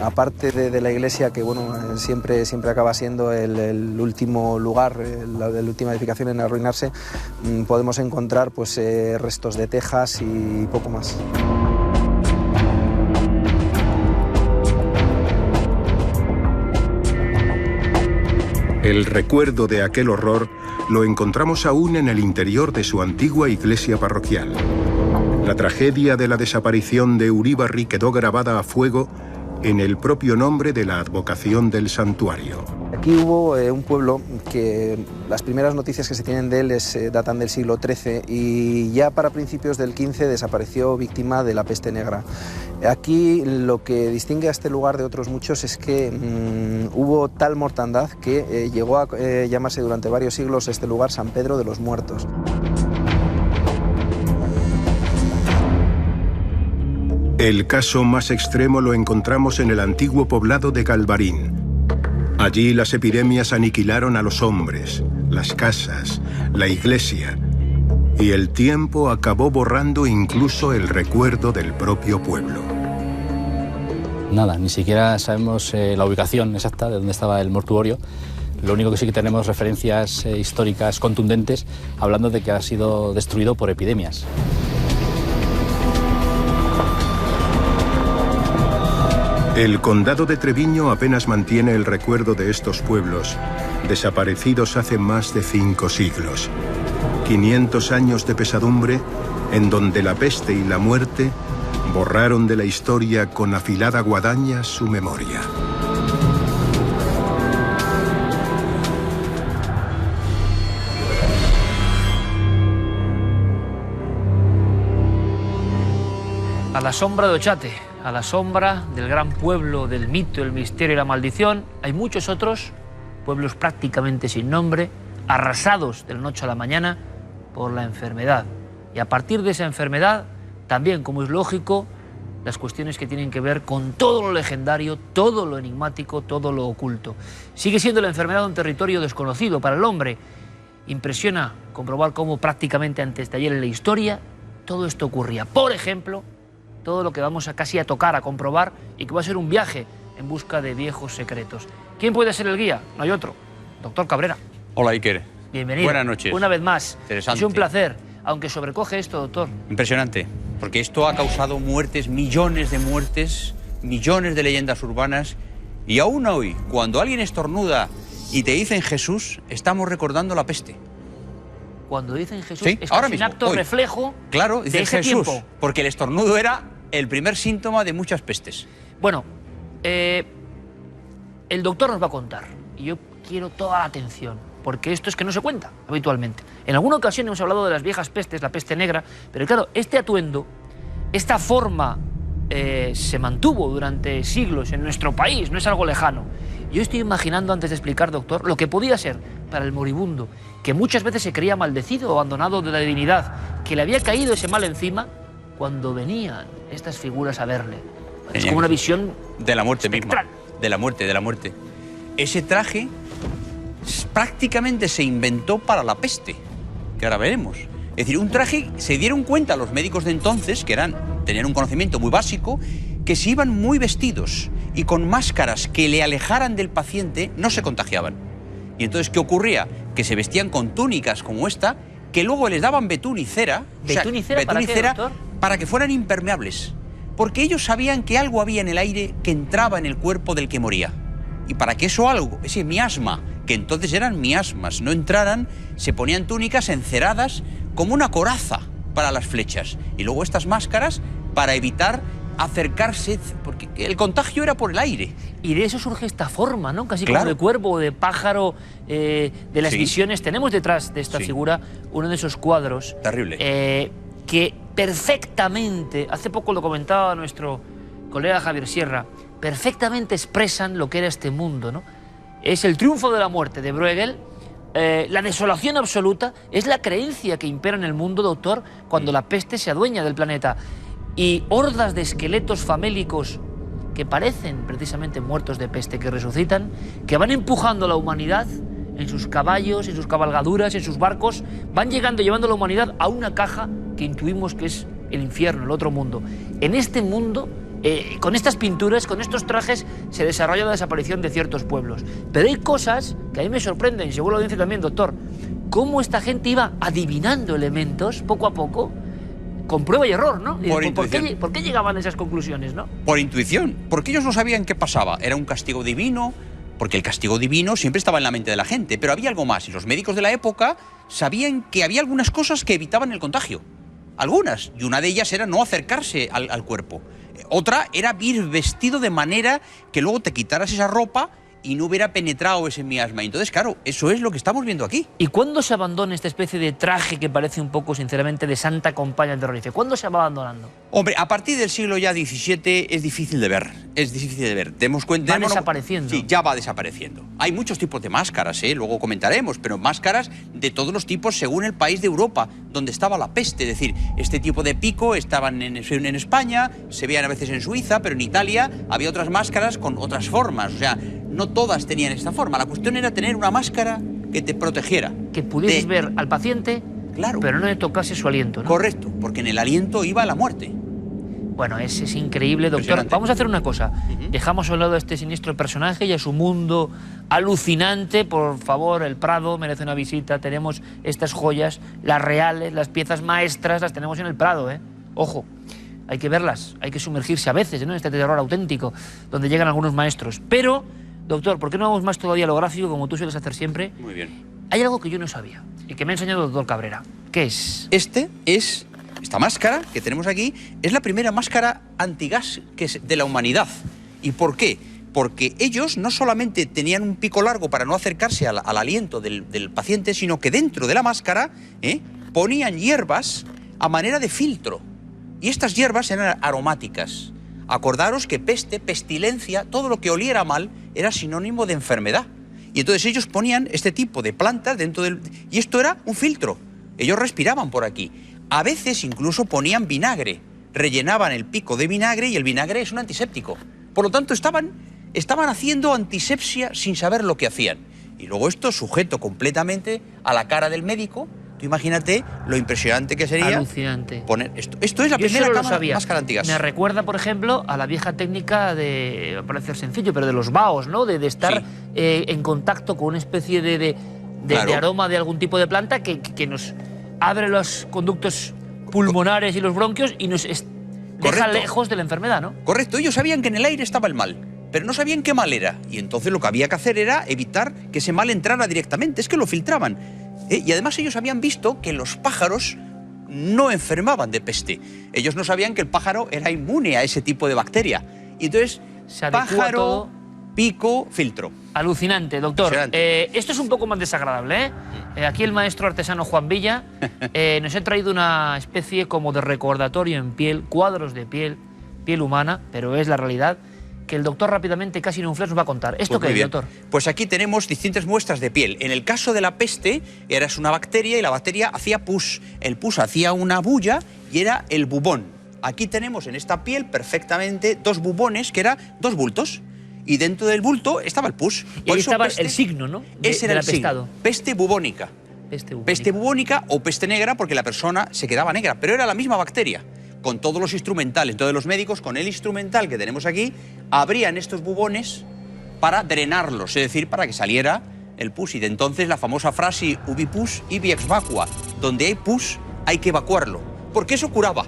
aparte de la iglesia, que bueno, siempre acaba siendo el último lugar, la última edificación en arruinarse, podemos encontrar pues, restos de tejas y poco más. El recuerdo de aquel horror lo encontramos aún en el interior de su antigua iglesia parroquial. La tragedia de la desaparición de Uríbarri quedó grabada a fuego en el propio nombre de la advocación del santuario. Aquí hubo un pueblo que las primeras noticias que se tienen de él datan del siglo XIII y ya para principios del XV desapareció víctima de la peste negra. Aquí lo que distingue a este lugar de otros muchos es que hubo tal mortandad que llegó a llamarse durante varios siglos este lugar San Pedro de los Muertos. El caso más extremo lo encontramos en el antiguo poblado de Galvarín. Allí las epidemias aniquilaron a los hombres, las casas, la iglesia, y el tiempo acabó borrando incluso el recuerdo del propio pueblo. Nada, ni siquiera sabemos la ubicación exacta de dónde estaba el mortuorio. Lo único que sí que tenemos referencias históricas contundentes hablando de que ha sido destruido por epidemias. El condado de Treviño apenas mantiene el recuerdo de estos pueblos, desaparecidos hace más de 5 siglos. 500 años de pesadumbre en donde la peste y la muerte borraron de la historia con afilada guadaña su memoria. A la sombra de Ochate, a la sombra del gran pueblo del mito, el misterio y la maldición, hay muchos otros pueblos prácticamente sin nombre, arrasados de la noche a la mañana por la enfermedad. Y a partir de esa enfermedad, también, como es lógico, las cuestiones que tienen que ver con todo lo legendario, todo lo enigmático, todo lo oculto. Sigue siendo la enfermedad un territorio desconocido para el hombre. Impresiona comprobar cómo prácticamente antes de ayer en la historia todo esto ocurría. Por ejemplo, todo lo que vamos a casi a tocar, a comprobar, y que va a ser un viaje en busca de viejos secretos. ¿Quién puede ser el guía? No hay otro. Doctor Cabrera. Hola, Iker. Bienvenido. Buenas noches. Una vez más. Interesante. Es un placer, aunque sobrecoge esto, doctor. Impresionante, porque esto ha causado muertes, millones de leyendas urbanas, y aún hoy, cuando alguien estornuda y te dicen Jesús, estamos recordando la peste. Cuando dicen Jesús, ¿Sí? es Ahora casi mismo, un acto hoy. reflejo Claro, de dicen ese Jesús, tiempo. porque el estornudo era el primer síntoma de muchas pestes. Bueno, el doctor nos va a contar, y yo quiero toda la atención, porque esto es que no se cuenta habitualmente. En alguna ocasión hemos hablado de las viejas pestes, la peste negra, pero claro, este atuendo, esta forma se mantuvo durante siglos en nuestro país, no es algo lejano. Yo estoy imaginando, antes de explicar, doctor, lo que podía ser para el moribundo, que muchas veces se creía maldecido o abandonado de la divinidad, que le había caído ese mal encima cuando venían estas figuras a verle. Es como una visión de la muerte espectral. misma, de la muerte. Ese traje prácticamente se inventó para la peste, que ahora veremos. Es decir, un traje, se dieron cuenta los médicos de entonces, que tenían un conocimiento muy básico, que si iban muy vestidos y con máscaras que le alejaran del paciente, no se contagiaban. Y entonces, ¿qué ocurría? Que se vestían con túnicas como esta, que luego les daban betún y cera. ¿Betún y cera para qué, doctor? Para que fueran impermeables. Porque ellos sabían que algo había en el aire que entraba en el cuerpo del que moría. Y para que eso algo, ese miasma, que entonces eran miasmas, no entraran, se ponían túnicas enceradas como una coraza para las flechas. Y luego estas máscaras para evitar acercarse, porque el contagio era por el aire. Y de eso surge esta forma, ¿no? Casi Claro. como de cuervo o de pájaro, de las Sí. visiones. Tenemos detrás de esta figura uno de esos cuadros. Terrible. Que perfectamente, hace poco lo comentaba nuestro colega Javier Sierra, perfectamente expresan lo que era este mundo, ¿no? Es el triunfo de la muerte de Bruegel, la desolación absoluta, es la creencia que impera en el mundo, doctor, cuando la peste se adueña del planeta. Y hordas de esqueletos famélicos que parecen precisamente muertos de peste, que resucitan, que van empujando a la humanidad en sus caballos, en sus cabalgaduras, en sus barcos, van llegando, llevando a la humanidad a una caja que intuimos que es el infierno, el otro mundo. En este mundo, con estas pinturas, con estos trajes, se desarrolla la desaparición de ciertos pueblos. Pero hay cosas que a mí me sorprenden, seguro la audiencia también, doctor, cómo esta gente iba adivinando elementos poco a poco, con prueba y error, ¿no? ¿Por qué llegaban a esas conclusiones, no? Por intuición, porque ellos no sabían qué pasaba. Era un castigo divino, porque el castigo divino siempre estaba en la mente de la gente, pero había algo más, y los médicos de la época sabían que había algunas cosas que evitaban el contagio. Algunas, y una de ellas era no acercarse al cuerpo. Otra era ir vestido de manera que luego te quitaras esa ropa y no hubiera penetrado ese miasma. Entonces, claro, eso es lo que estamos viendo aquí. ¿Y cuándo se abandona esta especie de traje que parece un poco, sinceramente, de santa compañía terrorífica? ¿Cuándo se va abandonando? Hombre, a partir del siglo ya XVII es difícil de ver. Es difícil de ver. Demos cuenta, Va desapareciendo. Sí, ya va desapareciendo. Hay muchos tipos de máscaras, luego comentaremos, pero máscaras de todos los tipos según el país de Europa donde estaba la peste. Es decir, este tipo de pico estaban en España, se veían a veces en Suiza, pero en Italia había otras máscaras con otras formas. O sea, no todas tenían esta forma. La cuestión era tener una máscara que te protegiera. Que pudieses ver al paciente, claro, pero no le tocase su aliento, ¿no? Correcto, porque en el aliento iba la muerte. Bueno, es increíble, doctor. Vamos a hacer una cosa. Dejamos a un lado a este siniestro personaje y a su mundo alucinante. Por favor, el Prado merece una visita. Tenemos estas joyas, las reales, las piezas maestras, las tenemos en el Prado, ¿eh? Ojo, hay que verlas, hay que sumergirse a veces, ¿no?, en este terror auténtico, donde llegan algunos maestros. Pero, doctor, ¿por qué no vamos más todavía a lo gráfico, como tú sueles hacer siempre? Muy bien. Hay algo que yo no sabía y que me ha enseñado el doctor Cabrera. ¿Qué es? Esta máscara que tenemos aquí es la primera máscara antigas que es de la humanidad. ¿Y por qué? Porque ellos no solamente tenían un pico largo para no acercarse al aliento del paciente, sino que dentro de la máscara ponían hierbas a manera de filtro. Y estas hierbas eran aromáticas. Acordaros que peste, pestilencia, todo lo que oliera mal era sinónimo de enfermedad. Y entonces ellos ponían este tipo de plantas dentro del... Y esto era un filtro. Ellos respiraban por aquí. A veces incluso ponían vinagre, rellenaban el pico de vinagre y el vinagre es un antiséptico. Por lo tanto, estaban haciendo antisepsia sin saber lo que hacían. Y luego esto sujeto completamente a la cara del médico. Tú imagínate lo impresionante que sería... Alucinante. Poner esto. Esto es la primera máscara antigas. Me recuerda, por ejemplo, a la vieja técnica de, parece sencillo, pero de los vaos, ¿no? De estar en contacto con una especie de aroma de algún tipo de planta que nos abre los conductos pulmonares y los bronquios y nos deja lejos de la enfermedad, ¿no? Correcto. Ellos sabían que en el aire estaba el mal, pero no sabían qué mal era. Y entonces lo que había que hacer era evitar que ese mal entrara directamente. Es que lo filtraban. Y además ellos habían visto que los pájaros no enfermaban de peste. Ellos no sabían que el pájaro era inmune a ese tipo de bacteria. Y entonces, pájaro, todo. Pico, filtro. Alucinante, doctor. Esto es un poco más desagradable, ¿eh? Aquí el maestro artesano Juan Villa nos ha traído una especie como de recordatorio en piel, cuadros de piel humana, pero es la realidad, que el doctor rápidamente, casi en un flash, nos va a contar. ¿Esto qué es, doctor? Pues aquí tenemos distintas muestras de piel. En el caso de la peste, era una bacteria y la bacteria hacía pus. El pus hacía una bulla y era el bubón. Aquí tenemos en esta piel perfectamente dos bubones, que eran dos bultos. Y dentro del bulto estaba el pus. Y ahí estaba el signo, ¿no? Ese era el signo. Peste bubónica. Peste bubónica o peste negra, porque la persona se quedaba negra, pero era la misma bacteria. Con todos los instrumentales, entonces los médicos, con el instrumental que tenemos aquí, abrían estos bubones para drenarlos, es decir, para que saliera el pus. Y de entonces la famosa frase ubi pus ibi ex vacua, donde hay pus hay que evacuarlo, porque eso curaba.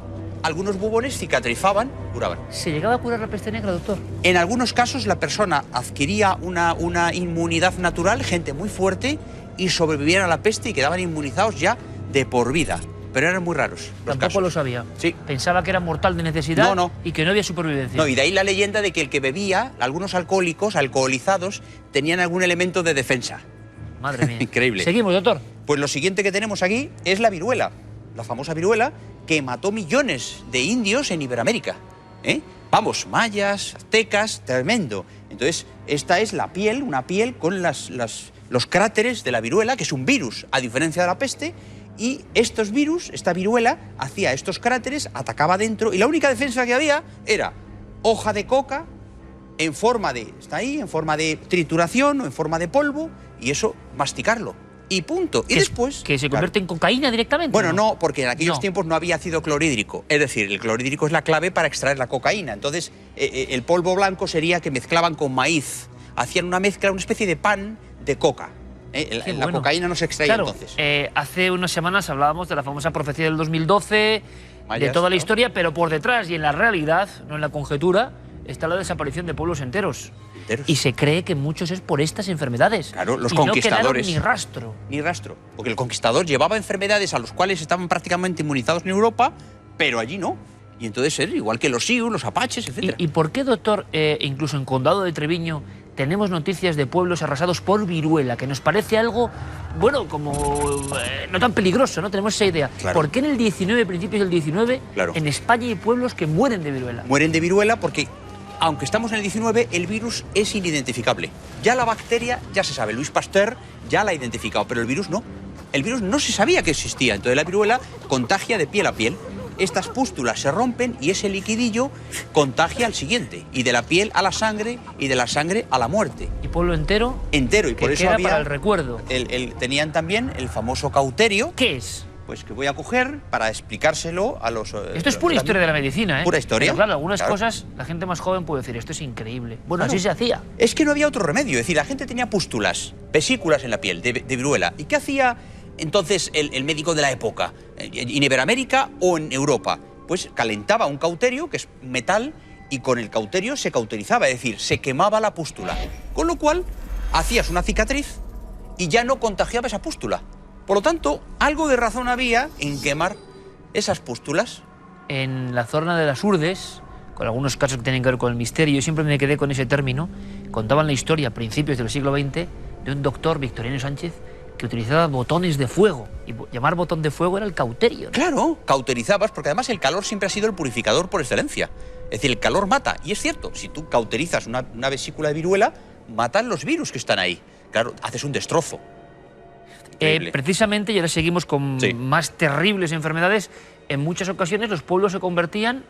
algunos bubones cicatrizaban, curaban. ¿Se llegaba a curar la peste negra, doctor? En algunos casos la persona adquiría una inmunidad natural, gente muy fuerte, y sobrevivían a la peste y quedaban inmunizados ya de por vida. Pero eran muy raros. Tampoco lo sabía. Sí. Pensaba que era mortal de necesidad y que no había supervivencia. No, y de ahí la leyenda de que el que bebía, algunos alcohólicos, alcoholizados, tenían algún elemento de defensa. Madre mía. Increíble. Seguimos, doctor. Pues lo siguiente que tenemos aquí es la viruela, la famosa viruela que mató millones de indios en Iberoamérica. Vamos, mayas, aztecas, tremendo. Entonces, esta es la piel, una piel con los cráteres de la viruela, que es un virus, a diferencia de la peste. Y estos virus, esta viruela, hacía estos cráteres, atacaba dentro, y la única defensa que había era hoja de coca en forma de, está ahí, en forma de trituración o en forma de polvo, y eso, masticarlo. Y punto. Y después... ¿Que se convierte en cocaína directamente? Bueno, no, porque en aquellos tiempos no había ácido clorhídrico. Es decir, el clorhídrico es la clave para extraer la cocaína. Entonces, el polvo blanco sería que mezclaban con maíz. Hacían una mezcla, una especie de pan de coca. La cocaína no se extraía entonces. Hace unas semanas hablábamos de la famosa profecía del 2012, de toda la historia, pero por detrás y en la realidad, no en la conjetura, está la desaparición de pueblos enteros. Y se cree que muchos es por estas enfermedades. Claro, los y conquistadores. No quedaron ni rastro. Ni rastro. Porque el conquistador llevaba enfermedades a los cuales estaban prácticamente inmunizados en Europa, pero allí no. Y entonces era igual que los sioux, los apaches, etc. ¿Y por qué, doctor, incluso en Condado de Treviño, tenemos noticias de pueblos arrasados por viruela, que nos parece algo, bueno, como no tan peligroso, ¿no? Tenemos esa idea. Claro. ¿Por qué en el 19, principios del 19, en España hay pueblos que mueren de viruela? Mueren de viruela porque, aunque estamos en el 19, el virus es inidentificable. Ya la bacteria, ya se sabe, Louis Pasteur ya la ha identificado, pero el virus no. El virus no se sabía que existía, entonces la viruela contagia de piel a piel. Estas pústulas se rompen y ese liquidillo contagia al siguiente. Y de la piel a la sangre y de la sangre a la muerte. ¿Y pueblo entero? Entero. Y por eso queda había para el recuerdo. Tenían también el famoso cauterio. ¿Qué es? Pues que voy a coger para explicárselo a los... Esto es pura historia de la medicina, ¿eh? Pura historia. Pero claro, algunas cosas la gente más joven puede decir, esto es increíble. Bueno, así se hacía. Es que no había otro remedio. Es decir, la gente tenía pústulas, vesículas en la piel de viruela. ¿Y qué hacía entonces el médico de la época? ¿En Iberoamérica o en Europa? Pues calentaba un cauterio, que es metal, y con el cauterio se cauterizaba, es decir, se quemaba la pústula. Con lo cual, hacías una cicatriz y ya no contagiaba esa pústula. Por lo tanto, algo de razón había en quemar esas pústulas. En la zona de las Urdes, con algunos casos que tienen que ver con el misterio, yo siempre me quedé con ese término, contaban la historia a principios del siglo XX de un doctor, Victoriano Sánchez, que utilizaba botones de fuego. Y llamar botón de fuego era el cauterio, ¿no? Claro, cauterizabas, porque además el calor siempre ha sido el purificador por excelencia. Es decir, el calor mata. Y es cierto, si tú cauterizas una vesícula de viruela, matan los virus que están ahí. Claro, haces un destrozo. Precisamente, y ahora seguimos con más terribles enfermedades, en muchas ocasiones los pueblos se convertían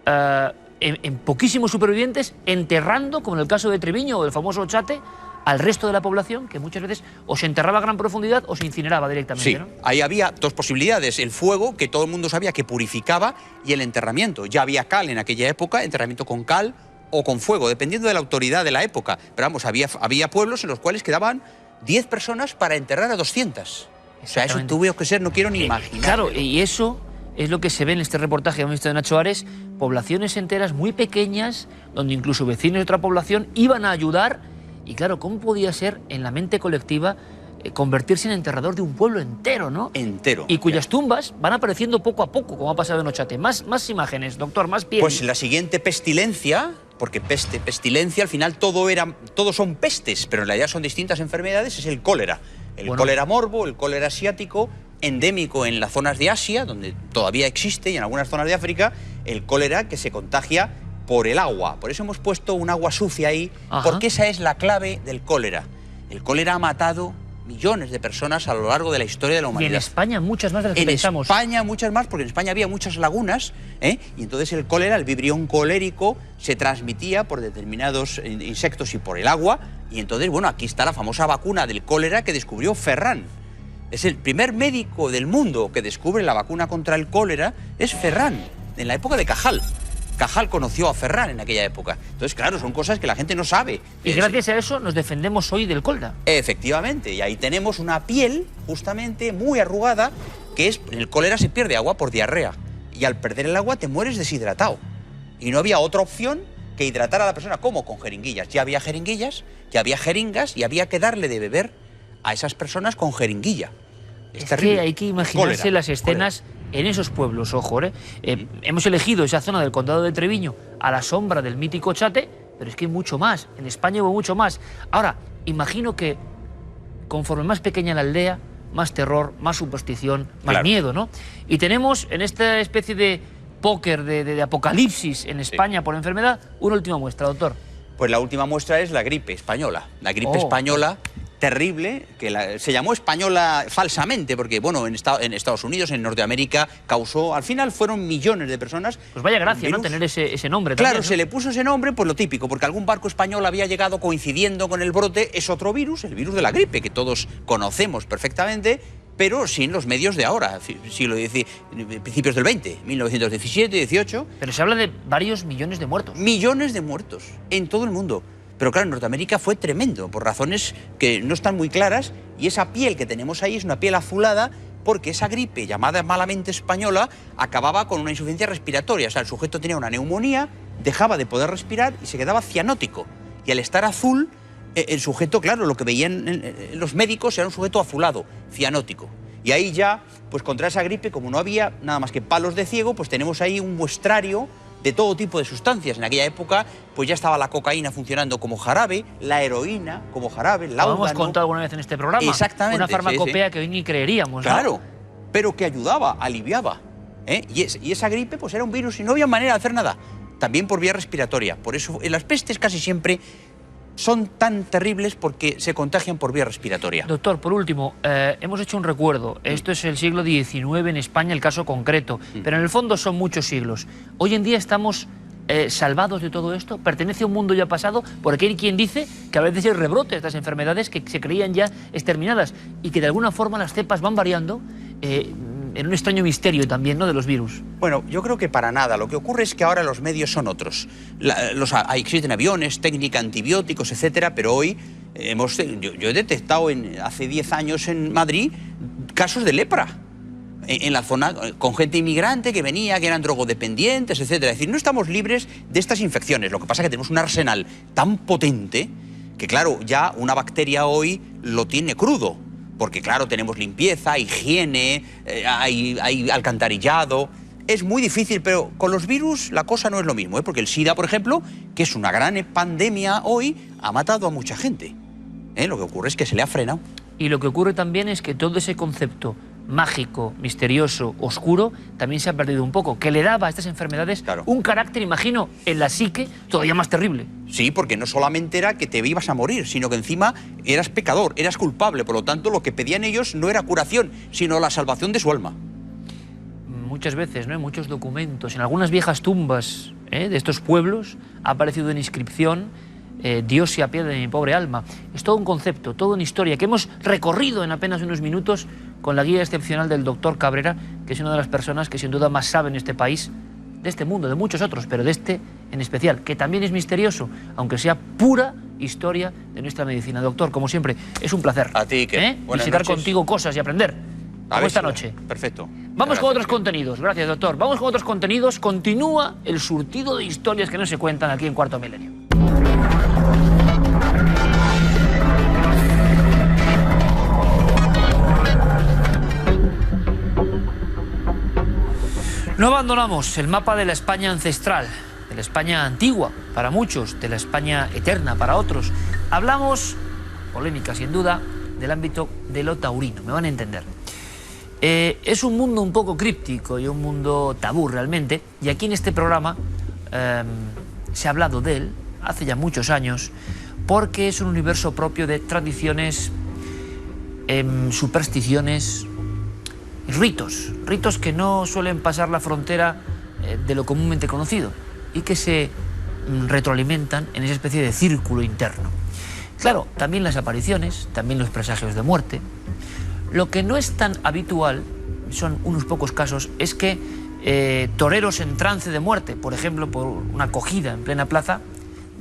en poquísimos supervivientes, enterrando, como en el caso de Treviño o el famoso Ochate, al resto de la población, que muchas veces o se enterraba a gran profundidad o se incineraba directamente. Sí, ¿no? Ahí había dos posibilidades, el fuego, que todo el mundo sabía que purificaba, y el enterramiento. Ya había cal en aquella época, enterramiento con cal o con fuego, dependiendo de la autoridad de la época. Pero vamos, había pueblos en los cuales quedaban 10 personas para enterrar a 200. O sea, eso tuvo que ser, no quiero ni imaginar. Claro, y eso es lo que se ve en este reportaje que hemos visto de Nacho Ares, poblaciones enteras muy pequeñas, donde incluso vecinos de otra población iban a ayudar. Y claro, ¿cómo podía ser en la mente colectiva convertirse en enterrador de un pueblo entero, ¿no? Entero. Y cuyas tumbas van apareciendo poco a poco, como ha pasado en Ochate. Más imágenes, doctor, más piel. Pues la siguiente pestilencia, porque pestilencia, al final todos son pestes, pero en realidad son distintas enfermedades, es el cólera. El cólera morbo, el cólera asiático, endémico en las zonas de Asia, donde todavía existe, y en algunas zonas de África, el cólera que se contagia por el agua. Por eso hemos puesto un agua sucia ahí, porque esa es la clave del cólera. El cólera ha matado millones de personas a lo largo de la historia de la humanidad. Y en España muchas más de las que pensamos. En España muchas más, porque en España había muchas lagunas, y entonces el cólera, el vibrión colérico, se transmitía por determinados insectos y por el agua, y entonces, bueno, aquí está la famosa vacuna del cólera que descubrió Ferran. Es el primer médico del mundo que descubre la vacuna contra el cólera, es Ferran, en la época de Cajal. Cajal conoció a Ferran en aquella época. Entonces, claro, son cosas que la gente no sabe. Y gracias a eso nos defendemos hoy del cólera. Efectivamente, y ahí tenemos una piel justamente muy arrugada, que es, en el cólera se pierde agua por diarrea. y al perder el agua te mueres deshidratado. Y no había otra opción que hidratar a la persona. ¿Cómo? Con jeringuillas. Ya había jeringuillas, ya había jeringas y había que darle de beber a esas personas con jeringuilla. Es que hay que imaginarse las escenas en esos pueblos, ojo, hemos elegido esa zona del condado de Treviño a la sombra del mítico Chate, pero es que hay mucho más, en España hubo mucho más. Ahora, imagino que conforme más pequeña la aldea, más terror, más superstición, más miedo, ¿no? Y tenemos en esta especie de póker de apocalipsis en España por enfermedad, una última muestra, doctor. Pues la última muestra es la gripe española. La gripe española terrible, que se llamó española falsamente, porque, bueno, en Estados Unidos, en Norteamérica, causó, al final fueron millones de personas. Pues vaya gracia, ¿no?, tener ese nombre Claro, también, ¿no? Se le puso ese nombre, pues lo típico, porque algún barco español había llegado coincidiendo con el brote, es otro virus, el virus de la gripe, que todos conocemos perfectamente, pero sin los medios de ahora, siglo XIX, principios del XX, 1917, 18. Pero se habla de varios millones de muertos. Millones de muertos en todo el mundo. Pero claro, en Norteamérica fue tremendo, por razones que no están muy claras, y esa piel que tenemos ahí es una piel azulada porque esa gripe, llamada malamente española, acababa con una insuficiencia respiratoria. O sea, el sujeto tenía una neumonía, dejaba de poder respirar y se quedaba cianótico. Y al estar azul, el sujeto, claro, lo que veían los médicos era un sujeto azulado, cianótico. Y ahí ya, pues contra esa gripe, como no había nada más que palos de ciego, pues tenemos ahí un muestrario de todo tipo de sustancias. En aquella época, pues ya estaba la cocaína funcionando como jarabe, la heroína como jarabe, el láudano. Lo hemos contado alguna vez en este programa. Exactamente. Una farmacopea que hoy ni creeríamos, ¿no? Claro, pero que ayudaba, aliviaba. Y esa gripe, pues era un virus y no había manera de hacer nada. También por vía respiratoria. Por eso, en las pestes casi siempre son tan terribles porque se contagian por vía respiratoria. Doctor, por último, hemos hecho un recuerdo. Esto es el siglo XIX en España, el caso concreto, pero en el fondo son muchos siglos. Hoy en día estamos salvados de todo esto. ¿Pertenece a un mundo ya pasado? Porque hay quien dice que a veces hay rebrotes de estas enfermedades que se creían ya exterminadas y que de alguna forma las cepas van variando en un extraño misterio también, ¿no?, de los virus. Bueno, yo creo que para nada. Lo que ocurre es que ahora los medios son otros. Existen aviones, técnica, antibióticos, etcétera, pero hoy yo he detectado hace 10 años en Madrid casos de lepra en la zona, con gente inmigrante que venía, que eran drogodependientes, etcétera. Es decir, no estamos libres de estas infecciones. Lo que pasa es que tenemos un arsenal tan potente que, claro, ya una bacteria hoy lo tiene crudo. Porque, claro, tenemos limpieza, higiene, hay alcantarillado. Es muy difícil, pero con los virus la cosa no es lo mismo, porque el SIDA, por ejemplo, que es una gran pandemia hoy, ha matado a mucha gente. Lo que ocurre es que se le ha frenado. Y lo que ocurre también es que todo ese concepto mágico, misterioso, oscuro, también se ha perdido un poco, que le daba a estas enfermedades un carácter, imagino, en la psique todavía más terrible. Sí, porque no solamente era que te ibas a morir, sino que encima eras pecador, eras culpable, por lo tanto lo que pedían ellos no era curación, sino la salvación de su alma. Muchas veces, ¿no?, en muchos documentos, en algunas viejas tumbas de estos pueblos ha aparecido en inscripción Dios se apiade de mi pobre alma. Es todo un concepto, toda una historia que hemos recorrido en apenas unos minutos con la guía excepcional del doctor Cabrera, que es una de las personas que sin duda más sabe en este país, de este mundo, de muchos otros, pero de este en especial, que también es misterioso, aunque sea pura historia de nuestra medicina. Doctor, como siempre, es un placer. A ti, que visitar contigo cosas y aprender, como esta noche. Perfecto. Vamos con otros contenidos. Gracias, doctor. Vamos con otros contenidos. Continúa el surtido de historias que no se cuentan aquí en Cuarto Milenio. No abandonamos el mapa de la España ancestral, de la España antigua para muchos, de la España eterna para otros. Hablamos, polémica sin duda, del ámbito de lo taurino, me van a entender. Es un mundo un poco críptico y un mundo tabú realmente, y aquí en este programa se ha hablado de él hace ya muchos años, porque es un universo propio de tradiciones, supersticiones, ritos que no suelen pasar la frontera de lo comúnmente conocido y que se retroalimentan en esa especie de círculo interno. Claro, también las apariciones, también los presagios de muerte. Lo que no es tan habitual, son unos pocos casos, es que toreros en trance de muerte, por ejemplo, por una acogida en plena plaza,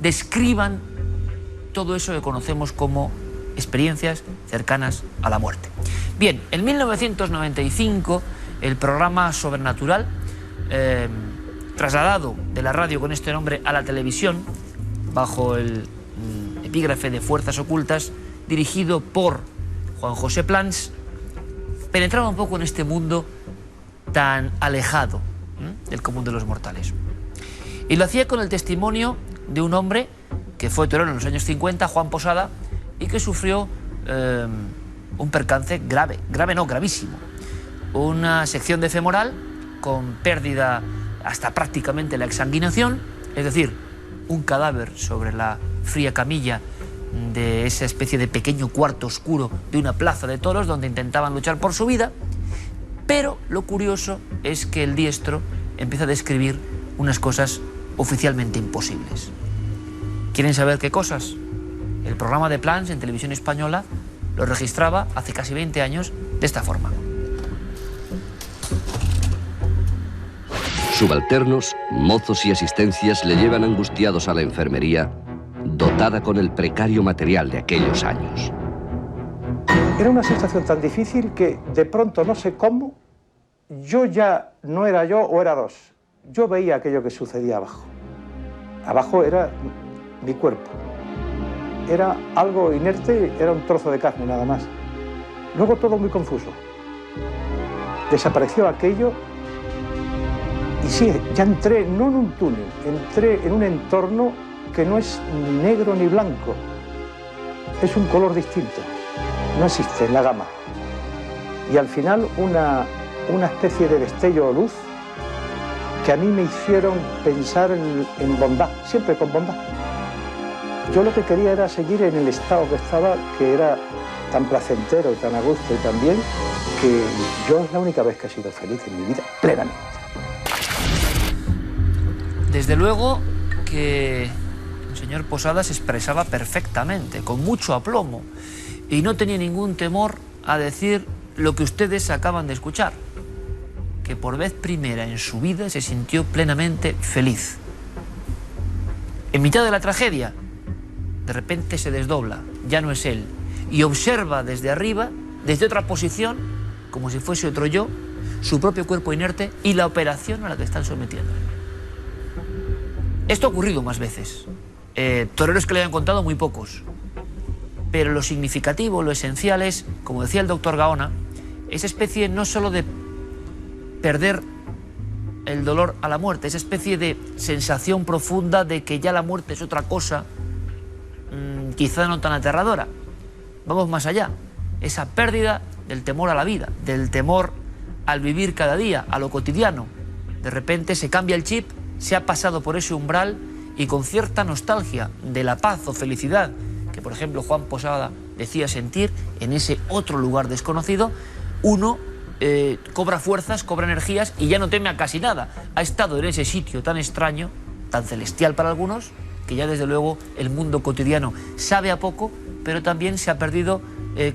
describan todo eso que conocemos como experiencias cercanas a la muerte. Bien, en 1995 el programa Sobrenatural trasladado de la radio con este nombre a la televisión, bajo el epígrafe de Fuerzas Ocultas, dirigido por Juan José Plans, penetraba un poco en este mundo tan alejado del común de los mortales. Y lo hacía con el testimonio de un hombre que fue torero en los años 50, Juan Posada, y que sufrió un percance gravísimo. Una sección de femoral con pérdida hasta prácticamente la exsanguinación, es decir, un cadáver sobre la fría camilla de esa especie de pequeño cuarto oscuro de una plaza de toros donde intentaban luchar por su vida. Pero lo curioso es que el diestro empieza a describir unas cosas oficialmente imposibles. ¿Quieren saber qué cosas? El programa de Plans en Televisión Española lo registraba hace casi 20 años de esta forma. Subalternos, mozos y asistencias le llevan angustiados a la enfermería, dotada con el precario material de aquellos años. Era una sensación tan difícil que de pronto, no sé cómo, yo ya no era yo o era dos. Yo veía aquello que sucedía abajo. Abajo era mi cuerpo. Era algo inerte, era un trozo de carne nada más. Luego todo muy confuso. Desapareció aquello y sí, ya entré no en un túnel, entré en un entorno que no es ni negro ni blanco. Es un color distinto. No existe en la gama. Y al final una especie de destello o luz que a mí me hicieron pensar en bondad, siempre con bondad. Yo lo que quería era seguir en el estado que estaba, que era tan placentero y tan a gusto y tan bien, que yo es la única vez que he sido feliz en mi vida, plenamente. Desde luego que el señor Posada se expresaba perfectamente, con mucho aplomo, y no tenía ningún temor a decir lo que ustedes acaban de escuchar, que por vez primera en su vida se sintió plenamente feliz. En mitad de la tragedia, de repente se desdobla, ya no es él, y observa desde arriba, desde otra posición, como si fuese otro yo, su propio cuerpo inerte y la operación a la que están sometiendo. Esto ha ocurrido más veces. Toreros que le hayan contado, muy pocos. Pero lo significativo, lo esencial es, como decía el doctor Gaona, esa especie no solo de perder el dolor a la muerte, esa especie de sensación profunda de que ya la muerte es otra cosa, quizá no tan aterradora. Vamos más allá. Esa pérdida del temor a la vida, del temor al vivir cada día, a lo cotidiano. De repente se cambia el chip, se ha pasado por ese umbral y con cierta nostalgia de la paz o felicidad que, por ejemplo, Juan Posada decía sentir en ese otro lugar desconocido, uno cobra fuerzas, cobra energías y ya no teme a casi nada. Ha estado en ese sitio tan extraño, tan celestial para algunos, que ya desde luego el mundo cotidiano sabe a poco, pero también se ha perdido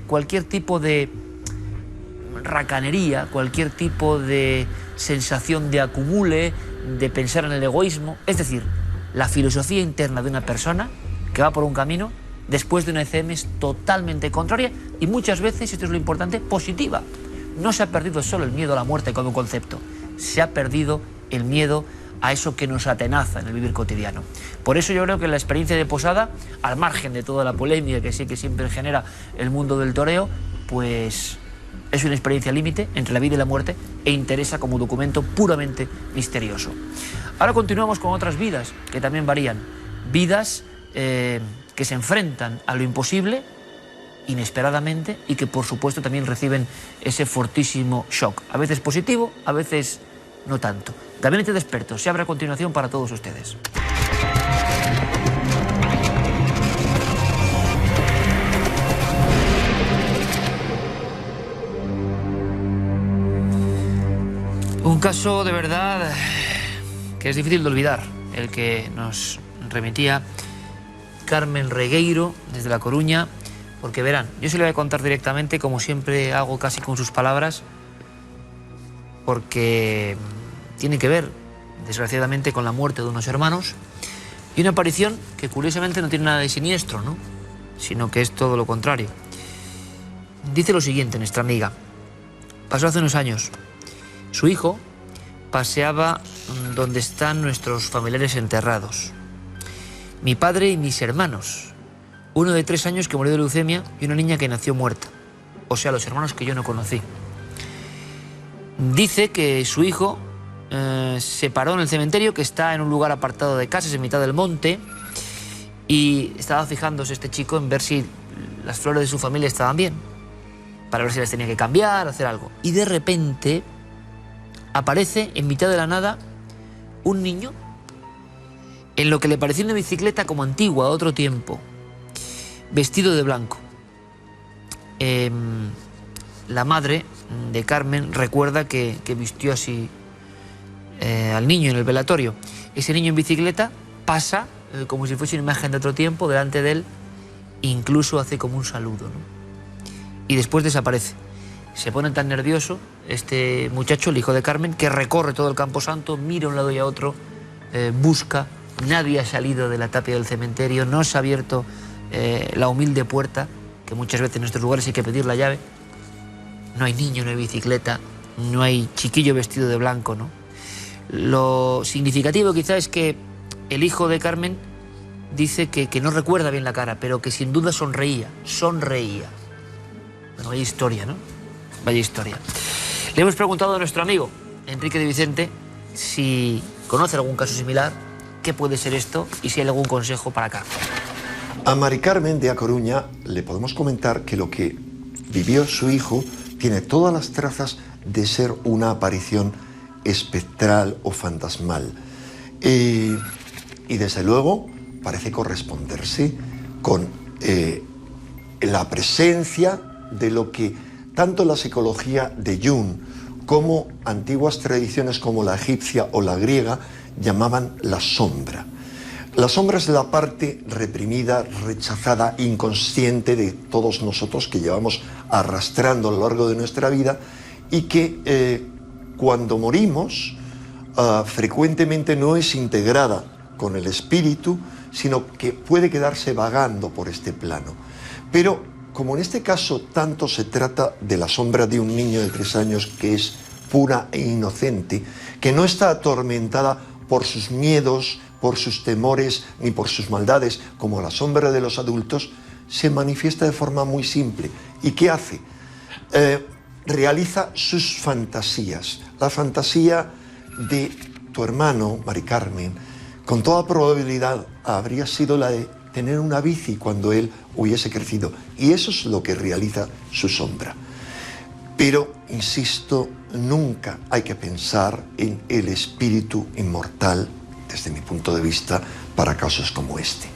cualquier tipo de racanería, cualquier tipo de sensación de acumule, de pensar en el egoísmo. Es decir, la filosofía interna de una persona que va por un camino después de una ECM es totalmente contraria y muchas veces, esto es lo importante, positiva. No se ha perdido solo el miedo a la muerte como concepto, se ha perdido el miedo a eso que nos atenaza en el vivir cotidiano. Por eso yo creo que la experiencia de Posada, al margen de toda la polémica que sí que siempre genera el mundo del toreo, pues es una experiencia límite entre la vida y la muerte e interesa como documento puramente misterioso. Ahora continuamos con otras vidas que también varían. Vidas que se enfrentan a lo imposible inesperadamente y que por supuesto también reciben ese fortísimo shock. A veces positivo, a veces no tanto. Gabinete de Expertos se abre a continuación para todos ustedes. Un caso de verdad que es difícil de olvidar, el que nos remitía Carmen Regueiro desde La Coruña, porque verán, yo se lo voy a contar directamente, como siempre hago casi con sus palabras, porque tiene que ver, desgraciadamente, con la muerte de unos hermanos y una aparición que curiosamente no tiene nada de siniestro, ¿no? Sino que es todo lo contrario. Dice lo siguiente nuestra amiga: pasó hace unos años. Su hijo paseaba donde están nuestros familiares enterrados. Mi padre y mis hermanos. Uno de 3 años que murió de leucemia y una niña que nació muerta. O sea, los hermanos que yo no conocí. Dice que su hijo se paró en el cementerio, que está en un lugar apartado de casas, en mitad del monte, y estaba fijándose este chico en ver si las flores de su familia estaban bien, para ver si las tenía que cambiar, hacer algo. Y de repente aparece en mitad de la nada un niño en lo que le pareció una bicicleta como antigua, de otro tiempo, vestido de blanco. La madre de Carmen recuerda que vistió así al niño en el velatorio. Ese niño en bicicleta pasa como si fuese una imagen de otro tiempo delante de él, incluso hace como un saludo, ¿no? Y después desaparece. Se pone tan nervioso este muchacho, el hijo de Carmen, que recorre todo el camposanto, mira a un lado y a otro, busca. Nadie ha salido de la tapia del cementerio, no se ha abierto la humilde puerta, que muchas veces en estos lugares hay que pedir la llave. No hay niño, no hay bicicleta, no hay chiquillo vestido de blanco, ¿no? Lo significativo quizá es que el hijo de Carmen dice que no recuerda bien la cara, pero que sin duda sonreía. Bueno, vaya historia, ¿no? Vaya historia. Le hemos preguntado a nuestro amigo Enrique de Vicente si conoce algún caso similar, qué puede ser esto y si hay algún consejo para acá. A Mari Carmen de A Coruña le podemos comentar que lo que vivió su hijo tiene todas las trazas de ser una aparición espectral o fantasmal. Y desde luego parece corresponderse con la presencia de lo que tanto la psicología de Jung como antiguas tradiciones como la egipcia o la griega llamaban la sombra. La sombra es la parte reprimida, rechazada, inconsciente de todos nosotros que llevamos arrastrando a lo largo de nuestra vida y que cuando morimos frecuentemente no es integrada con el espíritu, sino que puede quedarse vagando por este plano. Pero como en este caso tanto se trata de la sombra de un niño de 3 años que es pura e inocente, que no está atormentada por sus miedos, por sus temores ni por sus maldades, como la sombra de los adultos, se manifiesta de forma muy simple. ¿Y qué hace? Realiza sus fantasías. La fantasía de tu hermano, Mari Carmen, con toda probabilidad habría sido la de tener una bici cuando él hubiese crecido. Y eso es lo que realiza su sombra. Pero, insisto, nunca hay que pensar en el espíritu inmortal, desde mi punto de vista, para casos como este.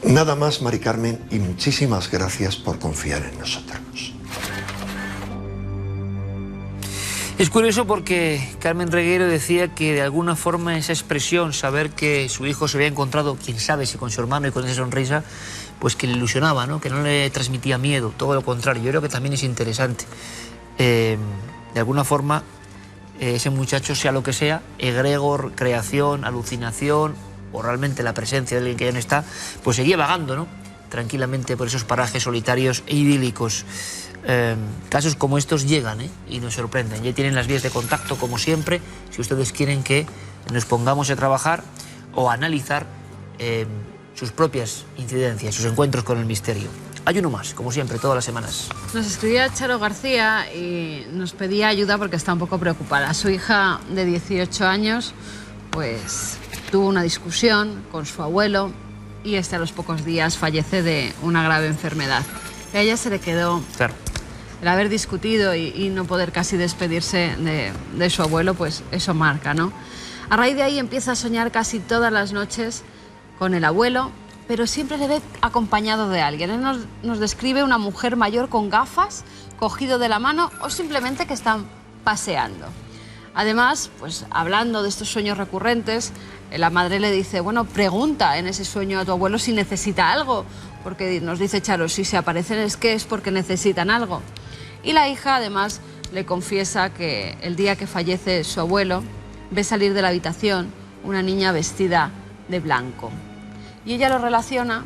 Nada más, Mari Carmen, y muchísimas gracias por confiar en nosotros. Es curioso porque Carmen Regueiro decía que de alguna forma esa expresión, saber que su hijo se había encontrado, quién sabe si con su hermano y con esa sonrisa, pues que le ilusionaba, ¿no? Que no le transmitía miedo, todo lo contrario. Yo creo que también es interesante. De alguna forma, ese muchacho, sea lo que sea, egregor, creación, alucinación, o realmente la presencia de alguien que ya no está, pues seguía vagando, ¿no? Tranquilamente por esos parajes solitarios e idílicos. Casos como estos llegan y nos sorprenden. Ya tienen las vías de contacto, como siempre, si ustedes quieren que nos pongamos a trabajar o a analizar sus propias incidencias, sus encuentros con el misterio. Hay uno más, como siempre, todas las semanas. Nos escribía Charo García y nos pedía ayuda porque está un poco preocupada. Su hija de 18 años pues tuvo una discusión con su abuelo y a los pocos días fallece de una grave enfermedad. A ella se le quedó... Claro. El haber discutido y no poder casi despedirse de su abuelo, pues eso marca, ¿no? A raíz de ahí empieza a soñar casi todas las noches con el abuelo, pero siempre le ve acompañado de alguien. Él nos describe una mujer mayor con gafas, cogido de la mano o simplemente que están paseando. Además, pues hablando de estos sueños recurrentes, la madre le dice, bueno, pregunta en ese sueño a tu abuelo si necesita algo, porque nos dice Charo, si se aparecen es que es porque necesitan algo. Y la hija, además, le confiesa que el día que fallece su abuelo, ve salir de la habitación una niña vestida de blanco. Y ella lo relaciona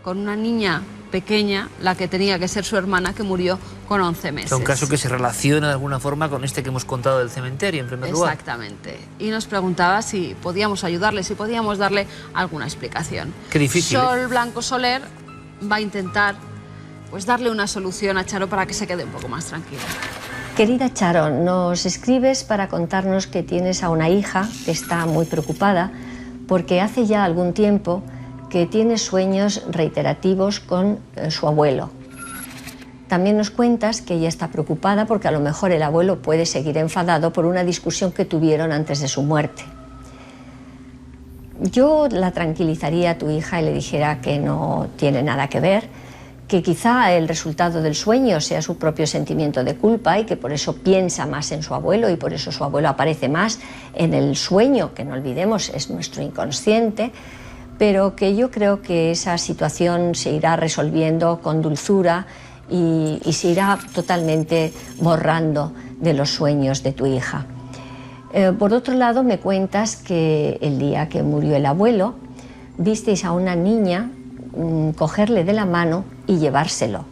con una niña pequeña, la que tenía que ser su hermana, que murió con 11 meses. Es un caso que se relaciona de alguna forma con este que hemos contado del cementerio, en primer lugar. Exactamente. Y nos preguntaba si podíamos ayudarle, si podíamos darle alguna explicación. Qué difícil. Sol Blanco Soler va a intentar pues darle una solución a Charo para que se quede un poco más tranquila. Querida Charo, nos escribes para contarnos que tienes a una hija que está muy preocupada porque hace ya algún tiempo que tiene sueños reiterativos con su abuelo. También nos cuentas que ella está preocupada porque a lo mejor el abuelo puede seguir enfadado por una discusión que tuvieron antes de su muerte. Yo la tranquilizaría a tu hija y le dijera que no tiene nada que ver, que quizá el resultado del sueño sea su propio sentimiento de culpa y que por eso piensa más en su abuelo y por eso su abuelo aparece más en el sueño, que no olvidemos es nuestro inconsciente, pero que yo creo que esa situación se irá resolviendo con dulzura y se irá totalmente borrando de los sueños de tu hija. Por otro lado, me cuentas que el día que murió el abuelo, visteis a una niña cogerle de la mano y llevárselo.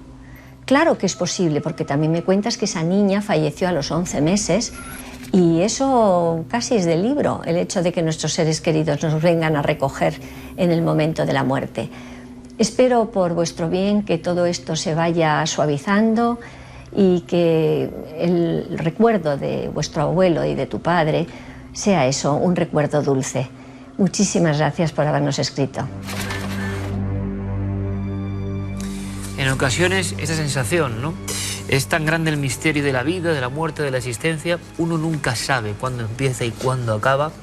Claro que es posible, porque también me cuentas que esa niña falleció a los 11 meses y eso casi es del libro, el hecho de que nuestros seres queridos nos vengan a recoger en el momento de la muerte. Espero por vuestro bien que todo esto se vaya suavizando y que el recuerdo de vuestro abuelo y de tu padre sea eso, un recuerdo dulce. Muchísimas gracias por habernos escrito. En ocasiones esa sensación, ¿no? Es tan grande el misterio de la vida, de la muerte, de la existencia, uno nunca sabe cuándo empieza y cuándo acaba,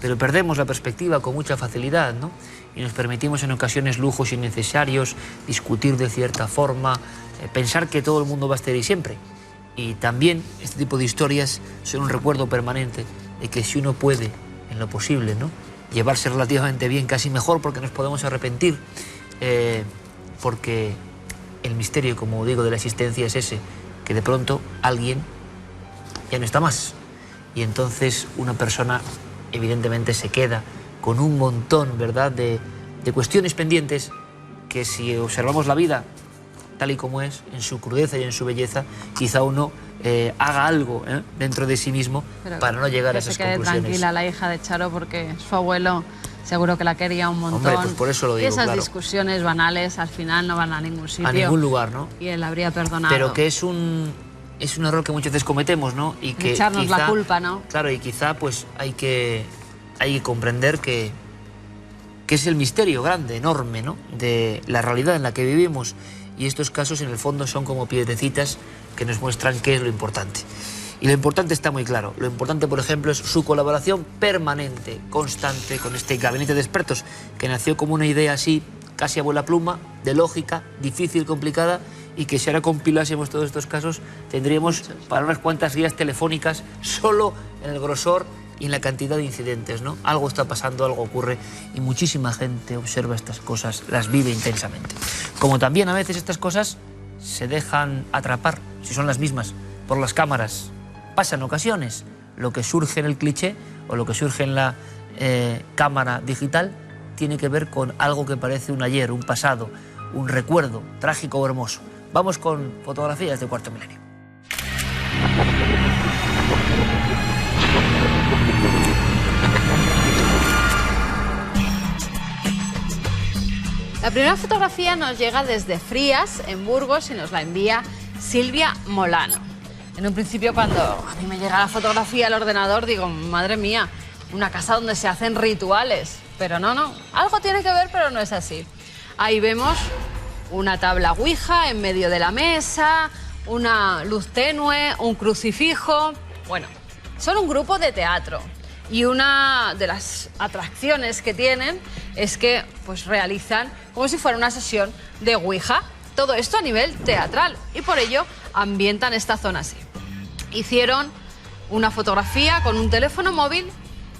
pero perdemos la perspectiva con mucha facilidad, ¿no? Y nos permitimos en ocasiones lujos innecesarios, discutir de cierta forma, pensar que todo el mundo va a estar ahí siempre. Y también este tipo de historias son un recuerdo permanente de que si uno puede, en lo posible, ¿no?, llevarse relativamente bien, casi mejor, porque nos podemos arrepentir, porque el misterio, como digo, de la existencia es ese, que de pronto alguien ya no está más. Y entonces una persona evidentemente se queda con un montón, ¿verdad?, de cuestiones pendientes que si observamos la vida tal y como es, en su crudeza y en su belleza, quizá uno haga algo dentro de sí mismo para no llegar a esas conclusiones. Que se quede tranquila la hija de Charo porque su abuelo seguro que la quería un montón. Hombre, pues por eso lo digo, y esas claro, discusiones banales al final no van a ningún sitio. A ningún lugar, ¿no? Y él habría perdonado. Pero que es un error que muchas veces cometemos, ¿no? Y que echarnos quizá, la culpa, ¿no? Claro, y quizá pues hay que comprender que es el misterio grande, enorme, ¿no?, de la realidad en la que vivimos. Y estos casos en el fondo son como piedrecitas que nos muestran qué es lo importante. Y lo importante está muy claro. Lo importante, por ejemplo, es su colaboración permanente, constante, con este gabinete de expertos, que nació como una idea así, casi a vuela pluma, de lógica, difícil, complicada, y que si ahora compilásemos todos estos casos, tendríamos para unas cuantas guías telefónicas solo en el grosor y en la cantidad de incidentes, ¿no? Algo está pasando, algo ocurre, y muchísima gente observa estas cosas, las vive intensamente. Como también a veces estas cosas se dejan atrapar, si son las mismas, por las cámaras. Pasa en ocasiones. Lo que surge en el cliché o lo que surge en la cámara digital tiene que ver con algo que parece un ayer, un pasado, un recuerdo trágico o hermoso. Vamos con fotografías de Cuarto Milenio. La primera fotografía nos llega desde Frías, en Burgos, y nos la envía Silvia Molano. En un principio, cuando a mí me llega la fotografía al ordenador, digo, madre mía, una casa donde se hacen rituales. Pero no, algo tiene que ver, pero no es así. Ahí vemos una tabla ouija en medio de la mesa, una luz tenue, un crucifijo. Bueno, son un grupo de teatro. Y una de las atracciones que tienen es que pues realizan como si fuera una sesión de ouija. Todo esto a nivel teatral y por ello ambientan esta zona así. Hicieron una fotografía con un teléfono móvil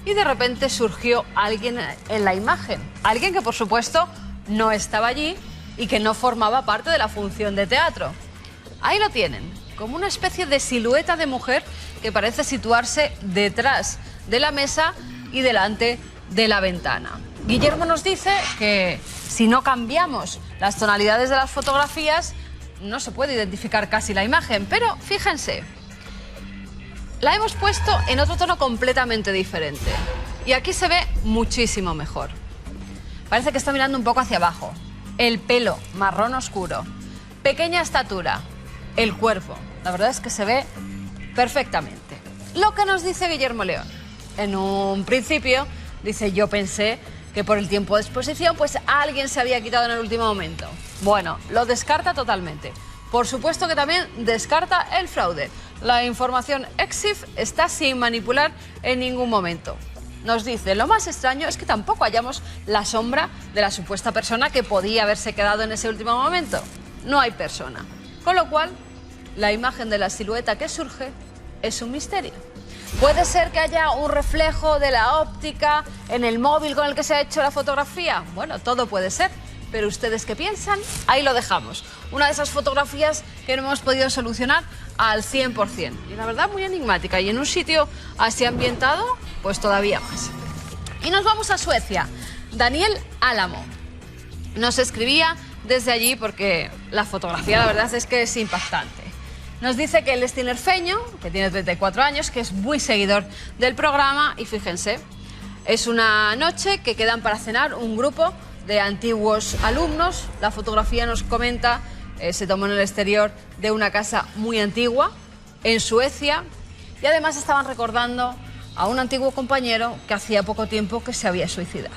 y de repente surgió alguien en la imagen. Alguien que por supuesto no estaba allí y que no formaba parte de la función de teatro. Ahí lo tienen, como una especie de silueta de mujer que parece situarse detrás de la mesa y delante de la ventana. Guillermo nos dice que si no cambiamos las tonalidades de las fotografías no se puede identificar casi la imagen, pero fíjense, la hemos puesto en otro tono completamente diferente y aquí se ve muchísimo mejor. Parece que está mirando un poco hacia abajo. El pelo marrón oscuro, pequeña estatura, el cuerpo. La verdad es que se ve perfectamente. Lo que nos dice Guillermo León. En un principio, dice, yo pensé que por el tiempo de exposición, pues alguien se había quitado en el último momento. Bueno, lo descarta totalmente. Por supuesto que también descarta el fraude. La información EXIF está sin manipular en ningún momento. Nos dice, lo más extraño es que tampoco hallamos la sombra de la supuesta persona que podía haberse quedado en ese último momento. No hay persona. Con lo cual, la imagen de la silueta que surge es un misterio. ¿Puede ser que haya un reflejo de la óptica en el móvil con el que se ha hecho la fotografía? Bueno, todo puede ser. Pero ¿ustedes qué piensan? Ahí lo dejamos. Una de esas fotografías que no hemos podido solucionar al 100%. Y la verdad muy enigmática. Y en un sitio así ambientado, pues todavía más. Y nos vamos a Suecia. Daniel Álamo nos escribía desde allí porque la fotografía la verdad es que es impactante. Nos dice que él es tinerfeño, que tiene 34 años, que es muy seguidor del programa. Y fíjense, es una noche que quedan para cenar un grupo de antiguos alumnos. La fotografía nos comenta, se tomó en el exterior de una casa muy antigua, en Suecia, y además estaban recordando a un antiguo compañero que hacía poco tiempo que se había suicidado.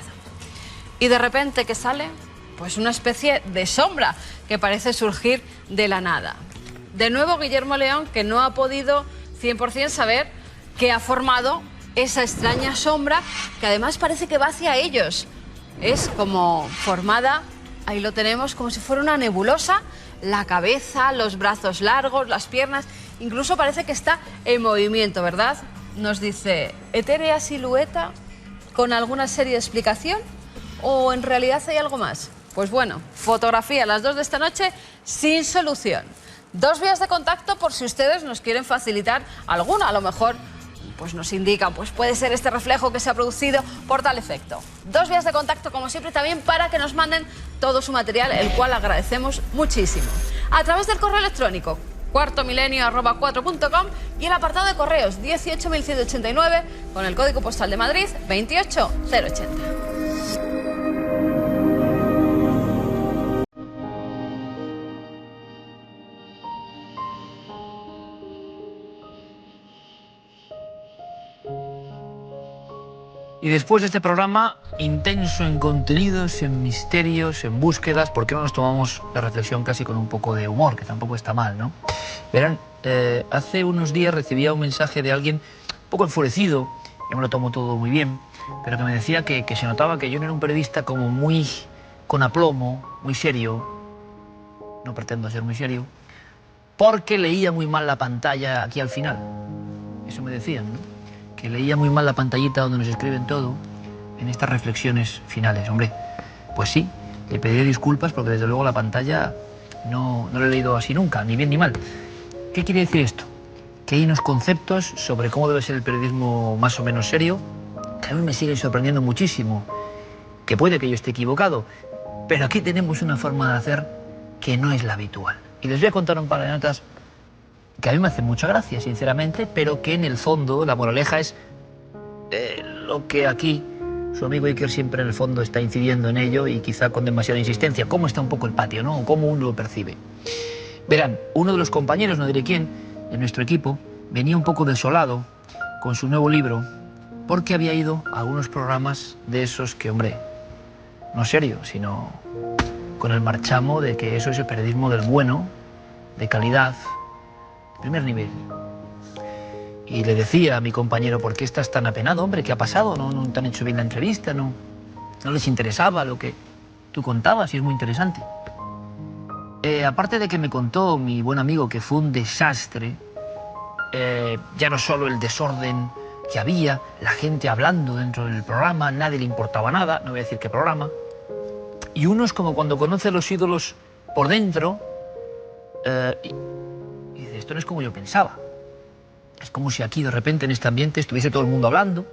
Y de repente, ¿qué sale? Pues una especie de sombra que parece surgir de la nada. De nuevo Guillermo León, que no ha podido 100% saber qué ha formado esa extraña sombra, que además parece que va hacia ellos. Es como formada, ahí lo tenemos, como si fuera una nebulosa, la cabeza, los brazos largos, las piernas, incluso parece que está en movimiento, ¿verdad? Nos dice, etérea silueta, ¿con alguna serie de explicación? ¿O en realidad hay algo más? Pues bueno, fotografía a las 2 de esta noche sin solución. 2 vías de contacto por si ustedes nos quieren facilitar alguna, a lo mejor pues nos indican, pues puede ser este reflejo que se ha producido por tal efecto. 2 vías de contacto, como siempre, también para que nos manden todo su material, el cual agradecemos muchísimo. A través del correo electrónico, cuartomilenio@4.com, y el apartado de correos 18189, con el código postal de Madrid 28080. Y después de este programa intenso en contenidos, en misterios, en búsquedas, ¿por qué no nos tomamos la reflexión casi con un poco de humor, que tampoco está mal, ¿no? Verán, hace unos días recibía un mensaje de alguien un poco enfurecido, yo me lo tomo todo muy bien, pero que me decía que se notaba que yo no era un periodista como muy con aplomo, muy serio, no pretendo ser muy serio, porque leía muy mal la pantalla aquí al final. Eso me decían, ¿no? Que leía muy mal la pantallita donde nos escriben todo en estas reflexiones finales. Hombre, pues sí, le pediré disculpas porque desde luego la pantalla no lo he leído así nunca, ni bien ni mal. ¿Qué quiere decir esto? Que hay unos conceptos sobre cómo debe ser el periodismo más o menos serio que a mí me siguen sorprendiendo muchísimo, que puede que yo esté equivocado, pero aquí tenemos una forma de hacer que no es la habitual. Y les voy a contar un par de notas que a mí me hace mucha gracia, sinceramente, pero que en el fondo, la moraleja es lo que aquí su amigo Iker siempre en el fondo está incidiendo en ello y quizá con demasiada insistencia. ¿Cómo está un poco el patio, no? ¿Cómo uno lo percibe? Verán, uno de los compañeros, no diré quién, de nuestro equipo, venía un poco desolado con su nuevo libro porque había ido a algunos programas de esos que, hombre, no serio, sino con el marchamo de que eso es el periodismo del bueno, de calidad, primer nivel. Y le decía a mi compañero, ¿por qué estás tan apenado, hombre? ¿Qué ha pasado? ¿No te han hecho bien la entrevista? ¿No les interesaba lo que tú contabas? Y es muy interesante. Aparte de que me contó mi buen amigo que fue un desastre, ya no solo el desorden que había, la gente hablando dentro del programa, nadie le importaba nada, no voy a decir qué programa, y uno es como cuando conoce a los ídolos por dentro, y dice, esto no es como yo pensaba. Es como si aquí de repente en este ambiente estuviese todo el mundo hablando.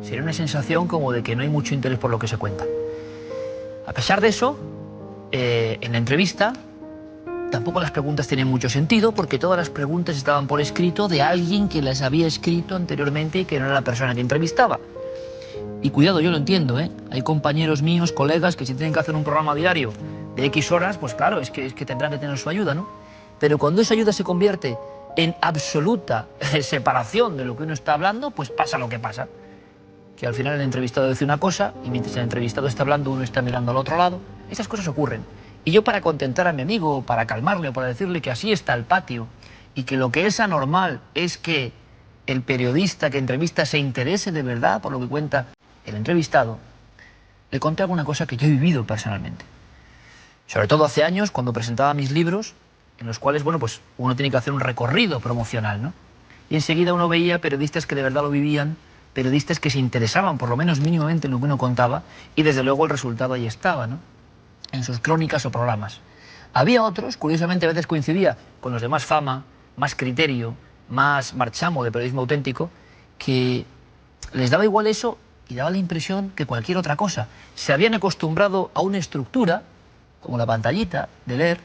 Sería una sensación como de que no hay mucho interés por lo que se cuenta. A pesar de eso, en la entrevista tampoco las preguntas tienen mucho sentido porque todas las preguntas estaban por escrito de alguien que las había escrito anteriormente y que no era la persona que entrevistaba. Y cuidado, yo lo entiendo, ¿eh? Hay compañeros míos, colegas, que si tienen que hacer un programa diario de X horas, pues claro, es que tendrán que tener su ayuda, ¿no? Pero cuando esa ayuda se convierte en absoluta separación de lo que uno está hablando, pues pasa lo que pasa. Que al final el entrevistado dice una cosa y mientras el entrevistado está hablando uno está mirando al otro lado. Esas cosas ocurren. Y yo, para contentar a mi amigo, para calmarle o para decirle que así está el patio y que lo que es anormal es que el periodista que entrevista se interese de verdad por lo que cuenta el entrevistado, le conté alguna cosa que yo he vivido personalmente. Sobre todo hace años, cuando presentaba mis libros, en los cuales, bueno, pues uno tiene que hacer un recorrido promocional, ¿no? Y enseguida uno veía periodistas que de verdad lo vivían, periodistas que se interesaban, por lo menos mínimamente, en lo que uno contaba, y desde luego el resultado ahí estaba, ¿no? En sus crónicas o programas. Había otros, curiosamente a veces coincidía con los de más fama, más criterio, más marchamo de periodismo auténtico, que les daba igual eso y daba la impresión que cualquier otra cosa. Se habían acostumbrado a una estructura, como la pantallita de leer,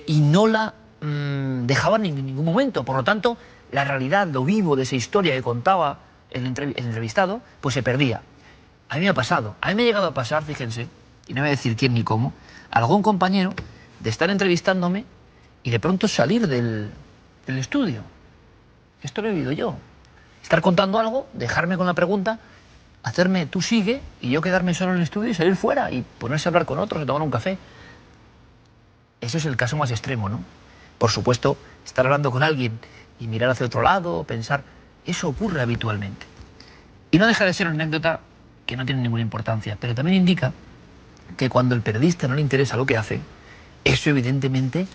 y no la dejaban en ningún momento. Por lo tanto, la realidad, lo vivo de esa historia que contaba el entrevistado, pues se perdía. A mí me ha pasado, a mí me ha llegado a pasar, fíjense, y no voy a decir quién ni cómo, algún compañero de estar entrevistándome y de pronto salir del estudio. Esto lo he vivido yo. Estar contando algo, dejarme con la pregunta, hacerme tú sigue y yo quedarme solo en el estudio y salir fuera y ponerse a hablar con otros, a tomar un café. Eso es el caso más extremo, ¿no? Por supuesto, estar hablando con alguien y mirar hacia otro lado, pensar, eso ocurre habitualmente. Y no deja de ser una anécdota que no tiene ninguna importancia, pero también indica que cuando el periodista no le interesa lo que hace, eso evidentemente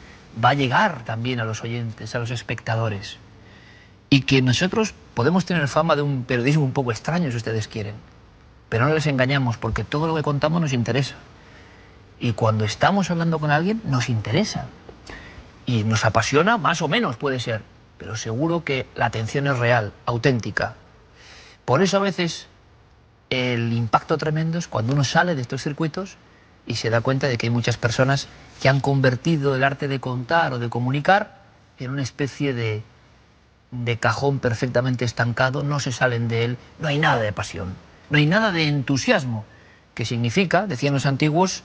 va a llegar también a los oyentes, a los espectadores. Y que nosotros podemos tener fama de un periodismo un poco extraño, si ustedes quieren, pero no les engañamos porque todo lo que contamos nos interesa. Y cuando estamos hablando con alguien, nos interesa. Y nos apasiona, más o menos puede ser, pero seguro que la atención es real, auténtica. Por eso a veces el impacto tremendo es cuando uno sale de estos circuitos y se da cuenta de que hay muchas personas que han convertido el arte de contar o de comunicar en una especie de cajón perfectamente estancado, no se salen de él, no hay nada de pasión, no hay nada de entusiasmo, que significa, decían los antiguos,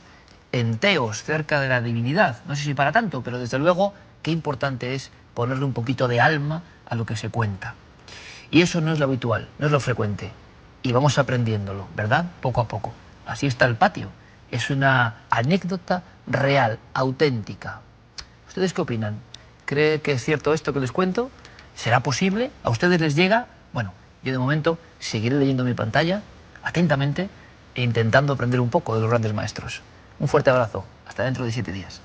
enteos, cerca de la divinidad. No sé si para tanto, pero desde luego qué importante es ponerle un poquito de alma a lo que se cuenta. Y eso no es lo habitual, no es lo frecuente. Y vamos aprendiéndolo, ¿verdad? Poco a poco. Así está el patio. Es una anécdota real, auténtica. ¿Ustedes qué opinan? ¿Cree que es cierto esto que les cuento? ¿Será posible? ¿A ustedes les llega? Bueno, yo de momento seguiré leyendo mi pantalla atentamente e intentando aprender un poco de los grandes maestros. Un fuerte abrazo. Hasta dentro de 7 días.